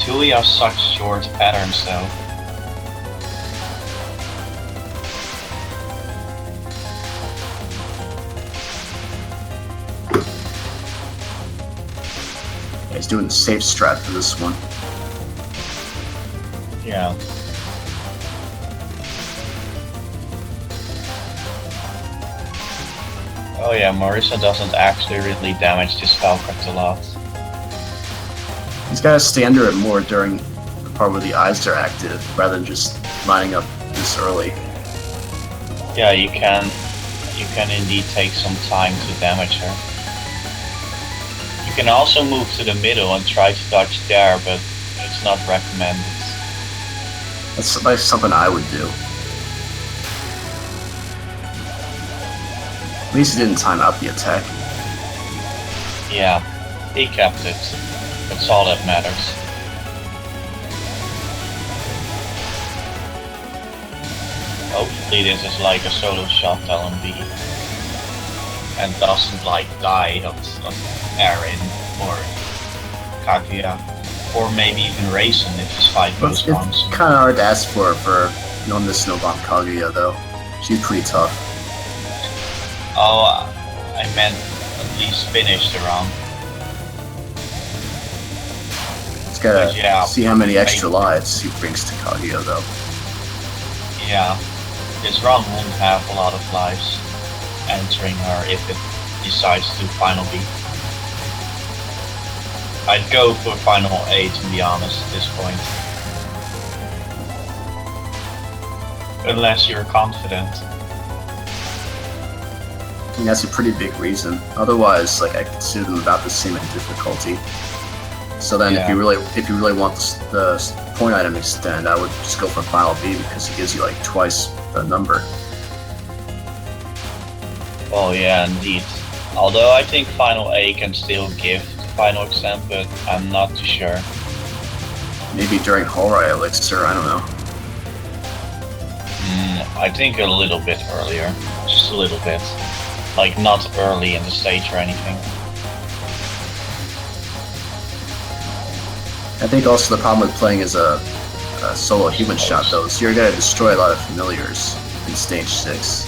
Touhou has such short patterns though. Yeah, he's doing the safe strat for this one. Yeah. Oh yeah, Marisa doesn't actually really damage this spell card a lot. He's got to stay under it more during the part where the eyes are active, rather than just lining up this early. Yeah, you can indeed take some time to damage her. You can also move to the middle and try to dodge there, but it's not recommended. That's something I would do. At least he didn't time out the attack. Yeah, he kept it. That's all that matters. Hopefully this is like a solo shot LMB and doesn't like die of Aaron or Kaguya, or maybe even Reisen if his fight goes wrong. It's kind of hard to ask for non-Snowbomb Kaguya though. She's pretty tough. Oh, I meant at least finish the round. It's gotta see how many extra lives he brings to Kaguya though. Yeah, this round won't have a lot of lives entering her if it decides to final B. I'd go for final A to be honest at this point. Unless you're confident. I mean, that's a pretty big reason. Otherwise, like I consider them about the same in difficulty. So then, if you really want the point item extend, I would just go for Final B because it gives you like twice the number. Oh yeah, indeed. Although I think Final A can still give the final extend, but I'm not too sure. Maybe during Horai Elixir, I don't know. I think a little bit earlier, just a little bit. Like not early in the stage or anything. I think also the problem with playing as a solo human shot though is you're gonna destroy a lot of familiars in stage 6.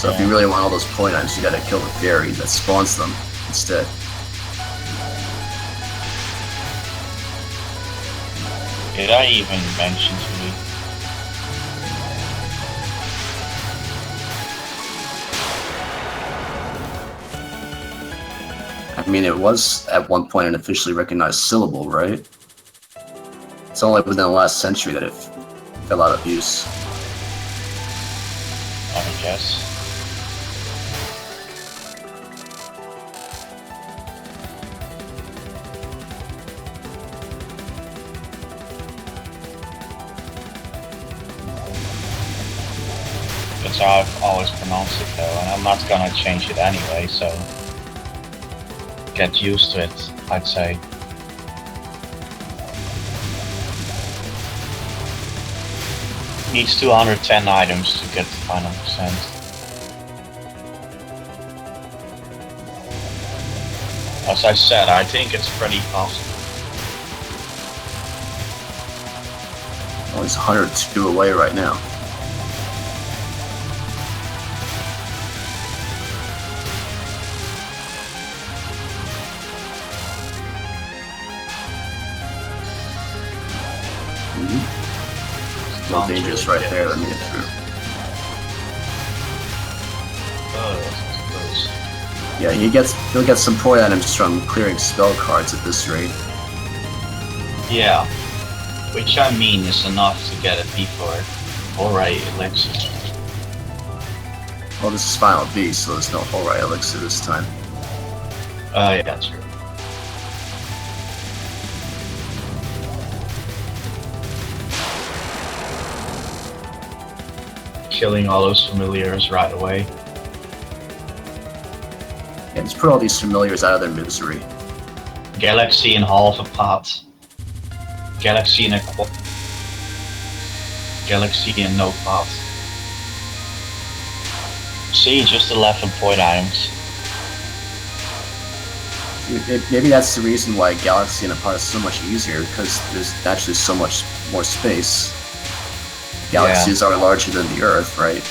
So if you really want all those point items, you gotta kill the fairy that spawns them instead. Did I even mention to you? I mean, it was at one point an officially recognized syllable, right? It's only within the last century that it fell out of use. I guess. That's how I've always pronounced it though, and I'm not gonna change it anyway, so get used to it, I'd say. Needs 210 items to get the final percent. As I said, I think it's pretty possible. Well, he's 102 away right now. Still dangerous right there. Let me get through. Oh, that's close. Yeah, he'll get some point items from clearing spell cards at this rate. Yeah. Which I mean is enough to get it before. Alright, elixir. Well, this is Final B, so there's no Alright elixir this time. Yeah, true. Killing all those familiars right away. Yeah, just put all these familiars out of their misery. Galaxy in half a pot. Galaxy in a quad. Galaxy in no pot. See, just 11 point items. Maybe that's the reason why Galaxy in a pot is so much easier, because there's actually so much more space. Galaxies are larger than the Earth, right?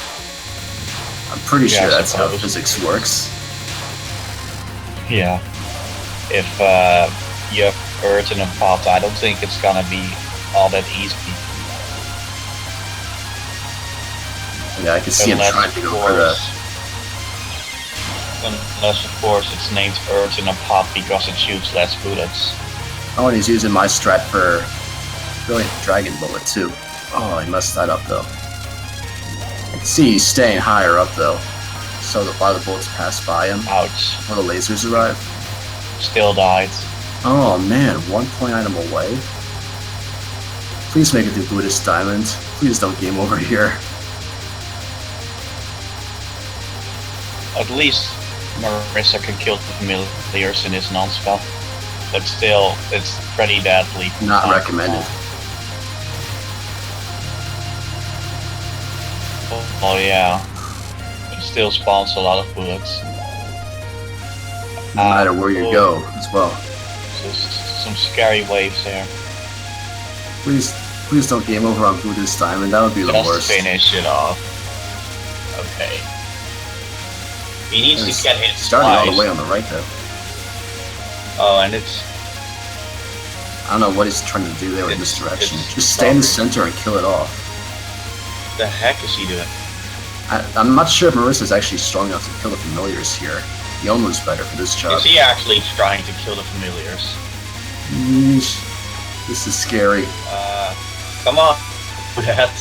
I'm pretty sure that's how physics works. Yeah. If you have Earth in a pot, I don't think it's gonna be all that easy. Yeah, I can see him trying to go for that. Unless, of course, it's named Earth in a pot because it shoots less bullets. Oh, and he's using my strat for Brilliant Dragon Bullet, too. Oh, he messed that up, though. I can see he's staying higher up, though. So that while the bullets pass by him, ouch, when the lasers arrive. Still died. Oh, man, 1 point item away. Please make it through Buddhist Diamond. Please don't game over here. At least Marisa can kill the familiars in his non-spell. But still, it's pretty deadly. Not recommended. Oh yeah. It still spawns a lot of bullets. No matter where you go, as well. So some scary waves there. Please don't game over on Buddhist Diamond. That would be the worst. Just finish it off. Okay. He needs to get hit starting twice. all the way on the right, though. Oh, and it's... I don't know what he's trying to do there in this direction. Just stay in the center and kill it off. The heck is he doing? I'm not sure if Marisa's actually strong enough to kill the familiars here. Yomu's better for this job. Is he actually trying to kill the familiars? Yeesh. This is scary. Come on. That.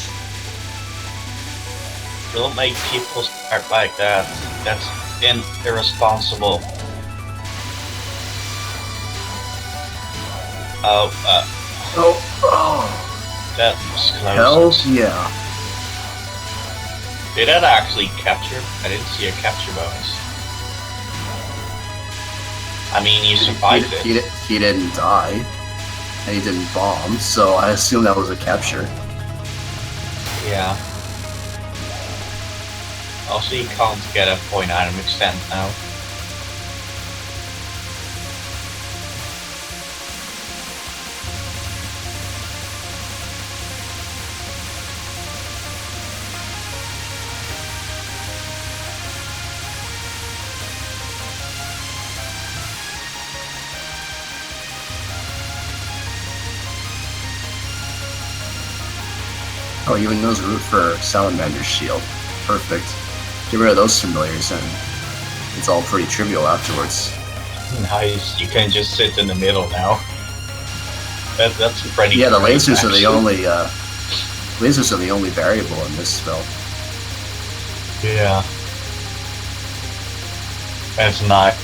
Don't make people start like that. That's irresponsible. Oh, that was close. Hell yeah. Did that actually capture? I didn't see a capture bonus. I mean, you survived it. He didn't die, and he didn't bomb, so I assume that was a capture. Yeah. Also, you can't get a point item extent now. Oh, he even knows route for Salamander's shield. Perfect. Get rid of those familiars and it's all pretty trivial afterwards. Nice. You can just sit in the middle now. That's pretty. Yeah, the great, lasers actually. are the only variable in this spell. Yeah. That's not.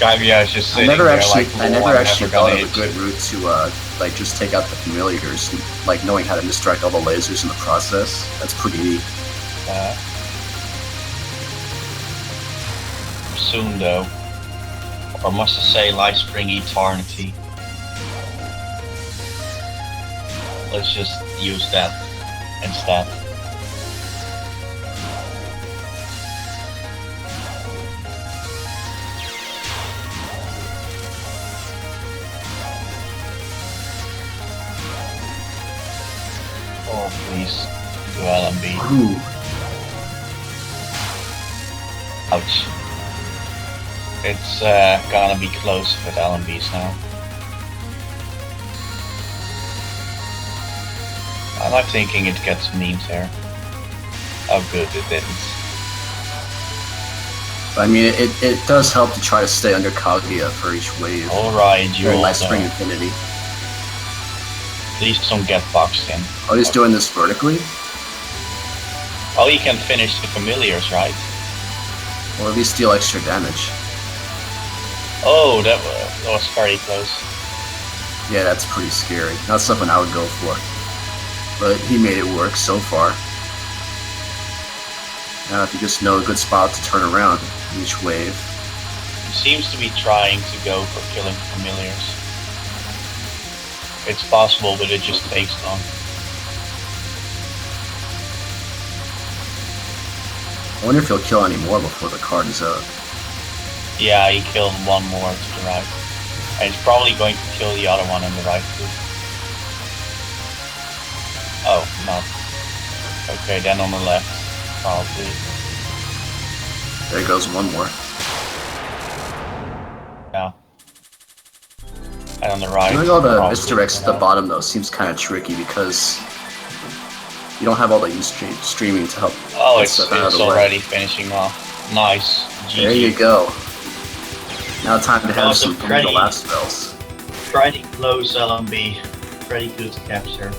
Yeah, it's just I sitting never there actually like, thought of a good route to like just take out the familiars, like knowing how to misdirect all the lasers in the process. That's pretty neat. soon though. Or must I say Lightspring Eternity? Let's just use that instead. Oh please, do LMB. Ooh. Ouch. It's gonna be close with LMBs now. I'm not thinking it gets memes here. Oh good, it didn't. I mean, it does help to try to stay under Kaguya for each wave. Alright, you're all Lightspring Infinity. Please don't get boxed in. Oh, he's doing this vertically? Oh, you can finish the familiars, right? Or at least deal extra damage. Oh, that was very close. Yeah, that's pretty scary. Not something I would go for. But he made it work so far. Now if you just know a good spot to turn around each wave. He seems to be trying to go for killing familiars. It's possible, but it just takes long. I wonder if he'll kill any more before the card is up. Yeah, he killed one more to the right. And he's probably going to kill the other one on the right too. Oh, not. Okay, then on the left, probably. There goes one more. Yeah. And on the right. Doing all the misdirects at the bottom though seems kind of tricky because you don't have all the streaming to help. Oh, it's already finishing off. Nice. GG. There you go. Now time to have some from the last spells. Pretty close LMB. Pretty good capture.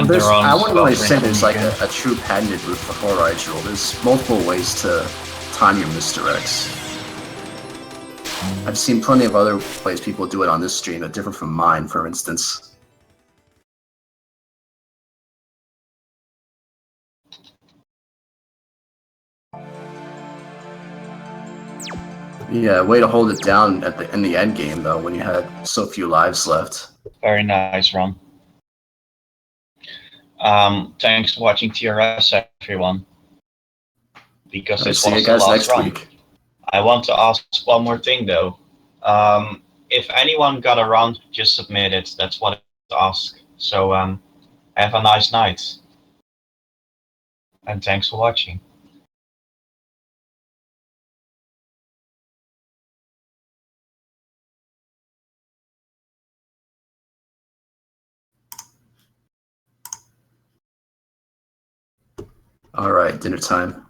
And I wouldn't really say there's like a true patented route for Horizon. There's multiple ways to time your misdirects. I've seen plenty of other ways people do it on this stream that differ from mine, for instance. Yeah, way to hold it down in the end game though, when you had so few lives left. Very nice run. Thanks for watching TRS, everyone. Because this see was you the guys last next run. week. I want to ask one more thing though. If anyone got a run, just submit it. That's what I ask. So have a nice night. And thanks for watching. All right, dinner time.